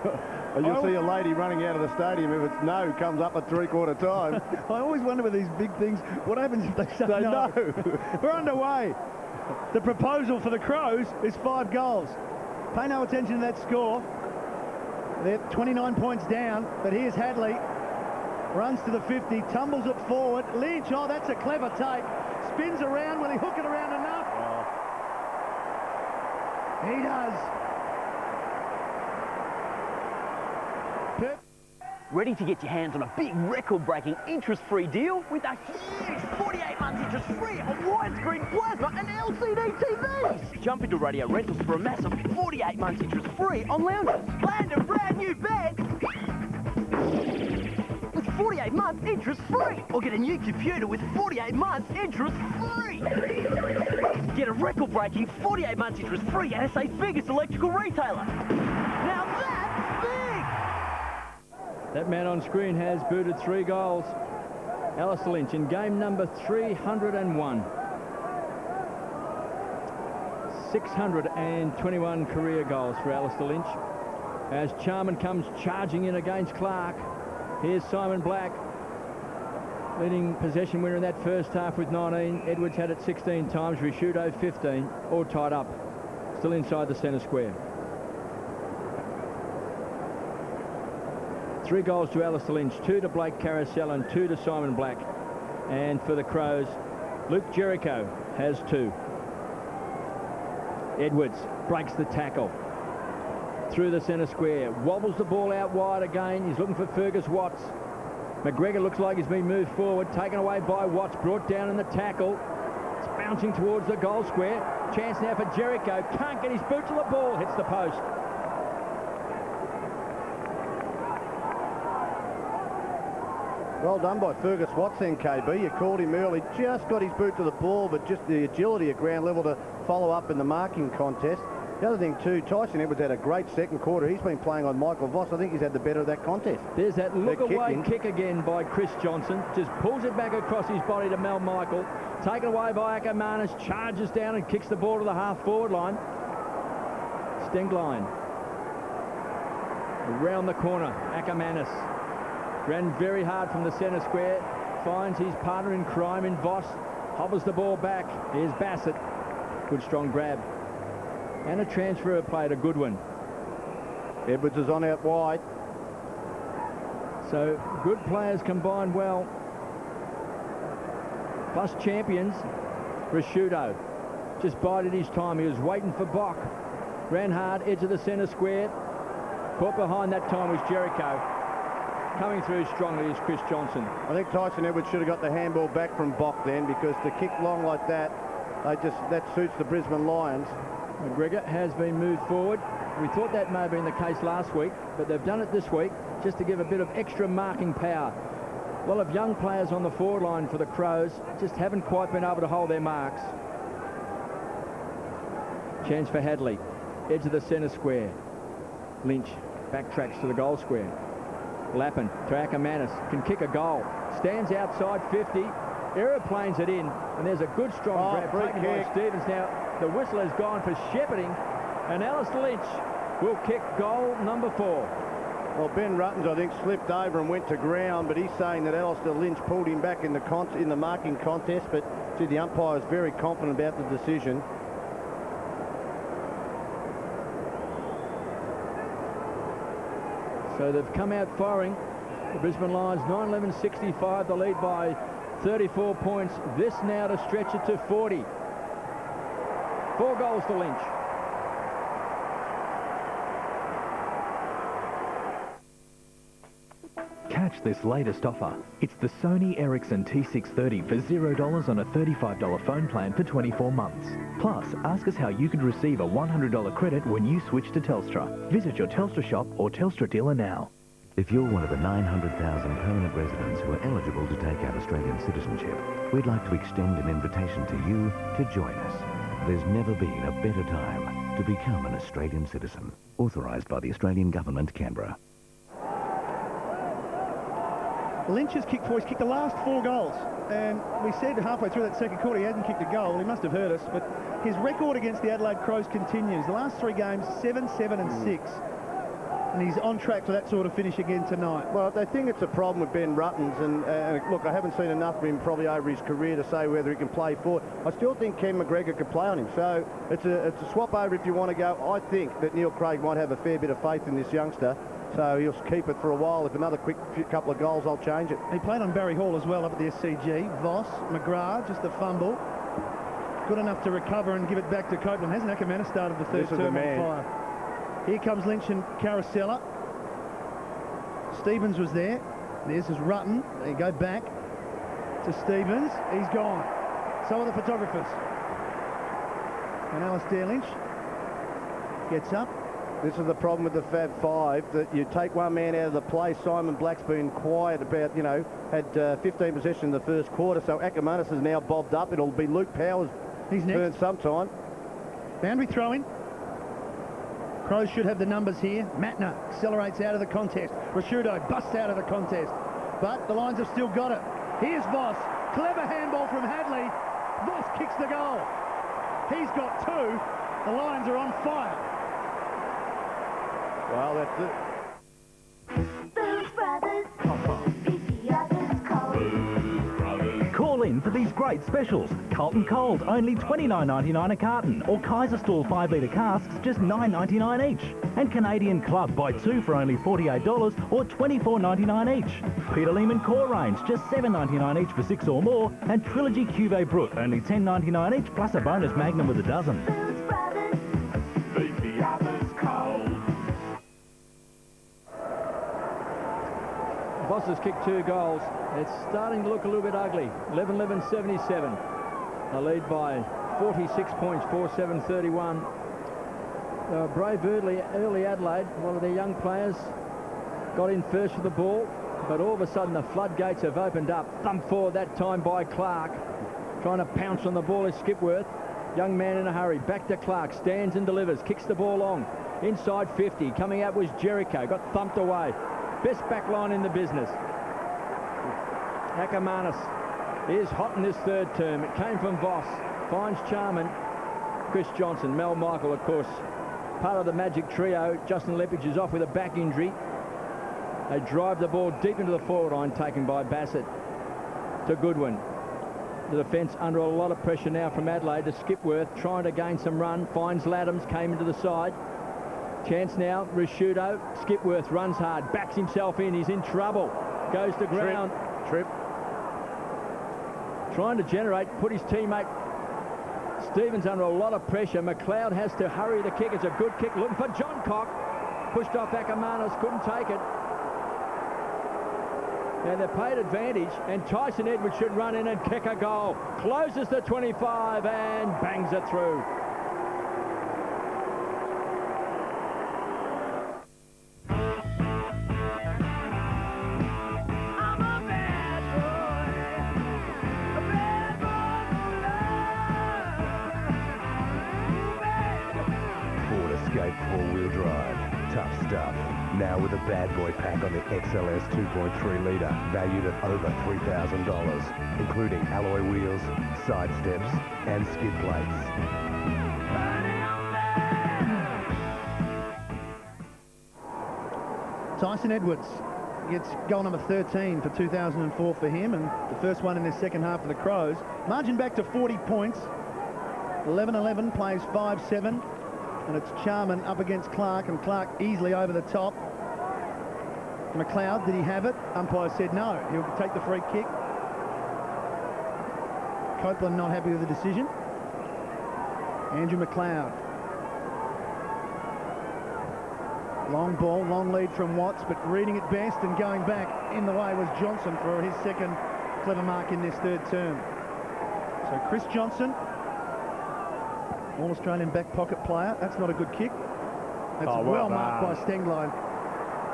You'll see a lady running out of the stadium. If it's no, comes up at three-quarter time. I always wonder with these big things, what happens if they say no? We're underway. The proposal for the Crows is 5 goals. Pay no attention to that score. They're 29 points down, but here's Hadley. Runs to the 50, tumbles it forward. Lynch, oh, that's a clever take. Spins around. Will he hook it around enough? He does. Ready to get your hands on a big record-breaking interest-free deal with a huge 48 months interest-free on widescreen plasma and LCD TVs? Jump into Radio Rentals for a massive 48 months interest-free on lounges. Land a brand new bed with 48 months interest-free. Or get a new computer with 48 months interest-free. Get a record-breaking 48 months interest-free at SA's biggest electrical retailer. Now that's big! That man on screen has booted 3 goals. Alistair Lynch in game number 301. 621 career goals for Alistair Lynch. As Charman comes charging in against Clark. Here's Simon Black, leading possession winner in that first half with 19. Edwards had it 16 times, Risciuto 15, all tied up. Still inside the centre square. 3 goals to Alistair Lynch, 2 to Blake Carousel and 2 to Simon Black. And for the Crows, Luke Jericho has 2. Edwards breaks the tackle. Through the centre square, wobbles the ball out wide again. He's looking for Fergus Watts. McGregor looks like he's been moved forward, taken away by Watts, brought down in the tackle. It's bouncing towards the goal square. Chance now for Jericho. Can't get his boot to the ball. Hits the post. Well done by Fergus Watts then, KB. You called him early, just got his boot to the ball, but just the agility at ground level to follow up in the marking contest. The other thing too, Tyson Edwards had a great second quarter. He's been playing on Michael Voss. I think he's had the better of that contest. There's that look-away kick again by Chris Johnson. Just pulls it back across his body to Mel Michael. Taken away by Ackermanis. Charges down and kicks the ball to the half-forward line. Stenglein. Around the corner, Ackermanis. Ran very hard from the centre square. Finds his partner in crime in Voss. Hobbles the ball back. Here's Bassett. Good strong grab. And a transfer played, a good one. Edwards is on out wide. So good players combined well. Plus champions, Risciuto. Just bided his time. He was waiting for Bock. Ran hard, edge of the centre square. Caught behind that time was Jericho. Coming through strongly is Chris Johnson. I think Tyson Edwards should have got the handball back from Bock then, because to kick long like that, that suits the Brisbane Lions. McGregor has been moved forward. We thought that may have been the case last week, but they've done it this week just to give a bit of extra marking power. A lot of young players on the forward line for the Crows just haven't quite been able to hold their marks. Chance for Hadley. Edge of the centre square. Lynch backtracks to the goal square. Lappin to Ackermanis. Can kick a goal. Stands outside 50. Aeroplanes it in. And there's a good strong grab taken by Stevens. Now, the whistle has gone for shepherding. And Alistair Lynch will kick goal number 4. Well, Ben Ruttons, I think, slipped over and went to ground, but he's saying that Alistair Lynch pulled him back in the marking contest. But, gee, the umpire is very confident about the decision. So they've come out firing. The Brisbane Lions 9-11-65, the lead by 34 points. This now to stretch it to 40. 4 goals to Lynch. Catch this latest offer. It's the Sony Ericsson T630 for $0 on a $35 phone plan for 24 months. Plus, ask us how you could receive a $100 credit when you switch to Telstra. Visit your Telstra shop or Telstra dealer now. If you're one of the 900,000 permanent residents who are eligible to take out Australian citizenship, we'd like to extend an invitation to you to join us. There's never been a better time to become an Australian citizen. Authorised by the Australian Government, Canberra. Lynch has kicked 4. He's kicked the last 4 goals. And we said halfway through that second quarter he hasn't kicked a goal. Well, he must have heard us. But his record against the Adelaide Crows continues. The last 3 games, 7, 7 and 6. And he's on track for that sort of finish again tonight. Well, they think it's a problem with Ben Ruttons, and look, I haven't seen enough of him probably over his career to say whether he can play forward. I still think Ken McGregor could play on him, so it's a swap over if you want to go. I think that Neil Craig might have a fair bit of faith in this youngster, so he'll keep it for a while. If another quick couple of goals, I'll change it. He played on Barry Hall as well up at the SCG. Voss, McGrath, just a fumble. Good enough to recover and give it back to Copeland. Hasn't Ackermanis started the third term on fire? Here comes Lynch and Carousella. Stevens was there. There's his Rutten. They go back to Stevens. He's gone. So are the photographers. And Alistair Lynch gets up, This is the problem with the Fab Five, that you take one man out of the play. Simon Black's been quiet about, you know, had 15 possession in the first quarter, so Ackermanis is now bobbed up. It'll be Luke Powers' turn sometime. Boundary throw-in. Crows should have the numbers here. Matner accelerates out of the contest. Rashudo busts out of the contest. But the Lions have still got it. Here's Voss. Clever handball from Hadley. Voss kicks the goal. He's got two. The Lions are on fire. Well, that's it. Call in for these great specials. Carlton Cold, only $29.99 a carton, or Kaiser Stall 5-litre casks, just $9.99 each. And Canadian Club, buy two for only $48 or $24.99 each. Peter Lehman Core Range, just $7.99 each for 6 or more. And Trilogy Cuvée Brut, only $10.99 each, plus a bonus Magnum with a dozen. Voss has kicked 2 goals. It's starting to look a little bit ugly. 11-11-77. A lead by 46 points, 4-7-31. Brave early Adelaide. One of their young players got in first with the ball, but all of a sudden the floodgates have opened up. Thump forward that time by Clark. Trying to pounce on the ball is Skipworth. Young man in a hurry. Back to Clark. Stands and delivers. Kicks the ball long. Inside 50. Coming out was Jericho. Got thumped away. Best back line in the business. Ackermanis is hot in this third term. It came from Voss. Finds Charman. Chris Johnson. Mel Michael, of course, part of the magic trio. Justin Lepage is off with a back injury. They drive the ball deep into the forward line, taken by Bassett to Goodwin. The defence under a lot of pressure now from Adelaide to Skipworth, trying to gain some run. Finds Laddams, came into the side. Chance now, Rashudo. Skipworth runs hard, backs himself in. He's in trouble. Goes to ground. Trip. Trying to generate, put his teammate Stevens under a lot of pressure. McLeod has to hurry the kick. It's a good kick. Looking for John Cock. Pushed off Ackermanis, couldn't take it. Now they're paid advantage, and Tyson Edwards should run in and kick a goal. Closes to 25 and bangs it through. Four-wheel drive. Tough stuff. Now with a bad boy pack on the XLS 2.3 litre, valued at over $3,000, including alloy wheels, side steps, and skid plates. Tyson Edwards gets goal number 13 for 2004 for him, and the first one in the second half for the Crows. Margin back to 40 points. 11-11, plays 5-7. And it's Charman up against Clark, and Clark easily over the top. McLeod, did he have it? Umpire said no. He'll take the free kick. Copeland not happy with the decision. Andrew McLeod. Long ball, long lead from Watts, but reading it best and going back in the way was Johnson for his second clever mark in this third term. So Chris Johnson, All-Australian back pocket player. That's not a good kick. That's well marked by Stenglein.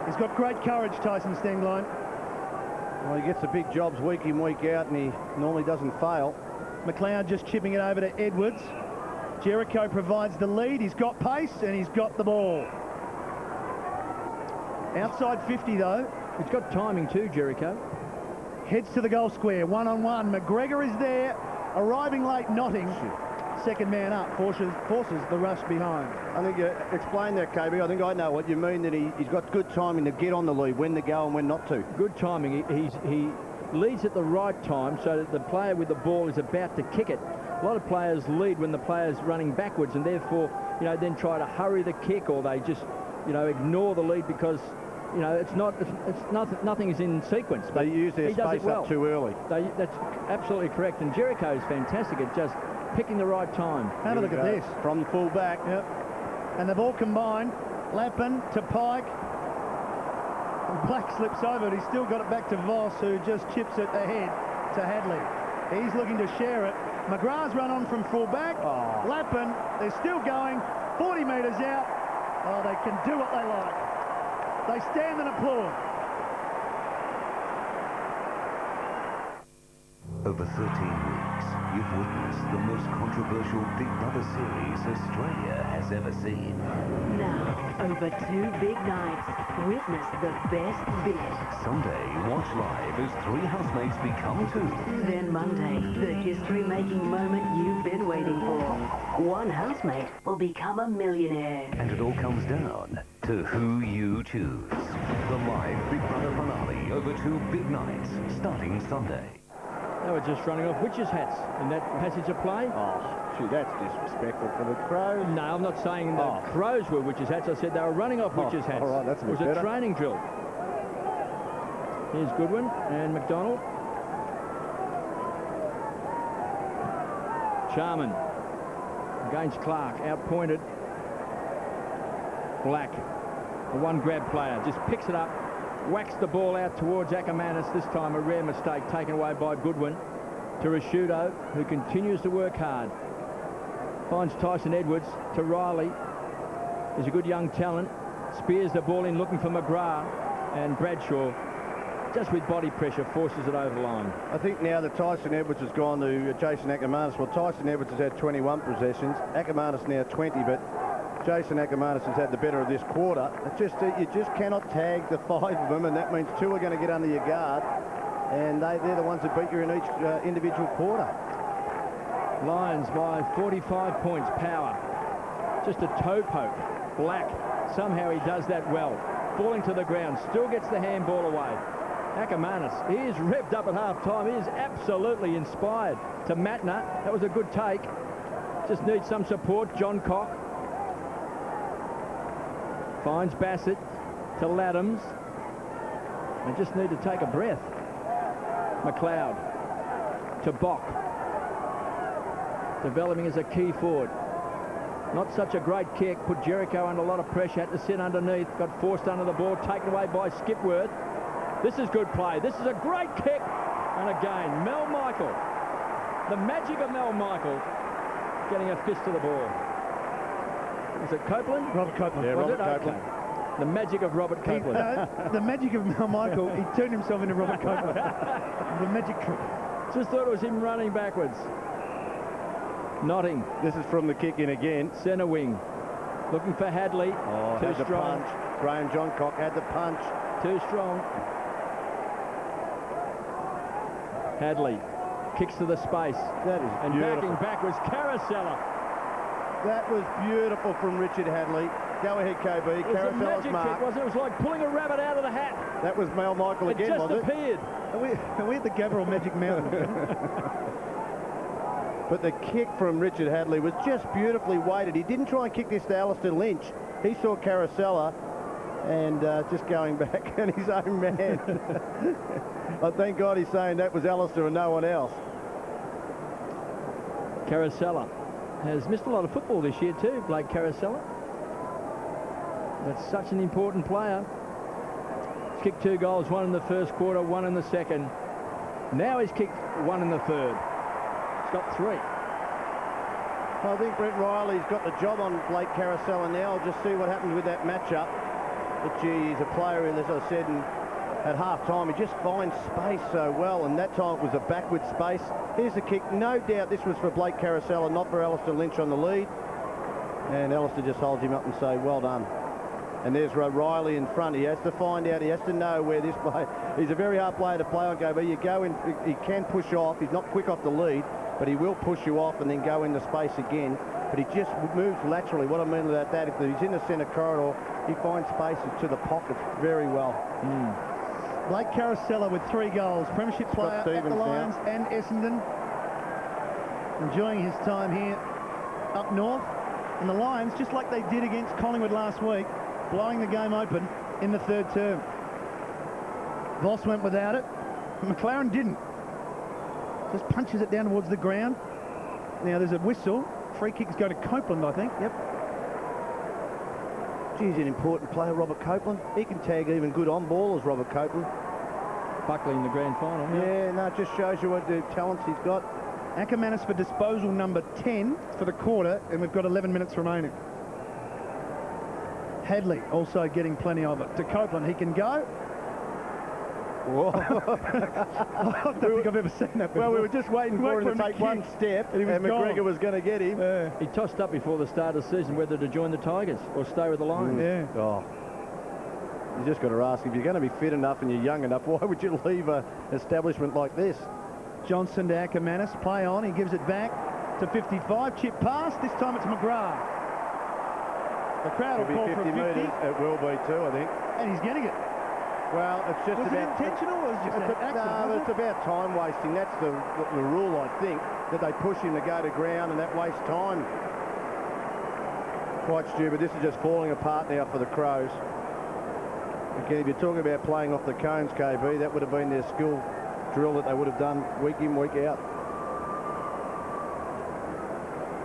He's got great courage, Tyson Stenglein. Well, he gets the big jobs week in, week out, and he normally doesn't fail. McLeod just chipping it over to Edwards. Jericho provides the lead. He's got pace and he's got the ball. Outside 50, though. He's got timing too, Jericho. Heads to the goal square, one-on-one. McGregor is there, arriving late, Notting. Second man up, forces the rush behind. I think you explained that, KB. I think I know what you mean, that he's got good timing to get on the lead, when to go and when not to. Good timing. He leads at the right time so that the player with the ball is about to kick it. A lot of players lead when the player's running backwards, and therefore, then try to hurry the kick, or they just, ignore the lead because, it's nothing is in sequence. They use their space up too early. That's absolutely correct, and Jericho is fantastic at just picking the right time. Have a look at this. From the full back. Yep. And they've all combined. Lappin to Pike. And Black slips over it. He's still got it back to Voss, who just chips it ahead to Hadley. He's looking to share it. McGrath's run on from full back. Lappin, they're still going. 40 metres out. Oh, they can do what they like. They stand and applaud. Over 13 weeks, you've witnessed the most controversial Big Brother series Australia has ever seen. Now, over 2 big nights, witness the best bit. Sunday, watch live as 3 housemates become 2. Then Monday, the history-making moment you've been waiting for. One housemate will become a millionaire. And it all comes down to who you choose. The live Big Brother finale over 2 big nights, starting Sunday. They were just running off witches' hats in that passage of play. Oh, gee, that's disrespectful for the Crows. No, I'm not saying the Crows were witches' hats. I said they were running off witches' hats. All right, that's a bit It was better. a training drill. Here's Goodwin and McDonald. Charman against Clark, outpointed. Black, a one-grab player, just picks it up, whacks the ball out towards Ackermanis. This time a rare mistake taken away by Goodwin. To Rashudo, who continues to work hard. Finds Tyson Edwards to Riley. He's a good young talent. Spears the ball in looking for McGrath. And Bradshaw, just with body pressure, forces it over the line. I think now that Tyson Edwards has gone to Jason Ackermanis, well, Tyson Edwards has had 21 possessions. Ackermanis now 20, but Jason Ackermanis has had the better of this quarter. It's just you just cannot tag the 5 of them, and that means 2 are going to get under your guard, and they're the ones that beat you in each individual quarter. Lions by 45 points, power. Just a toe poke. Black, somehow he does that well. Falling to the ground, still gets the handball away. Ackermanis, he is revved up at half-time. He is absolutely inspired. To Matner, that was a good take. Just needs some support. John Cock finds Bassett to Laddams. They just need to take a breath. McLeod to Bock. Developing as a key forward. Not such a great kick. Put Jericho under a lot of pressure. Had to sit underneath. Got forced under the ball. Taken away by Skipworth. This is good play. This is a great kick. And again, Mel Michael. The magic of Mel Michael getting a fist to the ball. Was it Copeland? Robert Copeland. Yeah, Was Robert it? Copeland. Okay. The magic of Robert Copeland. The magic of Mel Michael, he turned himself into Robert Copeland. The magic trick. Just thought it was him running backwards. Notting. This is from the kick in again. Centre wing. Looking for Hadley. Oh, Too had the strong. punch. Graham Johncock had the punch. Too strong. Hadley kicks to the space. That is and beautiful. backing back was Caracella. That was beautiful from Richard Hadley. Go ahead, KB. It was a Caracella's magic mark. kick, wasn't it? It was like pulling a rabbit out of the hat. That was Mel Michael again, It was just it? appeared. Are we at the Gabba or Magic Mountain? But the kick from Richard Hadley was just beautifully weighted. He didn't try and kick this to Alistair Lynch. He saw Caracella and just going back and his own man. But thank God he's saying that was Alistair and no one else. Caracella has missed a lot of football this year too, Blake Caracella. That's such an important player. He's kicked 2 goals, 1 in the first quarter, 1 in the second. Now he's kicked 1 in the third. He's got 3. I think Brett Riley's got the job on Blake Caracella now. I'll just see what happens with that matchup. But gee, he's a player, as I said, and at half-time, he just finds space so well, and that time it was a backward space. Here's the kick. No doubt this was for Blake Caracella, not for Alistair Lynch on the lead. And Alistair just holds him up and say, well done. And there's Riley in front. He has to find out. He has to know where this player... He's a very hard player to play on, but you go in, he can push off. He's not quick off the lead, but he will push you off and then go into space again. But he just moves laterally. What I mean about that, if he's in the centre corridor, he finds spaces to the pockets very well. Blake Caracella with 3 goals. Premiership player at the Lions and Essendon. Enjoying his time here up north. And the Lions, just like they did against Collingwood last week, blowing the game open in the 3rd term. Voss went without it. McLaren didn't. Just punches it down towards the ground. Now there's a whistle. Free kick's going to Copeland, I think. Yep. He's an important player, Robert Copeland. He can tag even good on ball as Robert Copeland. Buckley in the grand final. Yeah, no, it just shows you what the talents he's got. Ackermanis for disposal number 10 for the quarter, and we've got 11 minutes remaining. Hadley also getting plenty of it. To Copeland, he can go. Whoa. I don't think I've ever seen that before. Well, we were just waiting for him to take one step, and McGregor was going to get him. Yeah. He tossed up before the start of the season whether to join the Tigers or stay with the Lions. Yeah. Oh. You just got to ask, if you're going to be fit enough and you're young enough, why would you leave an establishment like this? Johnson to Ackermanis, play on, he gives it back to 55, chip pass, this time it's McGrath. The crowd will call for a 50. Metres. It will be too, I think. And he's getting it. Well, it's just was about... it intentional or was it just an accident? No, it's about time wasting. That's the rule, I think, that they push him to go to ground and that wastes time. Quite stupid. This is just falling apart now for the Crows. Again, if you're talking about playing off the cones, KB, that would have been their skill drill that they would have done week in, week out.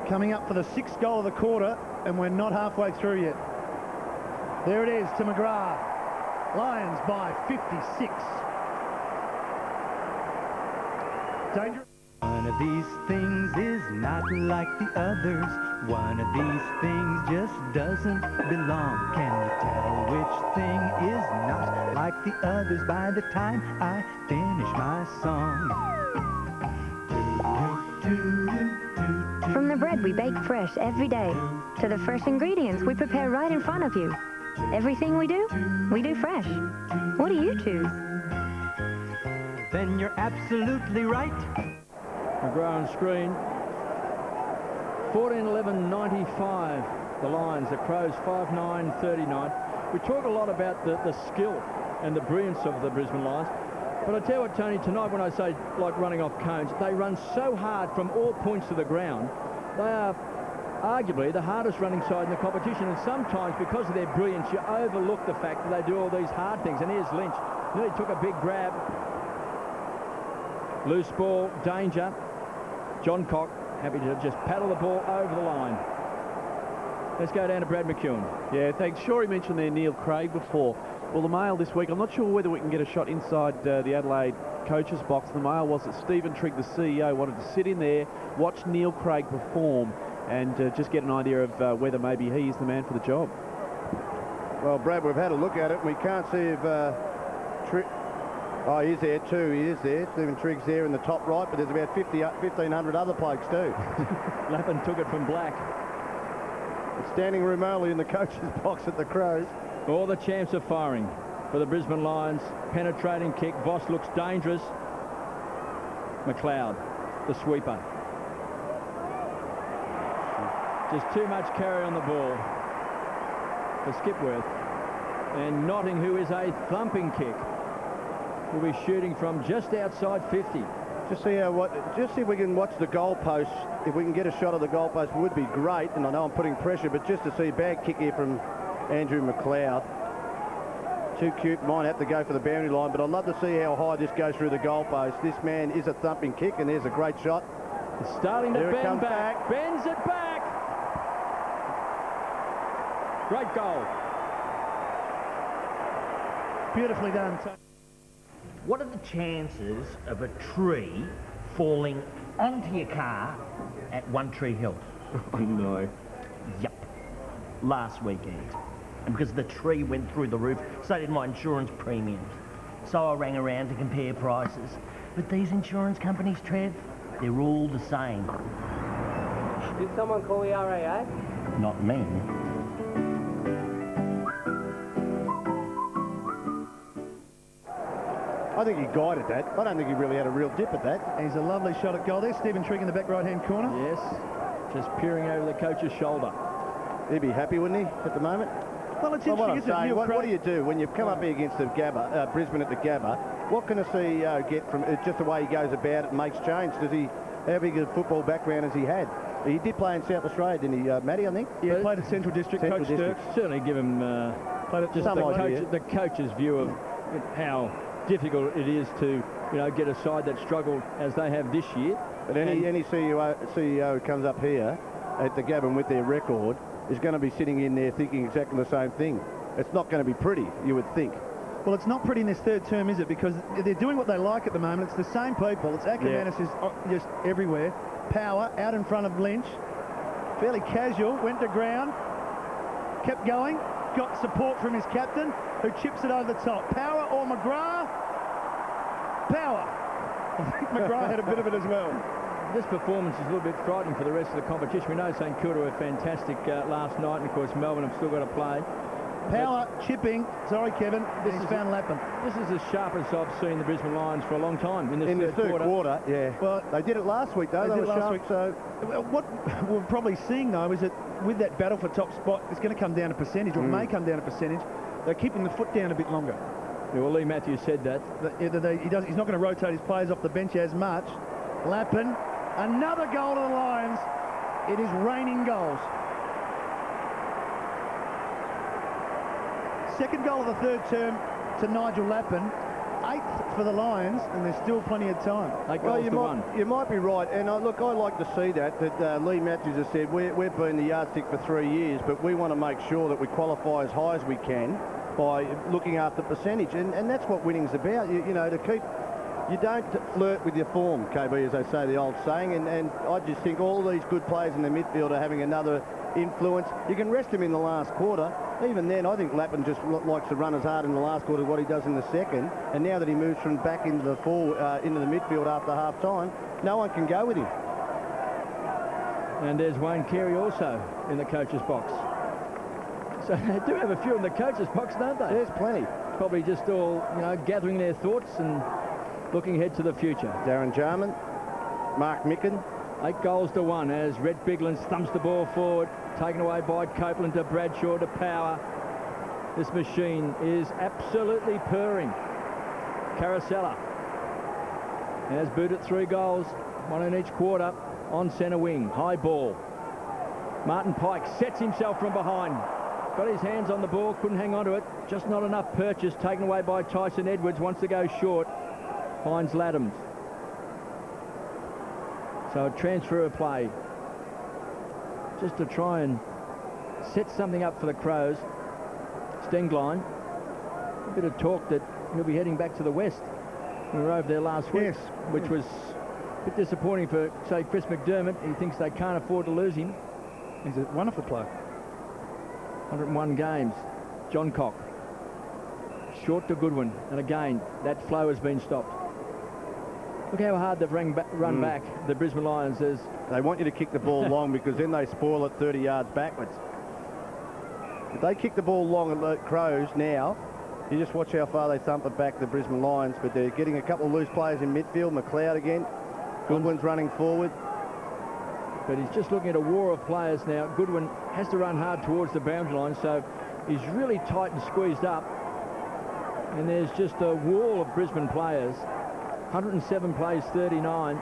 Coming up for the 6th goal of the quarter, and we're not halfway through yet. There it is to McGrath. Lions by 56. Dangerous. One of these things is not like the others. One of these things just doesn't belong. Can you tell which thing is not like the others by the time I finish my song? From the bread we bake fresh every day, to the fresh ingredients we prepare right in front of you. Everything we do fresh. What do you choose? Then you're absolutely right. McGrath on screen. 14-11-95. The Lions, the Crows 5-9-39. We talk a lot about the skill and the brilliance of the Brisbane Lions. But I tell you what, Tony, tonight when I say like running off cones, they run so hard from all points of the ground. They are arguably the hardest running side in the competition, and sometimes because of their brilliance you overlook the fact that they do all these hard things. And here's Lynch, nearly took a big grab. Loose ball, danger. John Cock happy to just paddle the ball over the line. Let's go down to Brad McEwen. Yeah, thanks. Sure, he mentioned there Neil Craig before. Well, the Mail this week, I'm not sure whether we can get a shot inside the Adelaide coach's box. The Mail was that Stephen Trigg, the CEO, wanted to sit in there, watch Neil Craig perform, and just get an idea of whether maybe he is the man for the job. Well, Brad, we've had a look at it. We can't see if oh, he is there too. He is there. Stephen Trigg's there in the top right, but there's about 1,500 other blokes too. Lappin took it from Black. Standing room only in the coach's box at the Crows. All the champs are firing for the Brisbane Lions. Penetrating kick. Voss looks dangerous. McLeod, the sweeper. Just too much carry on the ball for Skipworth. And Notting, who is a thumping kick, will be shooting from just outside 50. Just see if we can watch the goalpost. If we can get a shot of the goalpost, would be great. And I know I'm putting pressure, but just to see a bad kick here from Andrew McLeod. Too cute, might have to go for the boundary line, but I'd love to see how high this goes through the goalpost. This man is a thumping kick, and there's a great shot. It's starting to bend back. Bends it back. Great goal. Beautifully done. What are the chances of a tree falling onto your car at One Tree Hill? Oh, no. Yup. Last weekend. And because the tree went through the roof, so did my insurance premiums. So I rang around to compare prices. But these insurance companies, Trev, they're all the same. Did someone call the RAA? Not me. I think he guided that. I don't think he really had a real dip at that. He's a lovely shot at goal there. Stephen Trigg in the back right-hand corner. Yes, just peering over the coach's shoulder. He'd be happy, wouldn't he, at the moment? Well, it's interesting. What do you do when you come up here against the Gabba, Brisbane at the Gabba? What can a CEO get from just the way he goes about it and makes change? Does he how big a football background has he had? He did play in South Australia, didn't he, Matty, I think? Yeah, played at Central District. Coach Dirk. Certainly give him just the coach's view of how difficult it is to get a side that struggled as they have this year. But any CEO who comes up here at the Gabba with their record is going to be sitting in there thinking exactly the same thing. It's not going to be pretty, you would think. Well, it's not pretty in this third term, is it? Because they're doing what they like at the moment. It's the same people. It's Ackermanis is just everywhere. Power out in front of Lynch. Fairly casual. Went to ground. Kept going. got support from his captain, who chips it over the top. Power or McGrath? Power. I think McGrath had a bit of it as well. This performance is a little bit frightening for the rest of the competition. We know St Kilda were fantastic last night, and of course Melbourne have still got to play. Power, chipping. Sorry, Kevin. This is Van Lappen. This is the sharpest I've seen the Brisbane Lions for a long time. In the third quarter. Yeah. Well, they did it last week, though. They were sharp, so what we're probably seeing, though, is that with that battle for top spot, it's going to come down to percentage, or may come down to percentage. They're keeping the foot down a bit longer. Yeah, well, Lee Matthews said that. He's not going to rotate his players off the bench as much. Lappen, another goal to the Lions. It is raining goals. Second goal of the third term to Nigel Lappen. 8th for the Lions, and there's still plenty of time. You might be right, and look, I like to see that Lee Matthews has said we've been the yardstick for 3 years, but we want to make sure that we qualify as high as we can by looking after percentage, and that's what winning's about. You know, to keep. You don't flirt with your form, KB, as they say, the old saying, and I just think all these good players in the midfield are having another influence. You can rest him in the last quarter. Even then, I think Lappen just likes to run as hard in the last quarter as what he does in the second, and now that he moves from back into the into the midfield after half-time, no one can go with him. And there's Wayne Carey also in the coach's box. So they do have a few in the coach's box, don't they? There's plenty. Probably just all, you know, gathering their thoughts and looking ahead to the future. Darren Jarman, Mark Micken. 8 goals to 1 as Red Bigland thumps the ball forward, taken away by Copeland to Bradshaw to Power. This machine is absolutely purring. Caracella has booted 3 goals, 1 in each quarter, on centre wing. High ball. Martin Pike sets himself from behind. Got his hands on the ball, couldn't hang on to it. Just not enough purchase, taken away by Tyson Edwards. Wants to go short. Finds Laddams. So a transfer of play. Just to try and set something up for the Crows. Stenglein. A bit of talk that he'll be heading back to the West. We were over there last week, which was a bit disappointing for, say, Chris McDermott. He thinks they can't afford to lose him. He's a wonderful player. 101 games. John Cock. Short to Goodwin. And again, that flow has been stopped. Look how hard they've run back, the Brisbane Lions. They want you to kick the ball long because then they spoil it 30 yards backwards. If they kick the ball long at the Crows now, you just watch how far they thump it back, the Brisbane Lions. But they're getting a couple of loose players in midfield. McLeod again. Goodwin's running forward. But he's just looking at a war of players now. Goodwin has to run hard towards the boundary line, so he's really tight and squeezed up. And there's just a wall of Brisbane players. 107 plays 39.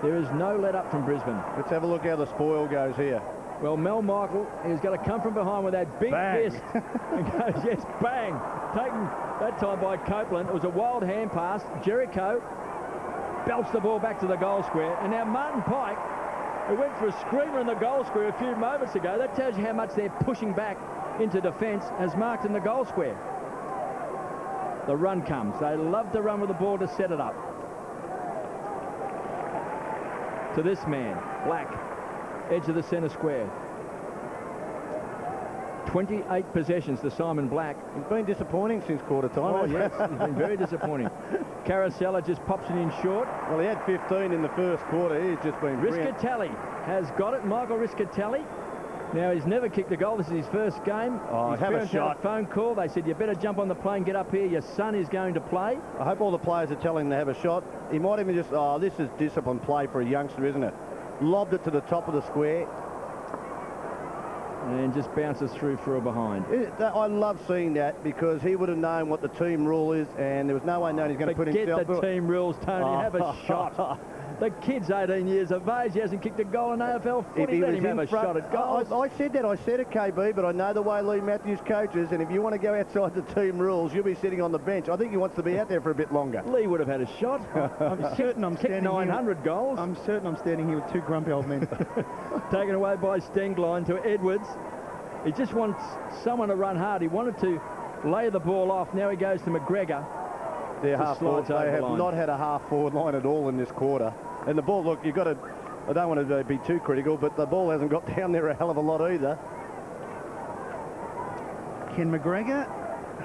There is no let up from Brisbane. Let's have a look how the spoil goes here. Well, Mel Michael is going to come from behind with that big fist. And goes, yes, bang. Taken that time by Copeland. It was a wild hand pass. Jericho belts the ball back to the goal square. And now Martin Pike, who went for a screamer in the goal square a few moments ago. That tells you how much they're pushing back into defence, has marked in the goal square. The run comes. They love to run with the ball to set it up. To this man, Black, edge of the centre square. 28 possessions to Simon Black. He's been disappointing since quarter time. Oh, yes, he's been very disappointing. Caracella just pops it in short. Well, he had 15 in the first quarter. He's just been brilliant. Riscatelli has got it. Michael Riscatelli. Now, he's never kicked a goal. This is his first game. Oh, his have a parents had shot. a phone call. They said, you better jump on the plane, get up here. Your son is going to play. I hope all the players are telling him to have a shot. He might even just, oh, this is disciplined play for a youngster, isn't it? Lobbed it to the top of the square. And just bounces through for a behind. I love seeing that because he would have known what the team rule is, and there was no way known he's going to put himself... Forget the team rules, Tony. Have a shot. The kid's 18 years of age. He hasn't kicked a goal in AFL footy. Let him have a shot at goals. I said that. I said it, KB, but I know the way Lee Matthews coaches, and if you want to go outside the team rules, you'll be sitting on the bench. I think he wants to be out there for a bit longer. Lee would have had a shot. I'm certain I'm standing 900 here. goals. I'm certain I'm standing here with 2 grumpy old men. Taken away by Stenglein to Edwards. He just wants someone to run hard. He wanted to lay the ball off. Now he goes to McGregor. They're half forward. They have not had a half forward line at all in this quarter. And the ball, look, you've got to, I don't want to be too critical, but the ball hasn't got down there a hell of a lot either. Ken McGregor.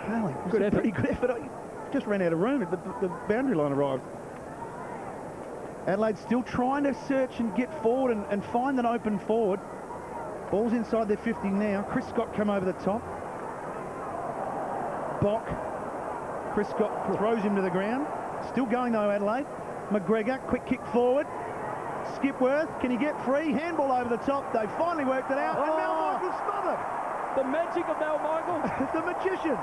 Holy, Good effort. Pretty good effort. I just ran out of room. The boundary line arrived. Adelaide still trying to search and get forward and find an open forward. Ball's inside their 50 now. Chris Scott come over the top. Bock. Chris Scott throws him to the ground. Still going though, Adelaide. McGregor, quick kick forward. Skipworth, can he get free? Handball over the top. They finally worked it out. And Mel Michael smothered. The magic of Mel Michael. The magician.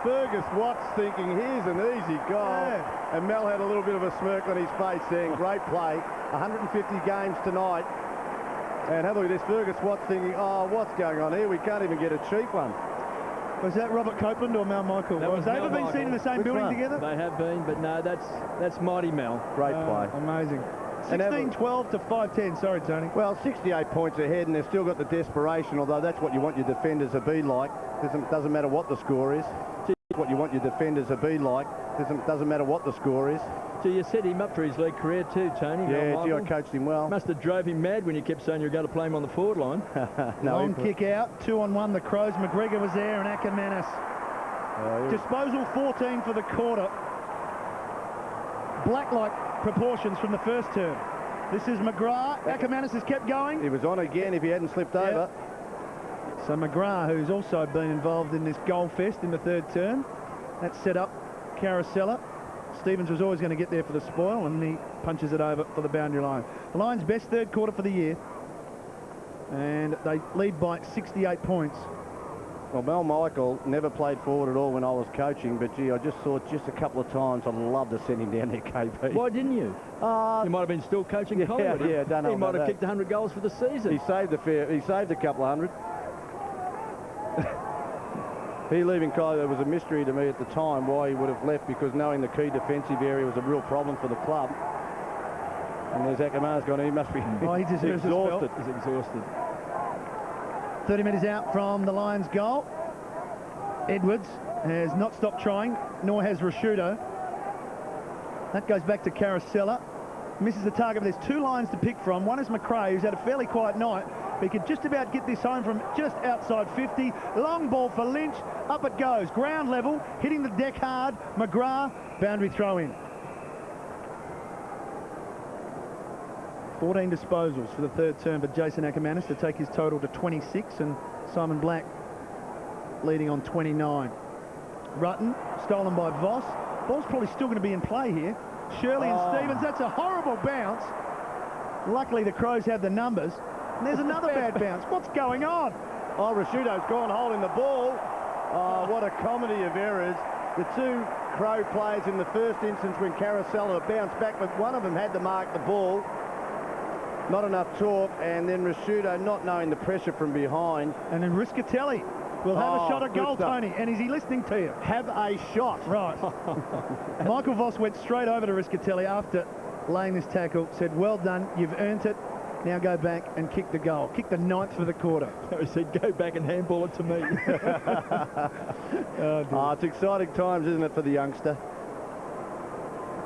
Fergus Watts thinking, here's an easy goal. Yeah. And Mel had a little bit of a smirk on his face saying, great play. 150 games tonight. And have a look at this. Fergus Watts thinking, oh, what's going on here? We can't even get a cheap one. Was that Robert Copeland or Mel Michael? Have they ever been seen in the same building together? They have been, but no, that's mighty Mel. Great play. Amazing. 16-12 to 5-10. Sorry, Tony. Well, 68 points ahead, and they've still got the desperation, although that's what you want your defenders to be like. Doesn't matter what the score is. What you want your defenders to be like. Doesn't matter what the score is. So you set him up for his league career too, Tony. Yeah, gee, I coached him well. Must have drove him mad when you kept saying you were going to play him on the forward line. No, long kick out, 2-on-1. The Crows. McGregor was there, and Ackermanis. Disposal 14 for the quarter. Black-like proportions from the first term. This is McGrath. Ackermanis has kept going. He was on again if he hadn't slipped over. So McGrath, who's also been involved in this goal fest in the third term, that set up Carousella. Stevens was always going to get there for the spoil, and he punches it over for the boundary line. The Lions' best third quarter for the year, and they lead by 68 points. Well, Mel Michael never played forward at all when I was coaching, but gee, I just thought just a couple of times I'd love to send him down there, KB. Why didn't you? You might have been still coaching Collingwood. Yeah, don't know. He might have kicked 100 goals for the season. He saved a couple of hundred. He leaving Collingwood was a mystery to me at the time why he would have left, because knowing the key defensive area was a real problem for the club. And there's Ackerman's gone, he must be he deserves exhausted. He's exhausted. 30 metres out from the Lions' goal. Edwards has not stopped trying, nor has Rashudo. That goes back to Carousella. Misses the target, but there's two lines to pick from. One is McRae, who's had a fairly quiet night, but he could just about get this home from just outside 50. Long ball for Lynch. Up it goes. Ground level, hitting the deck hard. McGrath, boundary throw in. 14 disposals for the third term for Jason Ackermanis to take his total to 26, and Simon Black leading on 29. Rutten, stolen by Voss. Ball's probably still going to be in play here. Shirley and Stevens, that's a horrible bounce. Luckily the Crows have the numbers. And there's another bad bounce. What's going on? Oh, Rashudo's gone holding the ball. Oh, what a comedy of errors. The two Crow players in the first instance when Carousella bounced back, but one of them had to mark the ball. Not enough talk, and then Rashudo not knowing the pressure from behind. And then Riscatelli will have a shot at goal, Tony. And is he listening to you? Have a shot. Right. Michael Voss went straight over to Riscatelli after laying this tackle, said, well done, you've earned it. Now go back and kick the goal. Kick the 9th for the quarter. He said, go back and handball it to me. It's exciting times, isn't it, for the youngster?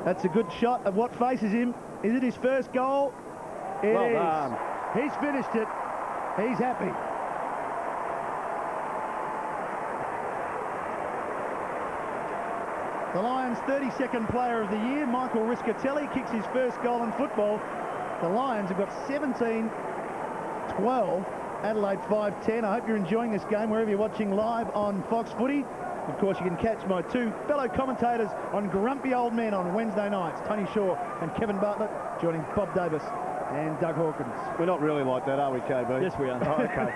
That's a good shot of what faces him. Is it his first goal? It well is. Done. He's finished it. He's happy. The Lions' 32nd player of the year, Michael Riscatelli, kicks his first goal in football. The Lions have got 17-12, Adelaide 5-10. I hope you're enjoying this game wherever you're watching live on Fox Footy. Of course, you can catch my two fellow commentators on Grumpy Old Men on Wednesday nights, Tony Shaw and Kevin Bartlett, joining Bob Davis and Doug Hawkins. We're not really like that, are we, KB? Yes, we are. Oh, okay.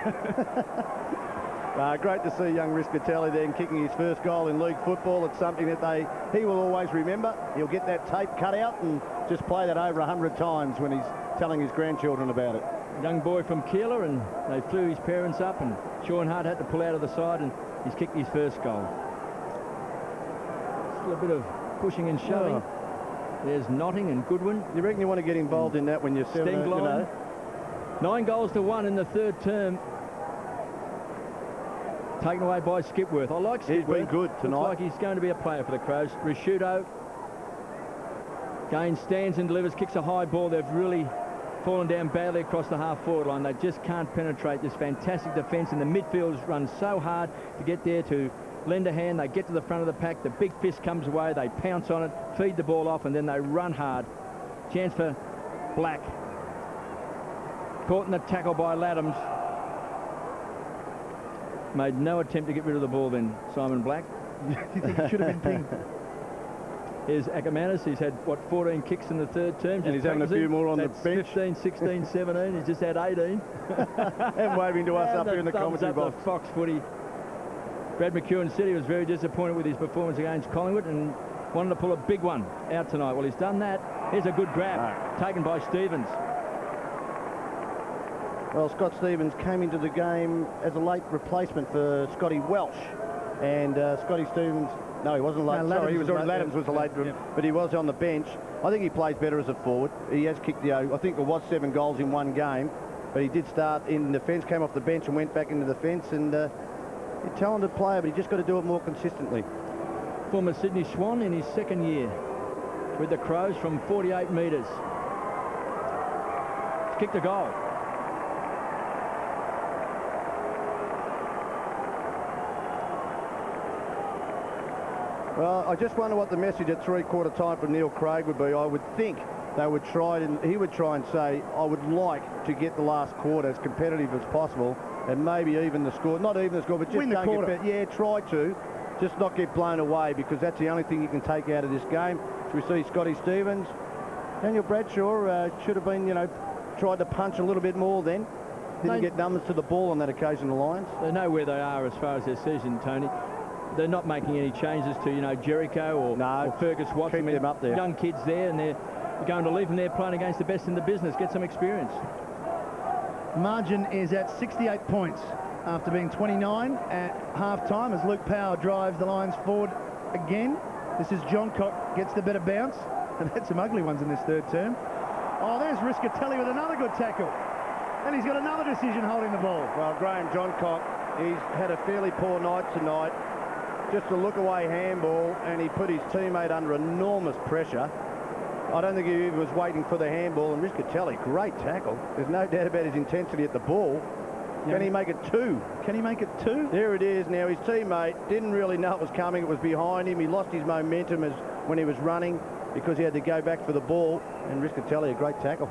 Great to see young Riscatelli then kicking his first goal in league football. It's something that he will always remember. He'll get that tape cut out and just play that over 100 times when he's telling his grandchildren about it. Young boy from Keilor, and they flew his parents up, and Sean Hart had to pull out of the side, and he's kicked his first goal. Still a bit of pushing and shoving. Oh. There's Notting and Goodwin. You reckon you want to get involved in that when you're 7, you know? 9 goals to 1 in the third term. Taken away by Skipworth. I like Skipworth. He's been good tonight. Looks like he's going to be a player for the Crows. Rashudo. Gaines stands and delivers, kicks a high ball. They've really fallen down badly across the half-forward line. They just can't penetrate this fantastic defence, and the midfielders run so hard to get there to lend a hand. They get to the front of the pack. The big fist comes away. They pounce on it, feed the ball off, and then they run hard. Chance for Black. Caught in the tackle by Laddams. Made no attempt to get rid of the ball then, Simon Black. Do you think it should have been pinged? Here's Ackermanis. He's had, what, 14 kicks in the third term. And he's having a few more on the bench. 15, 16, 17. He's just had 18. And waving to us And up here in the commentary box. The Fox footy. Brad McEwen said he was very disappointed with his performance against Collingwood and wanted to pull a big one out tonight. Well, he's done that. Here's a good grab taken by Stevens. Well, Scott Stevens came into the game as a late replacement for Scotty Welsh. And Scotty Stevens, no, he wasn't late. No, Sorry, he was already, late. Laddams was a late, but he was on the bench. I think he plays better as a forward. He has kicked, I think it was 7 goals in one game, but he did start in defence, came off the bench and went back into defence. And a talented player, but he just got to do it more consistently. Former Sydney Swan in his second year with the Crows from 48 metres. Kicked a goal. Well, I just wonder what the message at three-quarter time from Neil Craig would be. I would think they would try, and he would try and say, I would like to get the last quarter as competitive as possible, and maybe even the score, not even the score, but just win the quarter. Try to, just not get blown away, because that's the only thing you can take out of this game. So we see Scotty Stevens. Daniel Bradshaw should have been, tried to punch a little bit more then. Didn't get numbers to the ball on that occasion, the Lions. They know where they are as far as their season, Tony. They're not making any changes to, Jericho or Fergus Watson. Keep them up there. Young kids there, and they're going to leave them there playing against the best in the business. Get some experience. Margin is at 68 points after being 29 at half-time as Luke Power drives the Lions forward again. This is John Cock, gets the better bounce. They've had some ugly ones in this third term. Oh, there's Riscatelli with another good tackle. And he's got another decision holding the ball. Well, Graham Johncock, he's had a fairly poor night tonight. Just a look-away handball, and he put his teammate under enormous pressure. I don't think he was waiting for the handball, and Riscatelli, great tackle. There's no doubt about his intensity at the ball. Can he make it 2? Can he make it 2? There it is. Now, his teammate didn't really know it was coming. It was behind him. He lost his momentum when he was running because he had to go back for the ball, and Riscatelli, a great tackle.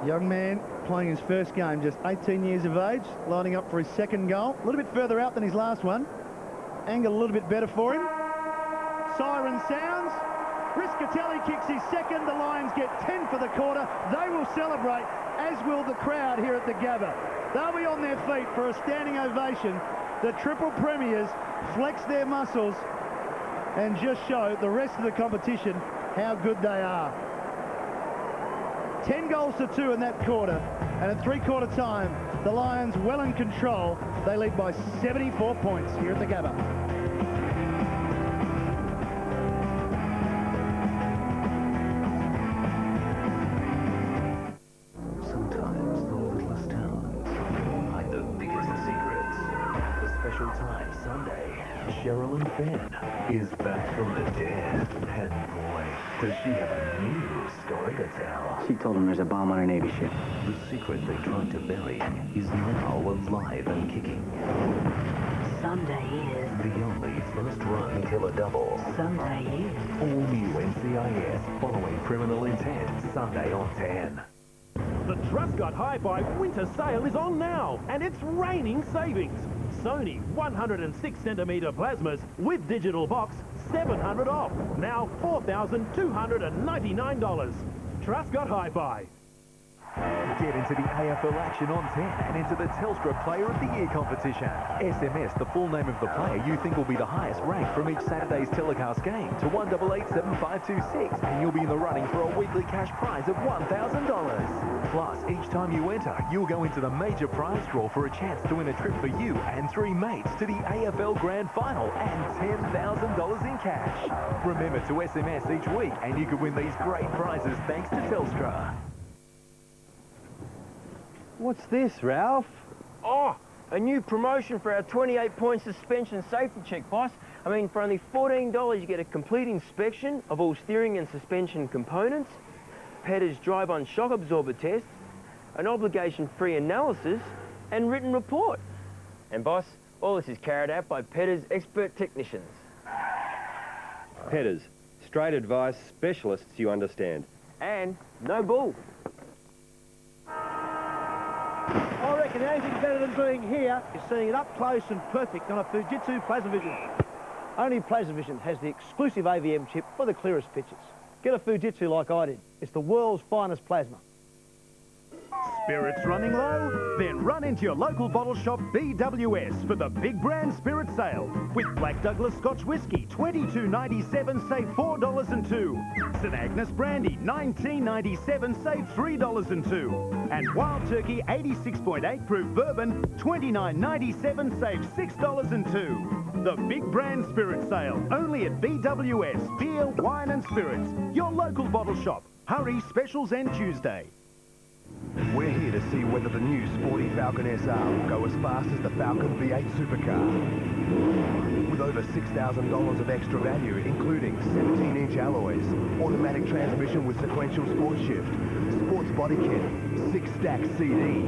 Young man playing his first game, just 18 years of age, lining up for his second goal. A little bit further out than his last one. Angle a little bit better for him. Siren sounds. Riscatelli kicks his second. The Lions get 10 for the quarter. They will celebrate, as will the crowd here at the Gabba. They'll be on their feet for a standing ovation. The triple premiers flex their muscles and just show the rest of the competition how good they are. 10 goals to 2 in that quarter, and at three-quarter time, the Lions well in control. They lead by 74 points here at the Gabba. Sometimes the littlest towns hide the biggest secrets. The special tie Sunday, Cheryl and Ben is back from the dead. And boy, does she have a new story to tell. She told him there's a bomb on a Navy ship. The secret they tried to bury is now alive and kicking. Sunday is. The only first-run killer double. Sunday is. All new NCIS following Criminal Intent, Sunday on 10. The Truscott Hi-Fi winter sale is on now, and it's raining savings. Sony 106cm plasmas with digital box, $700 off. Now $4,299. Truscott Hi-Fi. Get into the AFL action on 10 and into the Telstra Player of the Year competition. SMS the full name of the player you think will be the highest rank from each Saturday's telecast game to 1887-526, and you'll be in the running for a weekly cash prize of $1,000. Plus, each time you enter, you'll go into the major prize draw for a chance to win a trip for you and 3 mates to the AFL Grand Final and $10,000 in cash. Remember to SMS each week and you could win these great prizes thanks to Telstra. What's this, Ralph? Oh, a new promotion for our 28-point suspension safety check, boss. I mean, for only $14, you get a complete inspection of all steering and suspension components. Petters drive-on shock absorber test, an obligation-free analysis, and written report. And boss, all this is carried out by Petters expert technicians. Petters, straight advice specialists you understand. And no bull. I reckon the only thing better than being here is seeing it up close and perfect on a Fujitsu PlasmaVision. Only PlasmaVision has the exclusive AVM chip for the clearest pictures. Get a Fujitsu like I did. It's the world's finest plasma. Spirits running low? Then run into your local bottle shop BWS for the big brand spirit sale. With Black Douglas Scotch Whisky, $22.97, save $4.02. St Agnes Brandy, $19.97, save $3.02. And Wild Turkey 86.8 proof bourbon, $29.97, save $6.02. The big brand spirit sale, only at BWS, Beer, Wine and Spirits, your local bottle shop. Hurry, specials end Tuesday. We're here to see whether the new sporty Falcon SR will go as fast as the Falcon V8 supercar. With over $6,000 of extra value, including 17-inch alloys, automatic transmission with sequential sport shift, sports body kit, 6-stack CD,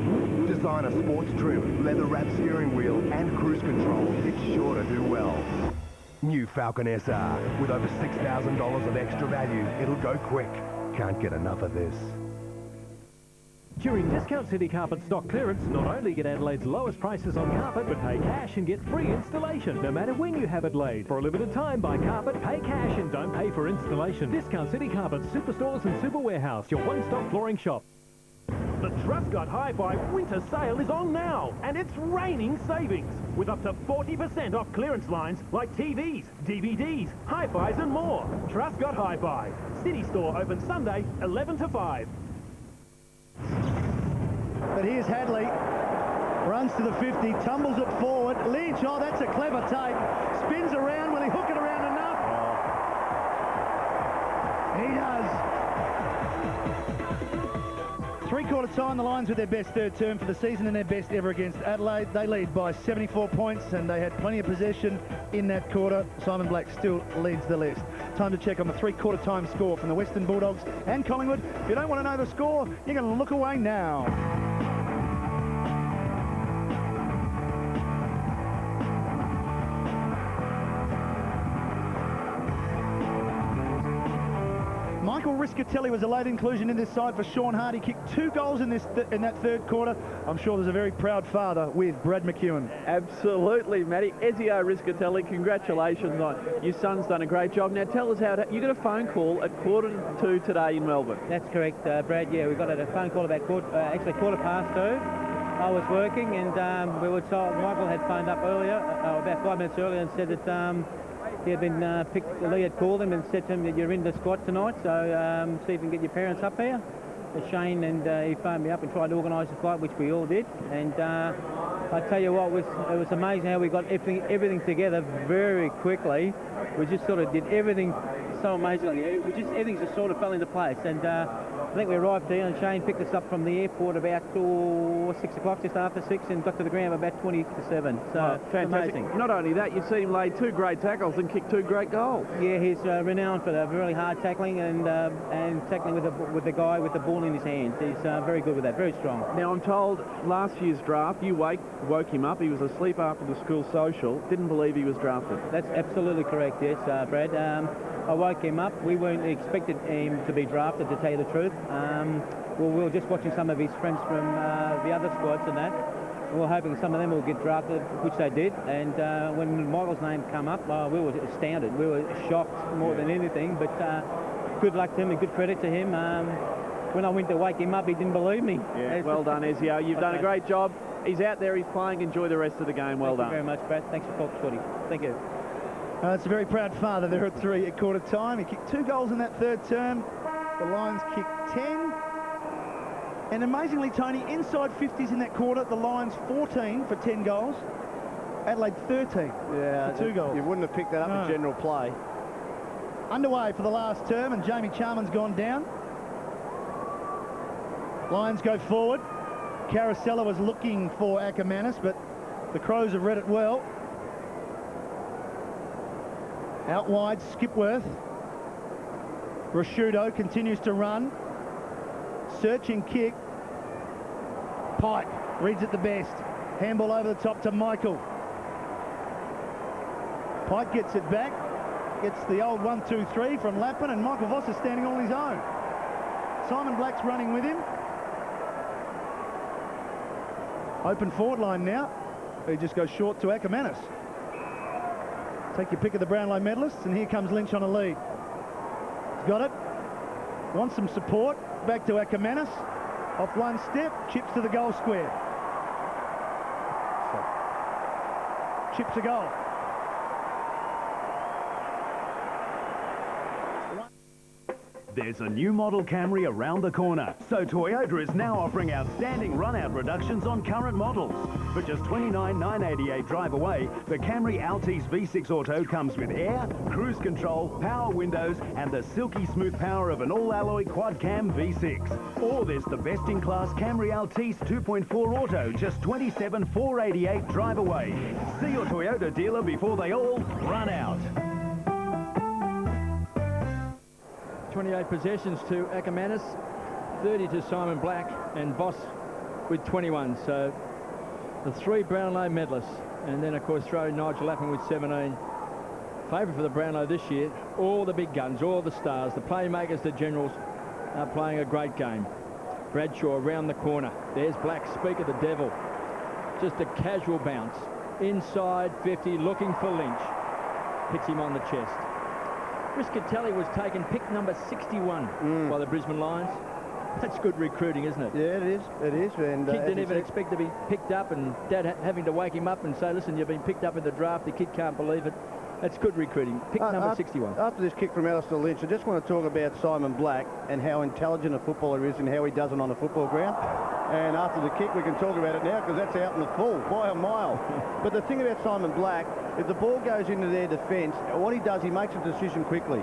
designer sports trim, leather-wrapped steering wheel and cruise control, it's sure to do well. New Falcon SR, with over $6,000 of extra value, it'll go quick. Can't get enough of this. During Discount City Carpet stock clearance, not only get Adelaide's lowest prices on carpet, but pay cash and get free installation, no matter when you have it laid. For a limited time, buy carpet, pay cash, and don't pay for installation. Discount City Carpet, Superstores and Super Warehouse, your one-stop flooring shop. The Truscott Hi-Fi winter sale is on now, and it's raining savings, with up to 40% off clearance lines like TVs, DVDs, Hi-Fis and more. Truscott Hi-Fi. City Store open Sunday, 11 to 5. But here's Hadley, runs to the 50, tumbles it forward. Lynch, oh, that's a clever take. Spins around, will he hook it around enough? He does. Three-quarter time, the Lions with their best third term for the season and their best ever against Adelaide. They lead by 74 points and they had plenty of possession in that quarter. Simon Black still leads the list. Time to check on the three-quarter time score from the Western Bulldogs and Collingwood. If you don't want to know the score, you're going to look away now. Michael Riscatelli was a late inclusion in this side for Sean Hart. He kicked 2 goals in that third quarter. I'm sure there's a very proud father with Brad McEwen. Absolutely, Matty. Ezio Riscatelli, congratulations on your son's done a great job. Now tell us how you got a phone call at 1:45 today in Melbourne. That's correct, Brad. Yeah, we got a phone call about quarter past 2. I was working and we were told Michael had phoned up earlier, about 5 minutes earlier, and said that he had been Lee had called him and said to him that you're in the squad tonight, so see if you can get your parents up here. Shane and he phoned me up and tried to organise the flight, which we all did. And I tell you what, it was amazing how we got everything together very quickly. We just sort of did everything so amazingly. Everything just sort of fell into place. And I think we arrived here and Shane picked us up from the airport about 6 o'clock, just after 6, and got to the ground about 20 to 7. So fantastic. Amazing. Not only that, you've seen him lay 2 great tackles and kick 2 great goals. Yeah, he's renowned for the really hard tackling and tackling with the guy with the ball in his hands. He's very good with that, very strong. Now I'm told last year's draft you woke him up. He was asleep after the school social. Didn't believe he was drafted. That's absolutely correct. Yes, Brad. I woke him up. We weren't expected him to be drafted, to tell you the truth. We were just watching some of his friends from the other squads and that. We were hoping some of them will get drafted, which they did. And when Michael's name came up, we were astounded. We were shocked more than anything. But good luck to him and good credit to him. When I went to wake him up, he didn't believe me. Yeah, well done, Ezio. You've done a great job. He's out there, he's playing. Enjoy the rest of the game. Well done. Thank you very much, Brad. Thanks for talking, Shorty. Thank you. It's a very proud father there at 3 at quarter time. He kicked 2 goals in that third term. The Lions kicked 10. And amazingly, Tony, inside 50s in that quarter, the Lions 14 for 10 goals. Adelaide 13 for 2 goals. You wouldn't have picked that up in general play. Underway for the last term, and Jamie Charman's gone down. Lions go forward. Carousella was looking for Ackermanis, but the Crows have read it well. Out wide, Skipworth. Rashudo continues to run. searching kick. Pike reads it the best. Handball over the top to Michael. Pike gets it back. Gets the old 1-2-3 from Lappin, and Michael Voss is standing all on his own. Simon Black's running with him. Open forward line now. He just goes short to Ackermanis. Take your pick of the Brownlow medalists, and here comes Lynch on a lead. He's got it. Wants some support. Back to Ackermanis. Off one step, chips to the goal square. Chips a goal. There's a new model Camry around the corner, so Toyota is now offering outstanding run-out reductions on current models. For just $29,988 drive away, the Camry Altis V6 Auto comes with air, cruise control, power windows, and the silky smooth power of an all-alloy quad-cam V6. Or there's the best-in-class Camry Altis 2.4 Auto, just $27,488 drive away. See your Toyota dealer before they all run out. 28 possessions to Ackermanis, 30 to Simon Black, and Voss with 21. So the three Brownlow medalists, and then of course throw Nigel Lappin with 17. Favourite for the Brownlow this year. All the big guns, all the stars, the playmakers, the generals are playing a great game. Bradshaw around the corner. There's Black, speak of the devil. Just a casual bounce. Inside 50, looking for Lynch. Hits him on the chest. Riscatelli was taken pick number 61 by the Brisbane Lions. That's good recruiting, isn't it? Yeah, it is. It is. And kid didn't even expect to be picked up, and Dad having to wake him up and say, listen, you've been picked up in the draft. The kid can't believe it. That's good recruiting. Pick number 61. After this kick from Alistair Lynch, I just want to talk about Simon Black and how intelligent a footballer he is and how he does it on a football ground. And after the kick, we can talk about it now because that's out in the full by a mile. But the thing about Simon Black, if the ball goes into their defence, what he does, he makes a decision quickly.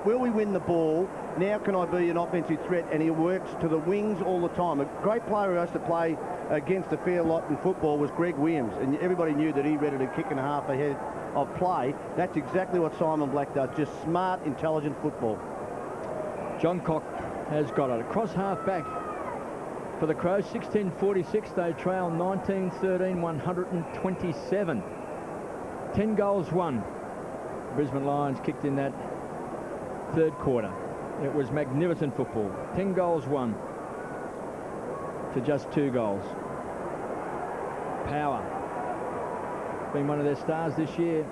Will we win the ball? Now can I be an offensive threat? And he works to the wings all the time. A great player who used to play against a fair lot in football was Greg Williams, and everybody knew that he read it a kick and a half ahead of play. That's exactly what Simon Black does, just smart, intelligent football. John Cock has got it. Across half back for the Crows, 16:46. They trail 19-13, 127. 10 goals won. Brisbane Lions kicked in that third quarter. It was magnificent football. 10 goals won to just 2 goals. Power, been one of their stars this year,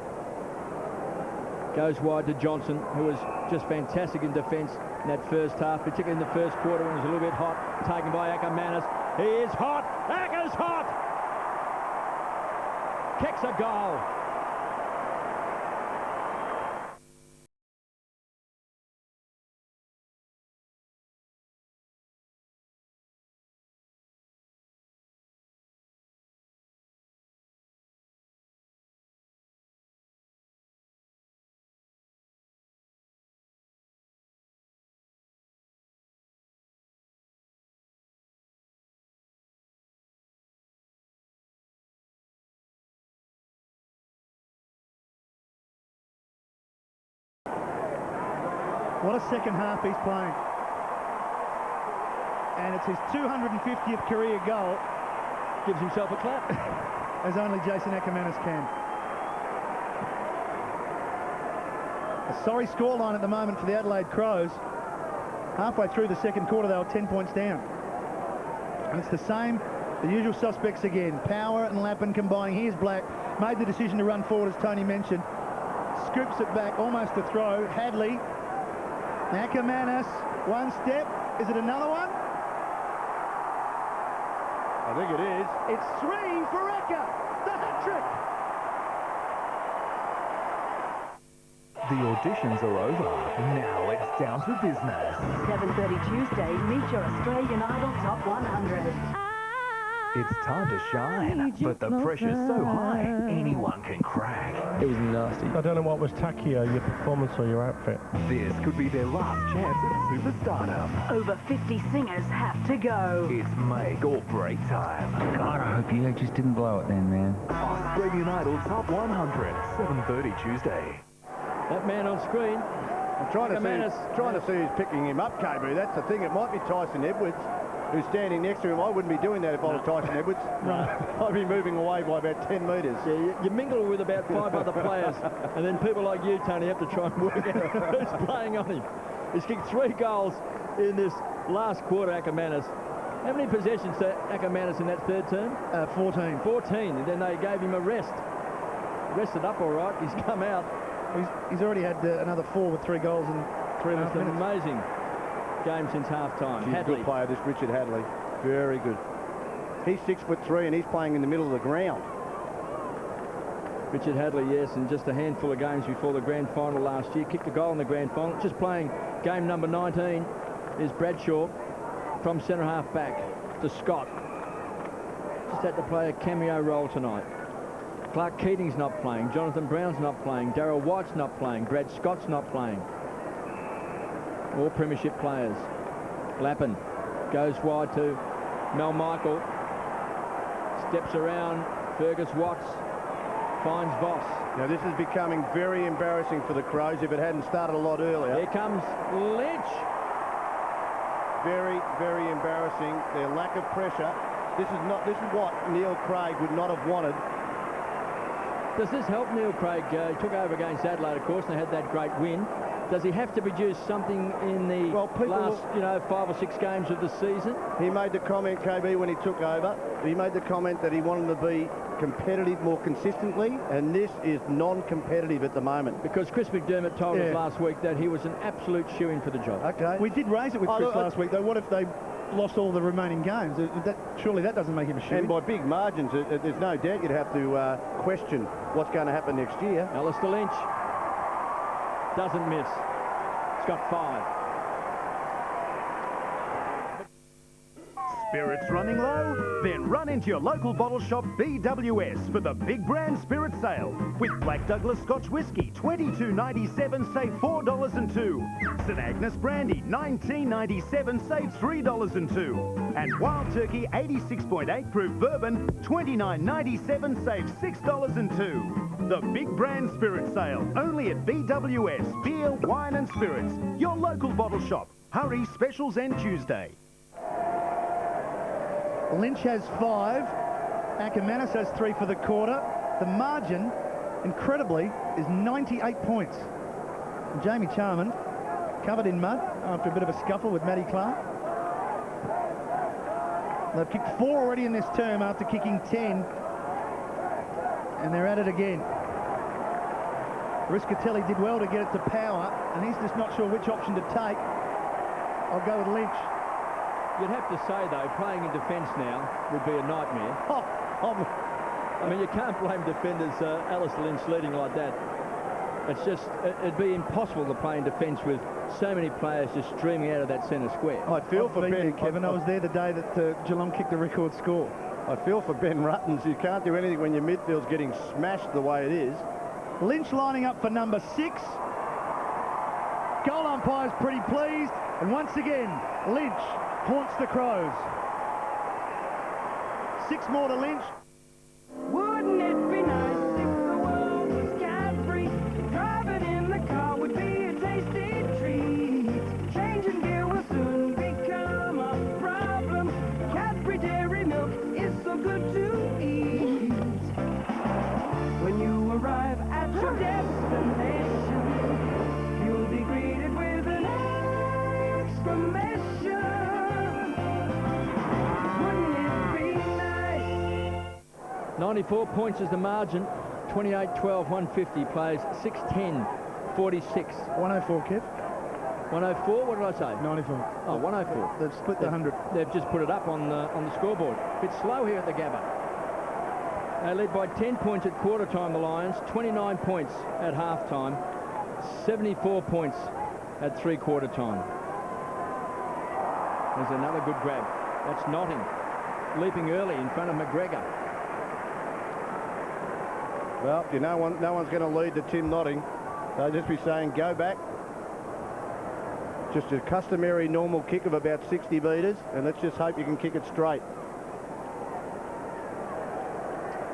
goes wide to Johnson, who was just fantastic in defence in that first half, particularly in the first quarter when it was a little bit hot. Taken by Ackermanis. He is hot. Acker's hot. Kicks a goal. What a second half he's playing. And it's his 250th career goal. Gives himself a clap. As only Jason Ackermanis can. A sorry scoreline at the moment for the Adelaide Crows. Halfway through the second quarter, they were 10 points down. And it's the same, the usual suspects again. Power and Lappin combining. Here's Black. Made the decision to run forward, as Tony mentioned. Scoops it back, almost a throw. Hadley. Ackermanis, one step. Is it another one? I think it is. It's 3 for Acker. The hat-trick. The auditions are over. Now it's down to business. 7:30 Tuesday, meet your Australian Idol Top 100. It's time to shine, but the pressure's so high, anyone can crack. It was nasty. I don't know what was tackier, your performance or your outfit. This could be their last chance at superstardom. Over 50 singers have to go. It's make or break time. God, I hope you just didn't blow it then, man. Australian Idol Top 100, 7:30 Tuesday. That man on screen, I'm trying to see who's picking him up, KB. That's the thing. It might be Tyson Edwards, who's standing next to him. I wouldn't be doing that if I was Tyson Edwards. I'd be moving away by about 10 metres. Yeah, you mingle with about 5 other players, and then people like you, Tony, have to try and work out who's playing on him. He's kicked 3 goals in this last quarter, Ackermanis. How many possessions to Ackermanis in that third term? 14. 14, and then they gave him a rest. Rested up all right. He's come out. He's already had another 4 with 3 goals in 3.5 minutes. An amazing game since half-time. He's a good player, this Richard Hadley. Very good. He's 6'3", and he's playing in the middle of the ground. Richard Hadley, yes, and just a handful of games before the grand final last year. Kicked a goal in the grand final. Just playing game number 19 is Bradshaw from centre-half back to Scott. Just had to play a cameo role tonight. Clark Keating's not playing. Jonathan Brown's not playing. Darryl White's not playing. Brad Scott's not playing. All premiership players. Lappin goes wide to Mel Michael. Steps around Fergus Watts. Finds Voss. Now this is becoming very embarrassing for the Crows if it hadn't started a lot earlier. Here comes Lynch. Very, very embarrassing. Their lack of pressure. This is what Neil Craig would not have wanted. Does this help Neil Craig? He took over against Adelaide, of course, and they had that great win. Does he have to produce something in the last, 5 or 6 games of the season? He made the comment, KB, when he took over. He made the comment that he wanted to be competitive more consistently, and this is non-competitive at the moment. Because Chris McDermott told us last week that he was an absolute shoo-in for the job. Okay. We did raise it with Chris last week, though. What if they lost all the remaining games? Surely that doesn't make him a shoo-in. And by big margins, there's no doubt you'd have to question what's going to happen next year. Alistair Lynch doesn't miss. He's got 5. Spirits running low? Then run into your local bottle shop BWS for the Big Brand Spirit Sale. With Black Douglas Scotch Whisky, $22.97, save $4.02. St Agnes Brandy, $19.97, save $3.02. And Wild Turkey 86.8 proof bourbon, $29.97, save $6.02. The Big Brand Spirit Sale, only at BWS, Beer, Wine and Spirits, your local bottle shop. Hurry, specials end Tuesday. Lynch has 5. Ackermanis has 3 for the quarter. The margin, incredibly, is 98 points. And Jamie Charman, covered in mud after a bit of a scuffle with Matty Clark. They've kicked 4 already in this term after kicking 10. And they're at it again. Riscatelli did well to get it to power, and he's just not sure which option to take. I'll go with Lynch. You'd have to say, though, playing in defence now would be a nightmare. I mean, you can't blame defenders, Alistair Lynch leading like that. It's just, it'd be impossible to play in defence with so many players just streaming out of that centre square. I feel for Ben, Kevin. I was there the day that Geelong kicked the record score. I feel for Ben Ruttons. You can't do anything when your midfield's getting smashed the way it is. Lynch lining up for number 6. Goal umpire's pretty pleased. And once again, Lynch haunts the Crows. 6 more to Lynch. Wouldn't it be nice if the world was cat-free? Driving in the car would be a tasty treat. Changing gear will soon become a problem. Cat-free dairy milk is so good to eat. When you arrive at your destination, you'll be greeted with an exclamation. 94 points is the margin. 28-12, 150. Plays 6-10, 46. 104, Kev. 104, what did I say? 94. Oh, 104. They've split the 100. They've just put it up on the scoreboard. Bit slow here at the Gabba. They led by 10 points at quarter time, the Lions. 29 points at half time. 74 points at 3/4 time. There's another good grab. That's Notting. Leaping early in front of McGregor. Well, no one's going to lead to Tim Notting. They'll just be saying, go back. Just a customary normal kick of about 60 metres, and let's just hope you can kick it straight.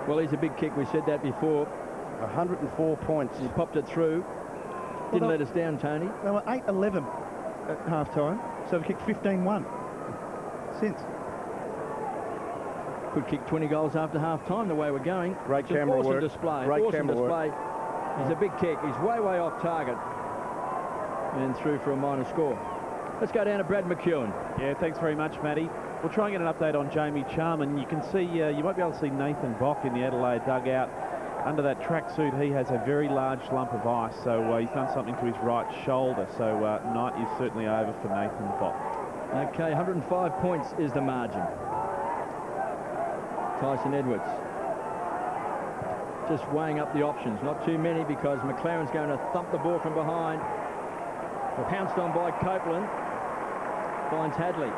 Well, he's a big kick. We said that before. 104 points. He popped it through. Didn't let us down, Tony. They were 8-11 at half-time, so we kicked 15-1 since. Could kick 20 goals after half-time the way we're going. Great It's an camera awesome work. display. Great awesome camera display. work. He's a big kick. He's way off target. And through for a minor score. Let's go down to Brad McEwen. Yeah, thanks very much, Matty. We'll try and get an update on Jamie Charman. You can see, you might be able to see Nathan Bock in the Adelaide dugout. Under that tracksuit, he has a very large lump of ice, so he's done something to his right shoulder. So night is certainly over for Nathan Bock. Okay, 105 points is the margin. Tyson Edwards. Just weighing up the options. Not too many because McLaren's going to thump the ball from behind. Pounced on by Copeland. Finds Hadley.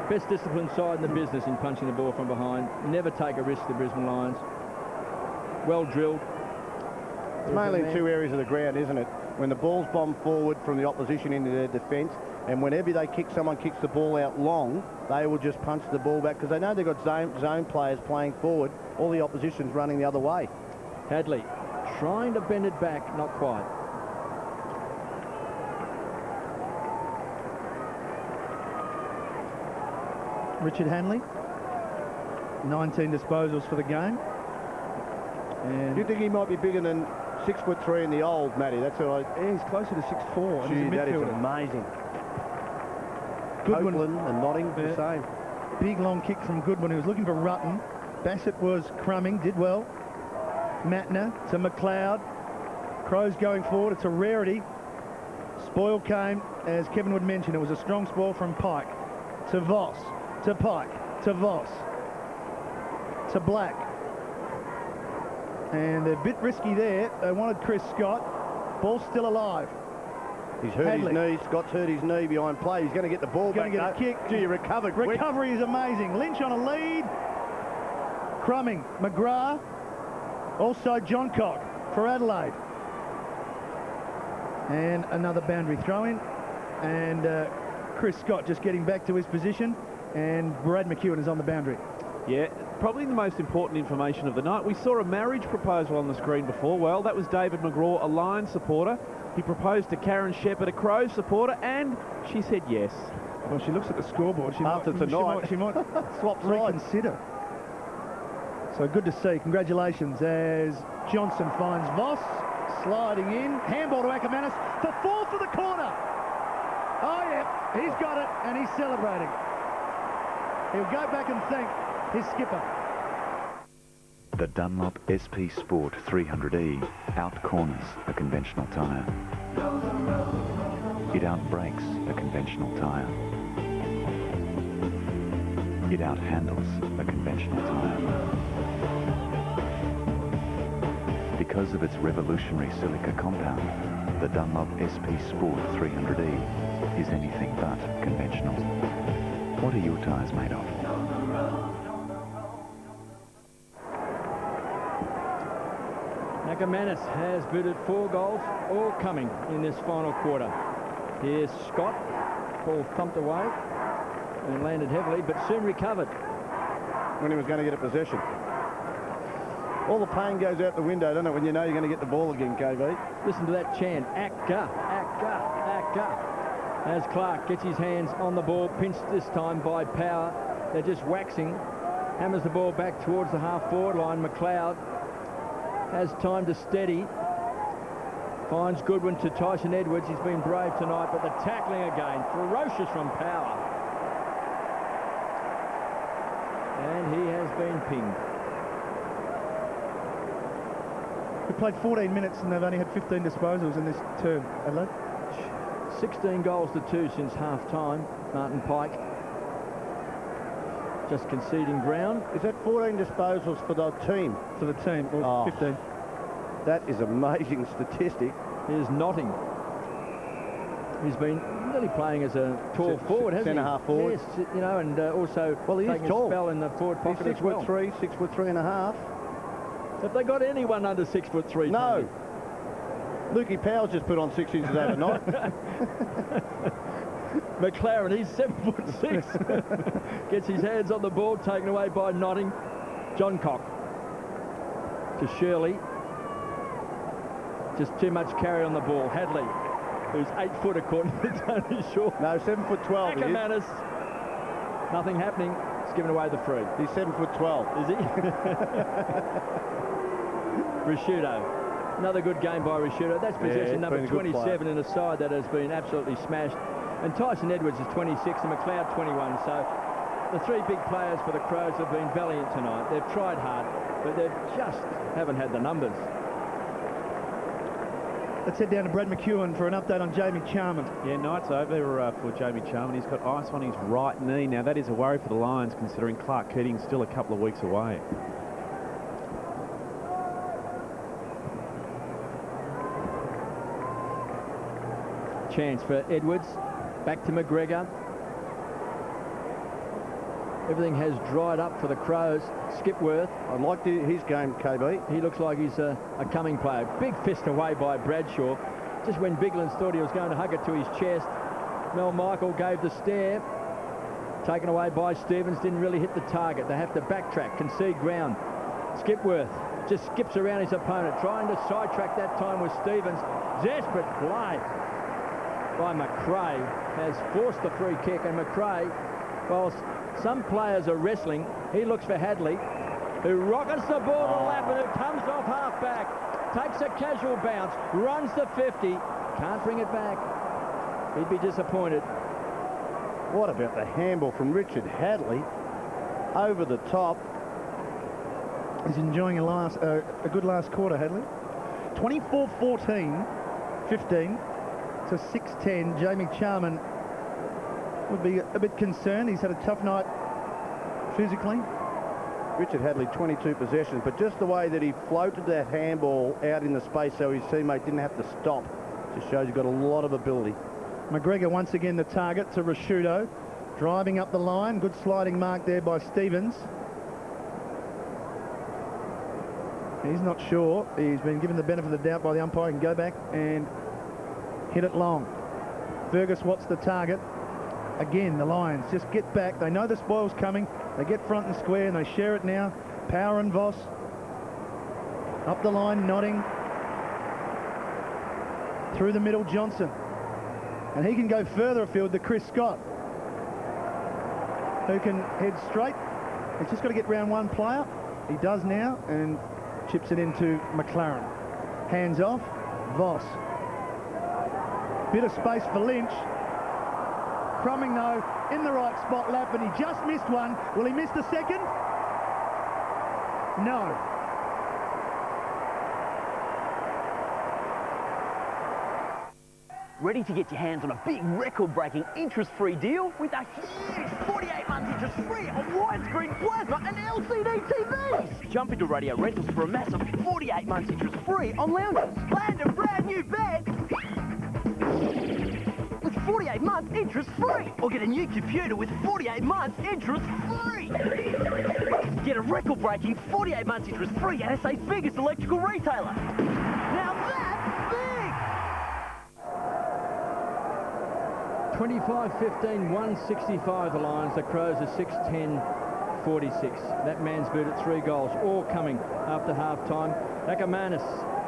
Best disciplined side in the business in punching the ball from behind. Never take a risk, the Brisbane Lions. Well drilled. It's mainly in two areas of the ground, isn't it? When the ball's bombed forward from the opposition into their defence, and whenever they kick, someone kicks the ball out long, they will just punch the ball back because they know they've got zone players playing forward. All the opposition's running the other way. Hadley trying to bend it back, not quite. Richard Hanley, 19 disposals for the game. And Do you think he might be bigger than 6'3" in the old, Matty? That's what I... Yeah, he's closer to 6'4". and he's a Gee, that is midfielder. amazing. Goodwin, Copeland and Notting, the same. Big long kick from Goodwin, who was looking for Rutten. Bassett was crumbing, did well. Matner to McLeod. Crows going forward, it's a rarity. Spoil came, as Kevin would mention, it was a strong spoil from Pike. To Voss, to Pike, to Voss, to Black. And they're a bit risky there. They wanted Chris Scott. Ball's still alive. He's hurt Hadley. his knee. Scott's hurt his knee behind play. He's going to get the ball Going back. to get a kick. Gee, you recovered quick. Recovery is amazing. Lynch on a lead. Crumbing. McGrath. Also Johncock for Adelaide. And another boundary throw in. And Chris Scott just getting back to his position. And Brad McEwen is on the boundary. Yeah, probably the most important information of the night. We saw a marriage proposal on the screen before. Well, that was David McGraw, a Lions supporter. He proposed to Karen Shepherd, a Crows supporter, and she said yes. Well, she looks at the scoreboard. She After tonight, she might swap sides. reconsider. So good to see. Congratulations as Johnson finds Voss sliding in. Handball to Ackermanis for 4 for the corner. Oh, yeah, he's got it, and he's celebrating. He'll go back and thank his skipper. The Dunlop SP Sport 300E out-corners a conventional tyre. It outbrakes a conventional tyre. It out-handles a conventional tyre. Because of its revolutionary silica compound, the Dunlop SP Sport 300E is anything but conventional. What are your tyres made of? Ackermanis has booted 4 goals, all coming in this final quarter. Here's Scott. Ball thumped away and landed heavily, but soon recovered. When he was going to get a possession. All the pain goes out the window, doesn't it, when you know you're going to get the ball again, KB? Listen to that chant. Acker, Acker, Acker. As Clark gets his hands on the ball, pinched this time by Power. They're just waxing. Hammers the ball back towards the half-forward line. McLeod has time to steady. Finds Goodwin to Tyson Edwards. He's been brave tonight, but the tackling again, ferocious from Power. And he has been pinged. We played 14 minutes and they've only had 15 disposals in this term, Adelaide. 16 goals to 2 since half-time. Martin Pike just conceding ground. Is that 14 disposals for the team? For the team, or 15. That is amazing statistic. Here's Notting. He's been really playing as a tall forward, hasn't he? Centre-half forward. Yes, you know, and also he taking is tall. a spell in the forward pocket He's as well. 6'3", 6'3.5". Have they got anyone under 6'3"? No. Lukey Powell's just put on 6 inches overnight. McLaren, he's 7'6". Gets his hands on the ball, taken away by Notting. Johncock to Shirley. Just too much carry on the ball. Hadley, who's 8 foot according to Tony Shaw. No, 7'12". Ackermanis. Nothing happening. He's given away the free. He's 7'12". Is he? Risciuto. Another good game by Risciuto. That's possession number 27 in a side that has been absolutely smashed. And Tyson Edwards is 26 and McLeod 21. So the three big players for the Crows have been valiant tonight. They've tried hard, but they just haven't had the numbers. Let's head down to Brad McEwen for an update on Jamie Charman. Yeah, night's over for Jamie Charman. He's got ice on his right knee. Now, that is a worry for the Lions, considering Clark Keating's still a couple of weeks away. Chance for Edwards. Back to McGregor. Everything has dried up for the Crows. Skipworth. I like his game, KB. He looks like he's a coming player. Big fist away by Bradshaw. Just when Biglands thought he was going to hug it to his chest, Mel Michael gave the stare. Taken away by Stevens. Didn't really hit the target. They have to backtrack, concede ground. Skipworth just skips around his opponent, trying to sidetrack that time with Stevens. Desperate play by McRae has forced the free kick, and McRae, whilst some players are wrestling, he looks for Hadley, who rockets the ball to Lappin, who comes off half-back, takes a casual bounce, runs the 50, can't bring it back. He'd be disappointed. What about the handball from Richard Hadley over the top? He's enjoying a good last quarter, Hadley. 24-14, 15 to 6-10. Jamie Charman would be a bit concerned. He's had a tough night physically. Richard Hadley, 22 possessions, but just the way that he floated that handball out in the space so his teammate didn't have to stop just shows he's got a lot of ability. McGregor once again the target to Risciuto. Driving up the line. Good sliding mark there by Stevens. He's not sure. He's been given the benefit of the doubt by the umpire. He can go back and hit it long. Fergus Watt's the target. Again, the Lions just get back. They know the spoil's coming. They get front and square, and they share it now. Power and Voss. Up the line, Nodding. Through the middle, Johnson. And he can go further afield to Chris Scott, who can head straight. He's just got to get round one player. He does now, and chips it into McLaren. Hands off, Voss. Bit of space for Lynch. Crumbing though, in the right spot, Lappin. He just missed one. Will he miss the second? No. Ready to get your hands on a big record-breaking interest-free deal with a huge 48 months interest-free on widescreen plasma and LCD TVs. Jump into Radio Rentals for a massive 48 months interest-free on lounges. Land a brand new bed with 48 months interest-free. Or get a new computer with 48 months interest-free. Get a record-breaking 48 months interest-free at SA's biggest electrical retailer. Now that's big! 25-15, 165 the Lions. The Crows are 6-10-46. That man's boot at 3 goals, all coming after half-time. Ackermanis,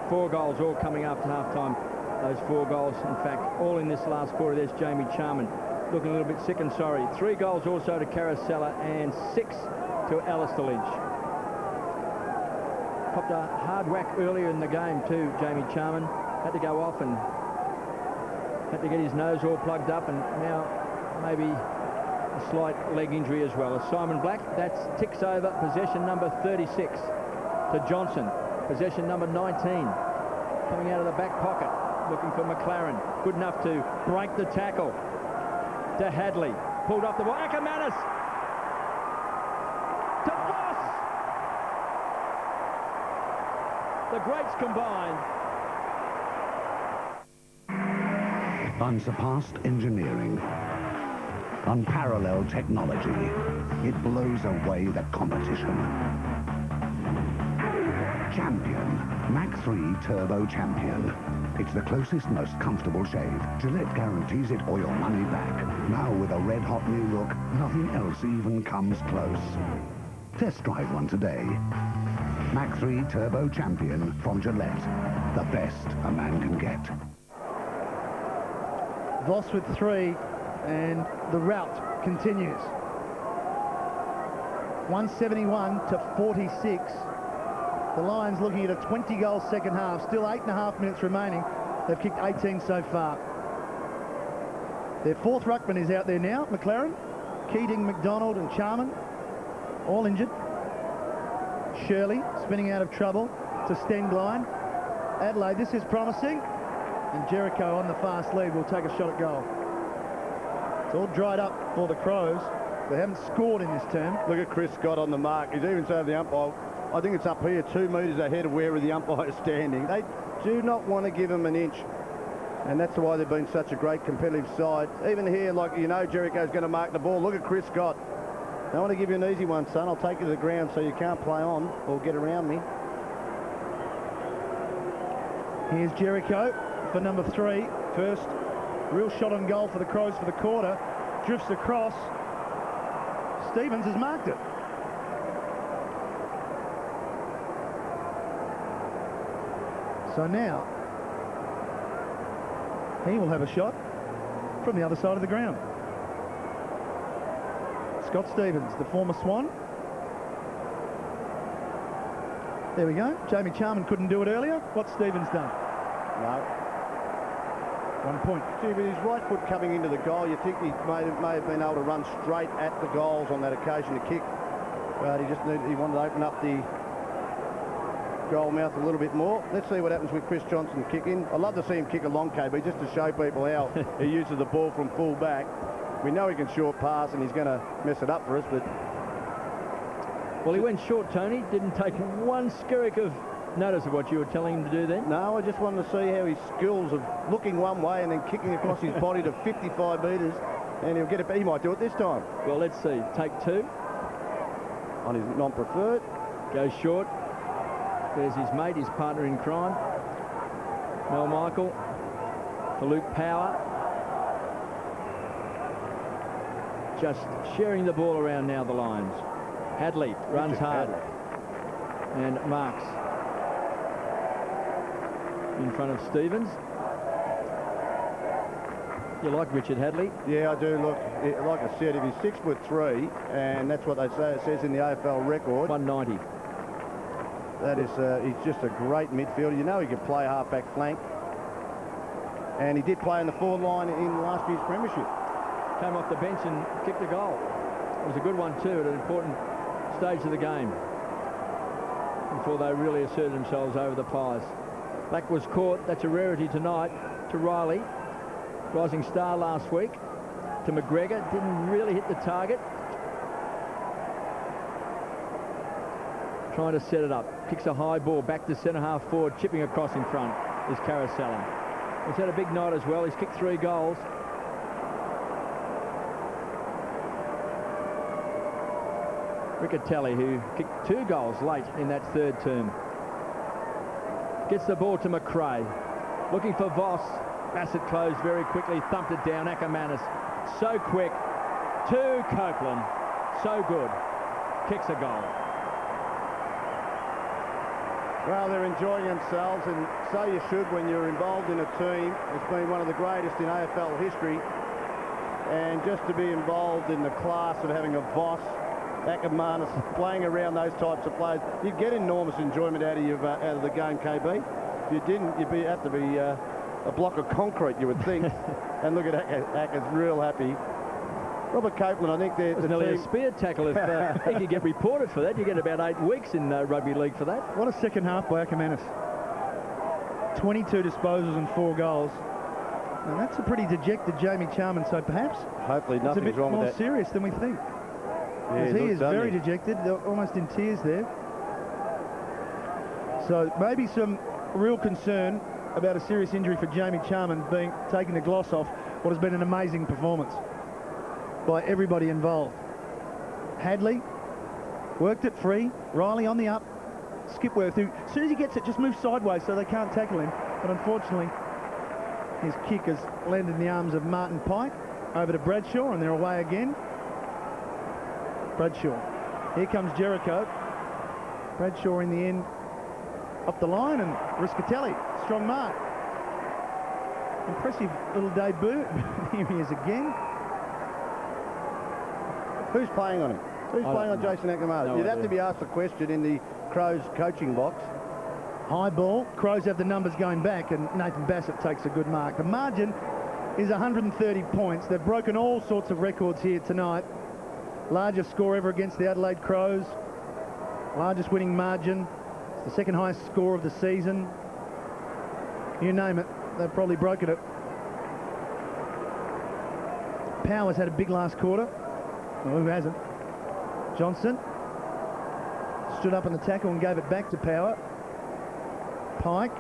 4 goals, all coming after half-time. Those 4 goals, in fact, all in this last quarter. There's Jamie Charman, looking a little bit sick and sorry. 3 goals also to Caracella and 6 to Alistair Lynch. Popped a hard whack earlier in the game too, Jamie Charman. Had to go off and had to get his nose all plugged up, and now maybe a slight leg injury as well. As Simon Black, that ticks over possession number 36 to Johnson. Possession number 19 coming out of the back pocket, looking for McLaren. Good enough to break the tackle. To Hadley. Pulled off the ball. Ackermanis to Voss. The greats combined. Unsurpassed engineering, unparalleled technology. It blows away the competition. Champion, Mach 3 Turbo Champion. It's the closest, most comfortable shave. Gillette guarantees it or your money back. Now with a red-hot new look, nothing else even comes close. Test drive one today. Mach 3 Turbo Champion from Gillette. The best a man can get. Voss with 3, and the rout continues. 171 to 46. The Lions looking at a 20-goal second half. Still 8.5 minutes remaining. They've kicked 18 so far. Their fourth ruckman is out there now, McLaren. Keating, McDonald and Charman, all injured. Shirley spinning out of trouble to Stenglein. Adelaide, this is promising. And Jericho on the fast lead will take a shot at goal. It's all dried up for the Crows. They haven't scored in this term. Look at Chris Scott on the mark. He's even saying the umpire, I think it's up here 2 metres ahead of where the umpire is standing. They do not want to give him an inch. And that's why they've been such a great competitive side. Even here, like, you know, Jericho's going to mark the ball. Look at Chris Scott. I want to give you an easy one, son. I'll take you to the ground so you can't play on or get around me. Here's Jericho for number 3. First real shot on goal for the Crows for the quarter. Drifts across. Stevens has marked it. So now he will have a shot from the other side of the ground. Scott Stevens, the former Swan. There we go. Jamie Charman couldn't do it earlier. What's Stevens done? No. 1 point. Gee, with his right foot coming into the goal, you think he may have been able to run straight at the goals on that occasion to kick. But he wanted to open up the goal mouth a little bit more. Let's see what happens with Chris Johnson kicking. I'd love to see him kick a long KB just to show people how he uses the ball from full back. We know he can short pass and he's going to mess it up for us, but... Well, he went short, Tony. Didn't take one skerrick of notice of what you were telling him to do then. No, I just wanted to see how his skills of looking one way and then kicking across his body to 55 metres, and he'll get it. He might do it this time. Well, let's see. Take 2. On his non-preferred. Goes short. There's his mate, his partner in crime. Mel Michael for Luke Power. Just sharing the ball around now, the Lions. Hadley runs hard and marks in front of Stevens. You like Richard Hadley? Yeah, I do. Look, like I said, if he's 6'3", and that's what they say, it says in the AFL record. 190. That is, he's just a great midfielder. You know he can play half-back flank. And he did play in the forward line in last year's premiership. Came off the bench and kicked a goal. It was a good one too at an important stage of the game before they really asserted themselves over the Pies. Black was caught. That's a rarity tonight. To Riley, rising star last week. To McGregor, didn't really hit the target. Trying to set it up. Kicks a high ball back to centre half forward. Chipping across in front is Caracella. He's had a big night as well. He's kicked 3 goals. Riccatelli, who kicked 2 goals late in that 3rd term. Gets the ball to McRae. Looking for Voss. Bassett closed very quickly. Thumped it down. Ackermanis. So quick. To Copeland. So good. Kicks a goal. Well, they're enjoying themselves, and so you should when you're involved in a team. It's been one of the greatest in AFL history. And just to be involved in the class of having a Voss, Ackermanis, playing around those types of players, you'd get enormous enjoyment out of the game, KB. If you didn't, you'd have to be a block of concrete, you would think. And look at Acker's real happy. Robert Copeland, I think they're the nearly a spear tackle. If he could get reported for that, you get about 8 weeks in rugby league for that. What a second half by Ackermanis. 22 disposals and 4 goals. And that's a pretty dejected Jamie Charman, so perhaps hopefully nothing's wrong with that. It's a bit more serious than we think. Yeah, he is very dejected, almost in tears there. So maybe some real concern about a serious injury for Jamie Charman being taking the gloss off what has been an amazing performance by everybody involved. Hadley worked it free. Riley on the up. Skipworth, who as soon as he gets it just moves sideways so they can't tackle him. But unfortunately his kick has landed in the arms of Martin Pike. Over to Bradshaw, and they're away again. Bradshaw. Here comes Jericho. Bradshaw in the end up the line, and Riscatelli, strong mark. Impressive little debut. Here he is again. Who's playing on him? Who's playing on Jason Acknamara? No You'd have idea. to be asked the question in the Crows coaching box. High ball. Crows have the numbers going back, and Nathan Bassett takes a good mark. The margin is 130 points. They've broken all sorts of records here tonight. Largest score ever against the Adelaide Crows. Largest winning margin. It's the second highest score of the season. You name it, they've probably broken it. Powers had a big last quarter. Well, who hasn't? Johnson stood up in the tackle and gave it back to Power. Pike.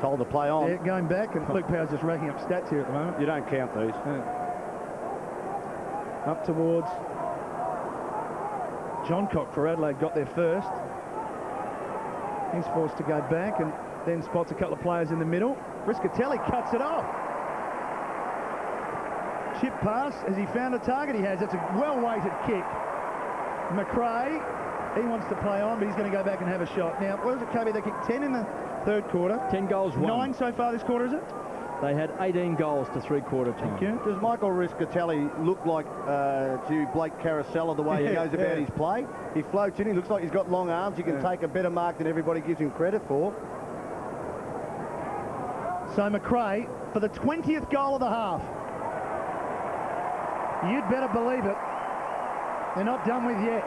Told to play on. Yeah, going back, and Luke Power's just racking up stats here at the moment. You don't count these. Up towards Johncock for Adelaide, got there first. He's forced to go back and then spots a couple of players in the middle. Riscatelli cuts it off. Chip pass, has he found a target? He has. That's a well-weighted kick. McRae, he wants to play on, but he's going to go back and have a shot. Now, what was it, Kobe? They kicked 10 in the third quarter. 10 goals, 1. 9 so far this quarter, is it? They had 18 goals to three-quarter time. Thank you. Does Michael Riscatelli look like to Blake Carousella the way he goes about his play? He floats in, he looks like he's got long arms. He can take a better mark than everybody gives him credit for. So McRae for the 20th goal of the half. You'd better believe it. They're not done with yet.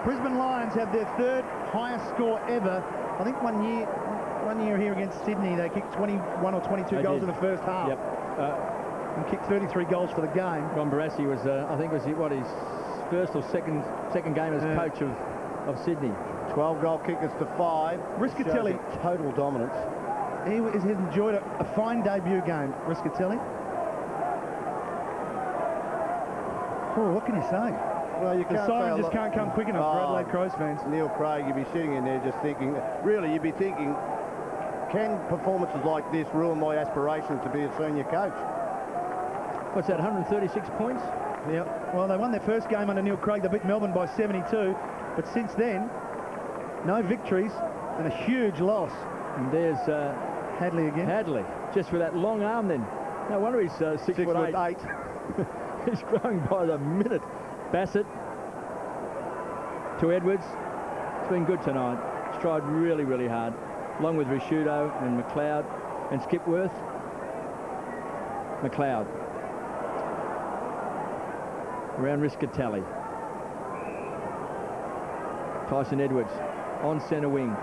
Brisbane Lions have their third highest score ever. I think one year here against Sydney, they kicked 21 or 22 goals in the first half. Yep. And kicked 33 goals for the game. Ron Barassi was, I think, was his first or second game as coach of Sydney. 12 goal kickers to 5. Riscatelli, total dominance. He has enjoyed a fine debut game, Riscatelli. Oh, what can you say? Well, you the can't siren say just can't come quick enough for Adelaide Crows fans. Neil Craig, you'd be sitting in there just thinking, really, you'd be thinking, can performances like this ruin my aspiration to be a senior coach? What's that, 136 points? Yeah. Well, they won their first game under Neil Craig. They beat Melbourne by 72. But since then, no victories and a huge loss. And there's Hadley again. Hadley, just with that long arm then. No wonder he's 6'8". He's growing by the minute. Bassett to Edwards. It's been good tonight. He's tried really, really hard. Along with Risciuto and McLeod and Skipworth. McLeod. Around Riscatelli. Tyson Edwards on centre wing.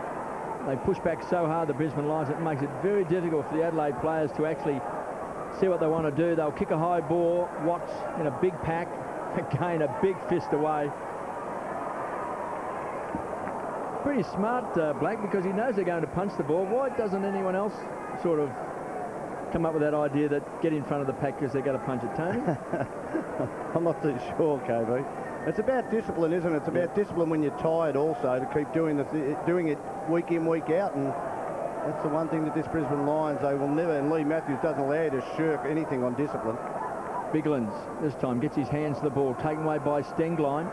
They push back so hard, the Brisbane Lions, it makes it very difficult for the Adelaide players to actually see what they want to do. They'll kick a high ball. Watts in a big pack. Again, a big fist away. Pretty smart, Black, because he knows they're going to punch the ball. Why doesn't anyone else sort of come up with that idea that get in front of the pack because they're going to punch it, Tony? I'm not too sure, KB. It's about discipline, isn't it? It's about discipline when you're tired also to keep doing it week in, week out. And that's the one thing that this Brisbane Lions, they will never, and Lee Matthews doesn't allow you to shirk anything on discipline. Biglands this time gets his hands to the ball, taken away by Stengline.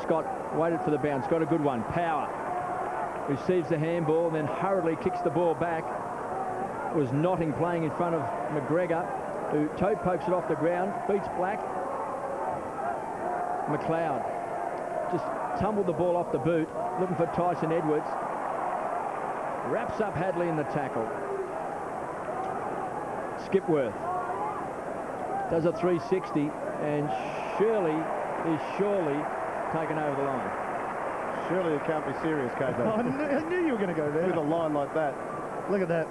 Scott waited for the bounce, got a good one. Power receives the handball and then hurriedly kicks the ball back. Was Notting playing in front of McGregor, who toe pokes it off the ground, beats Black. McLeod just tumbled the ball off the boot, looking for Tyson Edwards. Wraps up Hadley in the tackle. Skipworth does a 360 and surely taken over the line. Surely it can't be serious, KB. I knew you were going to go there. With a line like that. Look at that.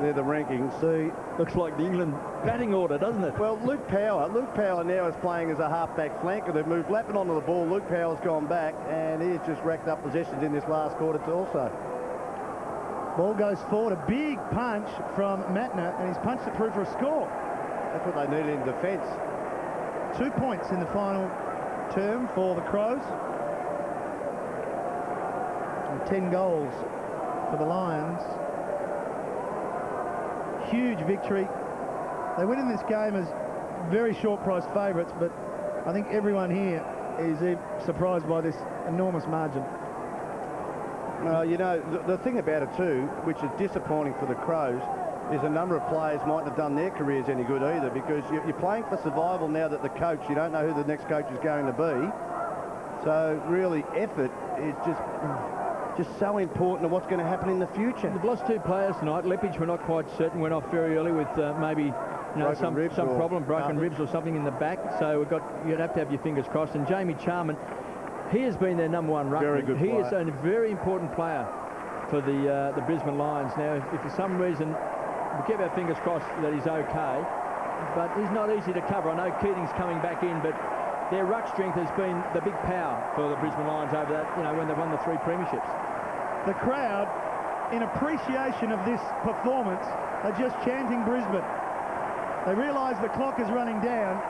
They're the rankings. See, looks like the England batting order, doesn't it? Well, Luke Power now is playing as a half-back flanker. They've moved lapping onto the ball. Luke Power's gone back, and he has just racked up possessions in this last quarter also. Ball goes forward, a big punch from Matner, and he's punched it through for a score. That's what they needed in defence. 2 points in the final term for the Crows. And 10 goals for the Lions. Huge victory They went in this game as very short price favourites, but I think everyone here is surprised by this enormous margin. You know, the thing about it too, which is disappointing for the Crows, is a number of players mightn't have done their careers any good either, because you're playing for survival now that the coach, you don't know who the next coach is going to be. So really, effort is just so important to what's going to happen in the future. They've lost 2 players tonight. Leppich, we're not quite certain, went off very early with maybe some problem, broken ribs or something in the back. So you'd have to have your fingers crossed. And Jamie Charman, he has been their number 1 ruckman. Very good player. He is a very important player for the Brisbane Lions. Now, if for some reason we keep our fingers crossed that he's okay, but he's not easy to cover. I know Keating's coming back in, but their ruck strength has been the big power for the Brisbane Lions over that, when they've won the 3 premierships. The crowd, in appreciation of this performance, are just chanting Brisbane. They realise the clock is running down,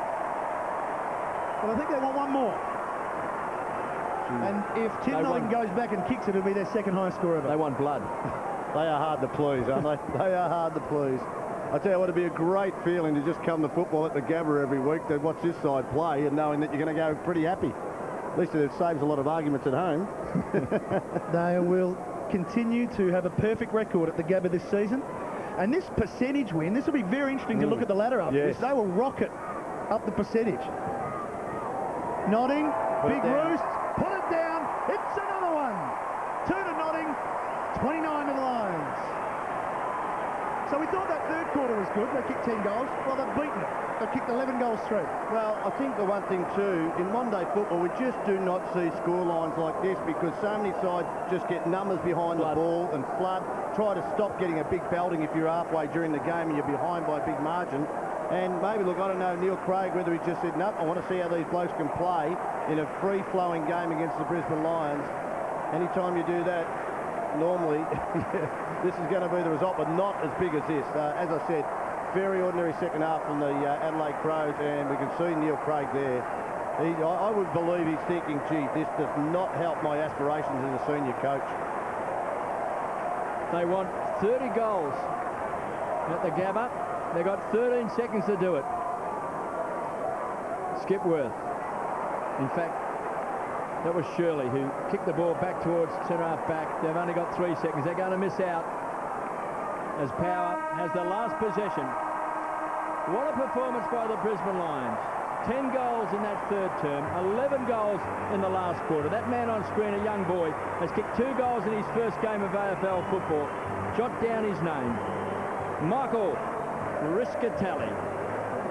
but I think they want one more. And if Tim Nottingham goes back and kicks it, it'll be their second highest score ever. They want blood. They are hard to please, aren't they? They are hard to please. I tell you what, it'd be a great feeling to just come to football at the Gabba every week, to watch this side play and knowing that you're going to go pretty happy. At least it saves a lot of arguments at home. They will continue to have a perfect record at the Gabba this season. And this percentage win, this will be very interesting to look at the ladder after this. They will rocket up the percentage. Notting, big roost, put it down, it's another one. 2 to Notting, 29 to the Lions. So we thought that third quarter was good. They kicked 10 goals. Well, they've beaten it. They've kicked 11 goals straight. Well, I think the one thing too, in one-day football, we just do not see score lines like this, because so many sides just get numbers behind the ball and flood, try to stop getting a big belting if you're halfway during the game and you're behind by a big margin. And maybe, look, I don't know, Neil Craig, whether he just said, nope, I want to see how these blokes can play in a free-flowing game against the Brisbane Lions. Anytime you do that, normally this is going to be the result, but not as big as this. As I said, very ordinary second half from the Adelaide Crows, and we can see Neil Craig there. I would believe he's thinking, gee, this does not help my aspirations as a senior coach. They want 30 goals at the Gabba. They've got 13 seconds to do it. Skipworth. In fact, that was Shirley who kicked the ball back towards centre-half back. They've only got 3 seconds. They're going to miss out as Power has the last possession. What a performance by the Brisbane Lions. 10 goals in that third term, 11 goals in the last quarter. That man on screen, a young boy, has kicked 2 goals in his first game of AFL football. Jot down his name. Michael Riscatelli.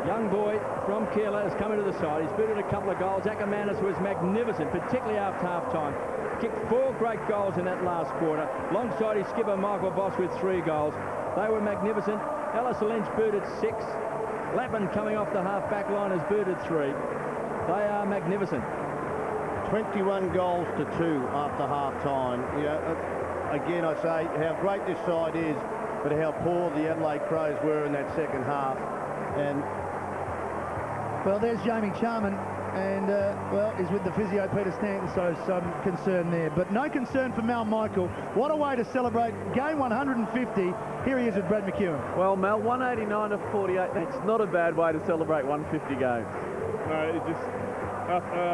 Young boy from Keilor has come into the side. He's booted a couple of goals. Ackermanis was magnificent, particularly after half-time. Kicked 4 great goals in that last quarter. Alongside his skipper, Michael Voss, with 3 goals. They were magnificent. Alice Lynch booted 6. Lappin coming off the half-back line has booted 3. They are magnificent. 21 goals to 2 after half-time. Again, I say how great this side is, but how poor the Adelaide Crows were in that second half. And well, there's Jamie Charman, and well, he's with the physio Peter Stanton, so some concern there, but no concern for Mal Michael. What a way to celebrate game 150. Here he is with Brad McEwen. Well, Mel, 189 to 48. That's not a bad way to celebrate 150 games. No, it just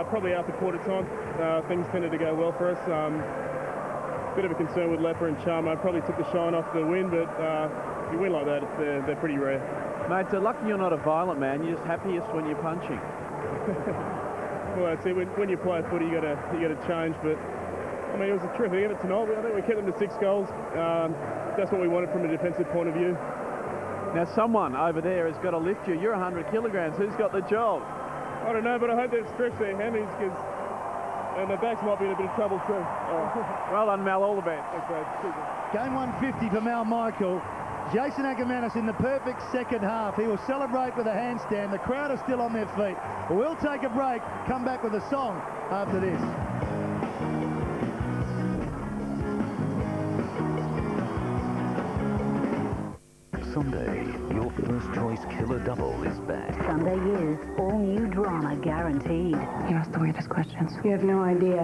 probably after quarter time, things tended to go well for us. Bit of a concern with Lepper and Charmo. Probably took the shine off the win, but if you win like that, they're pretty rare. Mate, so lucky you're not a violent man. You're just happiest when you're punching. Well, that's it. When you play footy, you got to change. But I mean, it was a terrific effort tonight. I think we kept them to 6 goals. That's what we wanted from a defensive point of view. Now, someone over there has got to lift you. You're 100 kilograms. Who's got the job? I don't know, but I hope they've stretched their hammies, and their backs might be in a bit of trouble too. Well done, Mal. All the best. Game 150 for Mal Michael. Jason Ackermanis in the perfect second half. He will celebrate with a handstand. The crowd are still on their feet. We'll take a break, come back with a song after this. Sunday, your first choice killer double is back. Sunday is all new drama guaranteed. You ask the weirdest questions. You have no idea.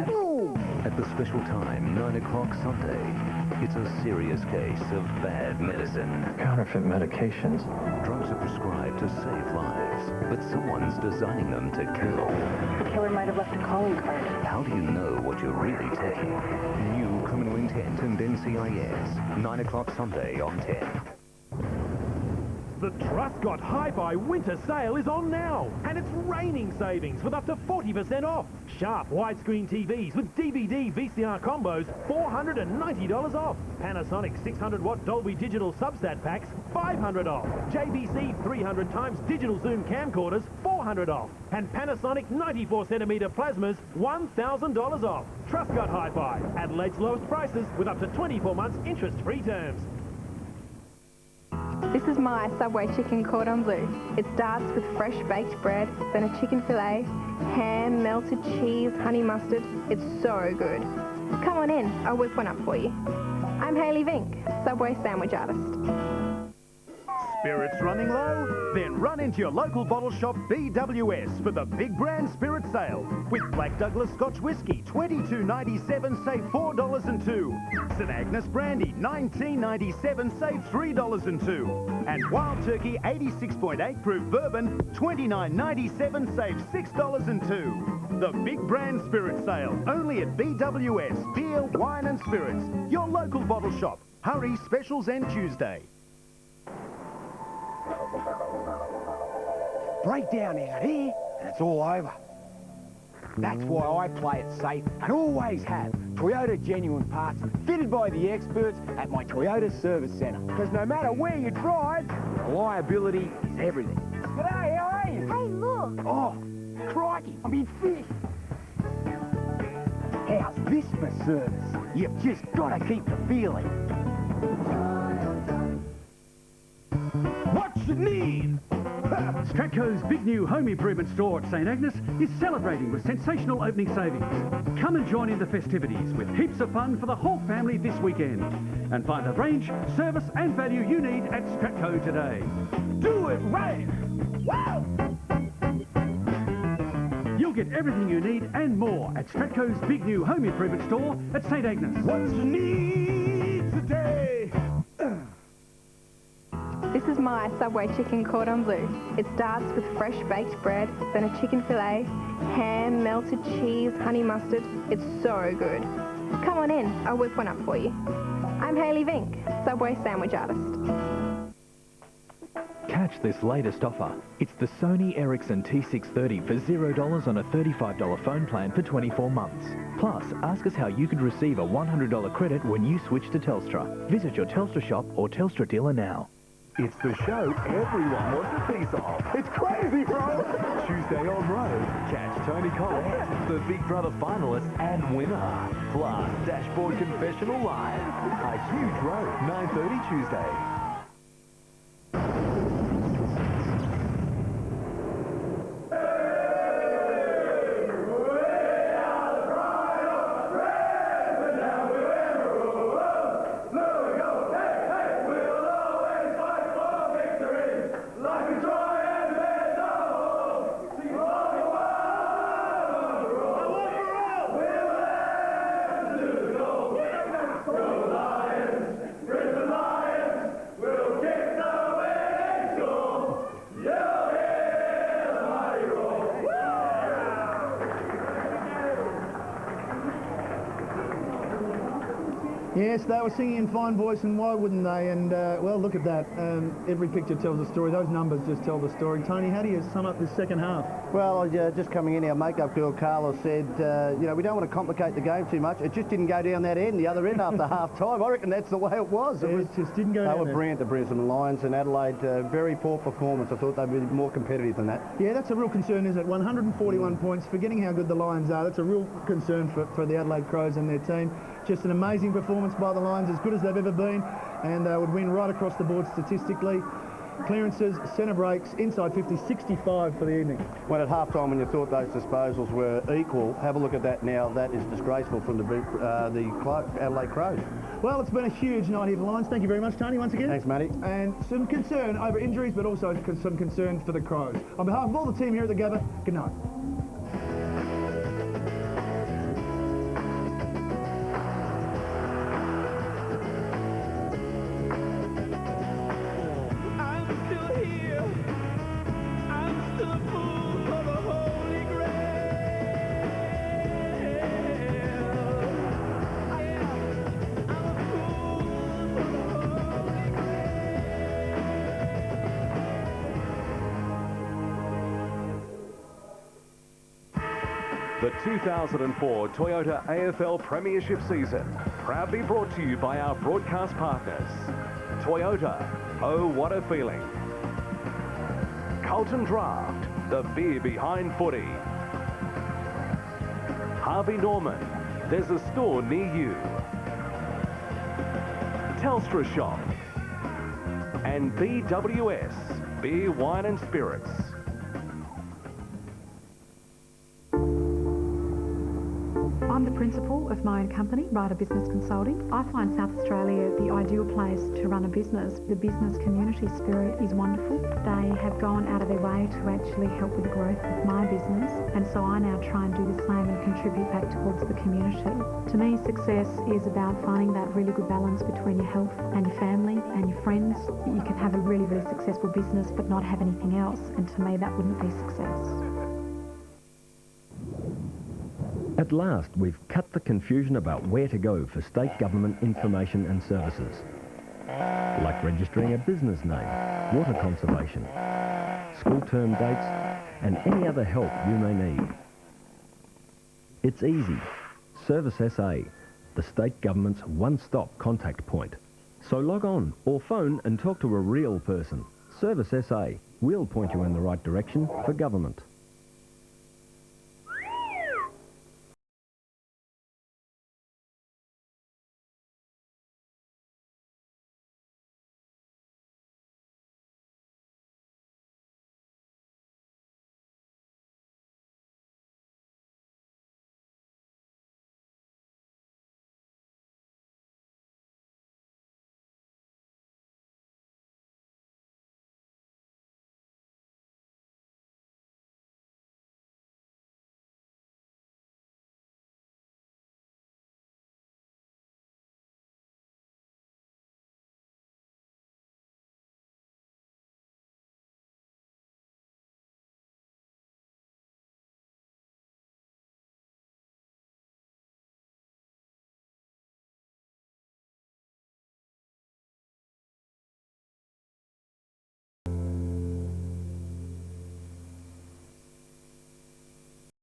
At the special time, 9 o'clock Sunday. It's a serious case of bad medicine. Counterfeit medications. Drugs are prescribed to save lives, but someone's designing them to kill. The killer might have left a calling card. How do you know what you're really taking? New Criminal Intent and NCIS. 9 o'clock Sunday on 10. The Truscott Hi-Fi winter sale is on now, and it's raining savings with up to 40% off. Sharp widescreen TVs with DVD VCR combos, $490 off. Panasonic 600-watt Dolby Digital substat packs, $500 off. JVC 300 times digital zoom camcorders, $400 off. And Panasonic 94cm plasmas, $1,000 off. Truscott Hi-Fi, Adelaide's lowest prices with up to 24 months interest-free terms. This is my Subway chicken cordon bleu. It starts with fresh baked bread, then a chicken fillet, ham, melted cheese, honey mustard. It's so good. Come on in, I'll whip one up for you. I'm Hayley Vink, Subway sandwich artist. Spirits running low? Then run into your local bottle shop BWS for the Big Brand Spirit Sale. With Black Douglas Scotch Whisky, $22.97, save $4.02. St Agnes Brandy, $19.97, save $3.02. And Wild Turkey 86.8 proof bourbon, $29.97, save $6.02. The Big Brand Spirit Sale, only at BWS, Beer, Wine and Spirits, your local bottle shop. Hurry, specials end Tuesday. Breakdown out here, and it's all over. That's why I play it safe and always have Toyota genuine parts fitted by the experts at my Toyota Service Centre. Because no matter where you drive, reliability is everything. G'day, how are you? Hey, look. Oh, crikey, I'm in fish. How's this for service? You've just got to keep the feeling. What you need? Stratco's big new home improvement store at St Agnes is celebrating with sensational opening savings. Come and join in the festivities with heaps of fun for the whole family this weekend. And find the range, service and value you need at Stratco today. Do it right! Wow! You'll get everything you need and more at Stratco's big new home improvement store at St Agnes. What you need today? This is my Subway chicken cordon bleu. It starts with fresh baked bread, then a chicken fillet, ham, melted cheese, honey mustard. It's so good. Come on in, I'll whip one up for you. I'm Hayley Vink, Subway sandwich artist. Catch this latest offer. It's the Sony Ericsson T630 for $0 on a $35 phone plan for 24 months. Plus, ask us how you could receive a $100 credit when you switch to Telstra. Visit your Telstra shop or Telstra dealer now. It's the show everyone wants a piece of. It's crazy, bro! Tuesday on Road, catch Tony Collette, the Big Brother finalist and winner. Plus, Dashboard Confessional Live. A huge road, 9:30 Tuesday. Yes, they were singing in fine voice, and why wouldn't they? And, well, look at that. Every picture tells a story. Those numbers just tell the story. Tony, how do you sum up this second half? Well, just coming in, our makeup girl, Carla, said, you know, we don't want to complicate the game too much. It just didn't go down that end, the other end after half-time. I reckon that's the way it was. It just didn't go down They were there. brilliant, the Brisbane Lions, and Adelaide, very poor performance. I thought they'd be more competitive than that. Yeah, that's a real concern, isn't it? 141 points, forgetting how good the Lions are. That's a real concern for the Adelaide Crows and their team. Just an amazing performance by the Lions, as good as they've ever been, and would win right across the board statistically. Clearances, centre breaks, inside 50, 65 for the evening. When at half-time, when you thought those disposals were equal, have a look at that now. That is disgraceful from the Adelaide Crows. Well, it's been a huge night here for the Lions. Thank you very much, Tony, once again. Thanks, Matty. And some concern over injuries, but also some concern for the Crows. On behalf of all the team here at the Gabba, good night. The 2004 Toyota AFL Premiership season, proudly brought to you by our broadcast partners. Toyota, oh what a feeling. Carlton Draft, the beer behind footy. Harvey Norman, there's a store near you. Telstra Shop. And BWS, Beer, Wine and Spirits. I'm the principal of my own company, Ryder Business Consulting. I find South Australia the ideal place to run a business. The business community spirit is wonderful. They have gone out of their way to actually help with the growth of my business, and so I now try and do the same and contribute back towards the community. To me, success is about finding that really good balance between your health and your family and your friends. You can have a really, really successful business but not have anything else, and to me that wouldn't be success. At last, we've cut the confusion about where to go for state government information and services, like registering a business name, water conservation, school term dates, and any other help you may need. It's easy. Service SA, the state government's one-stop contact point. So log on or phone and talk to a real person. Service SA, we'll point you in the right direction for government.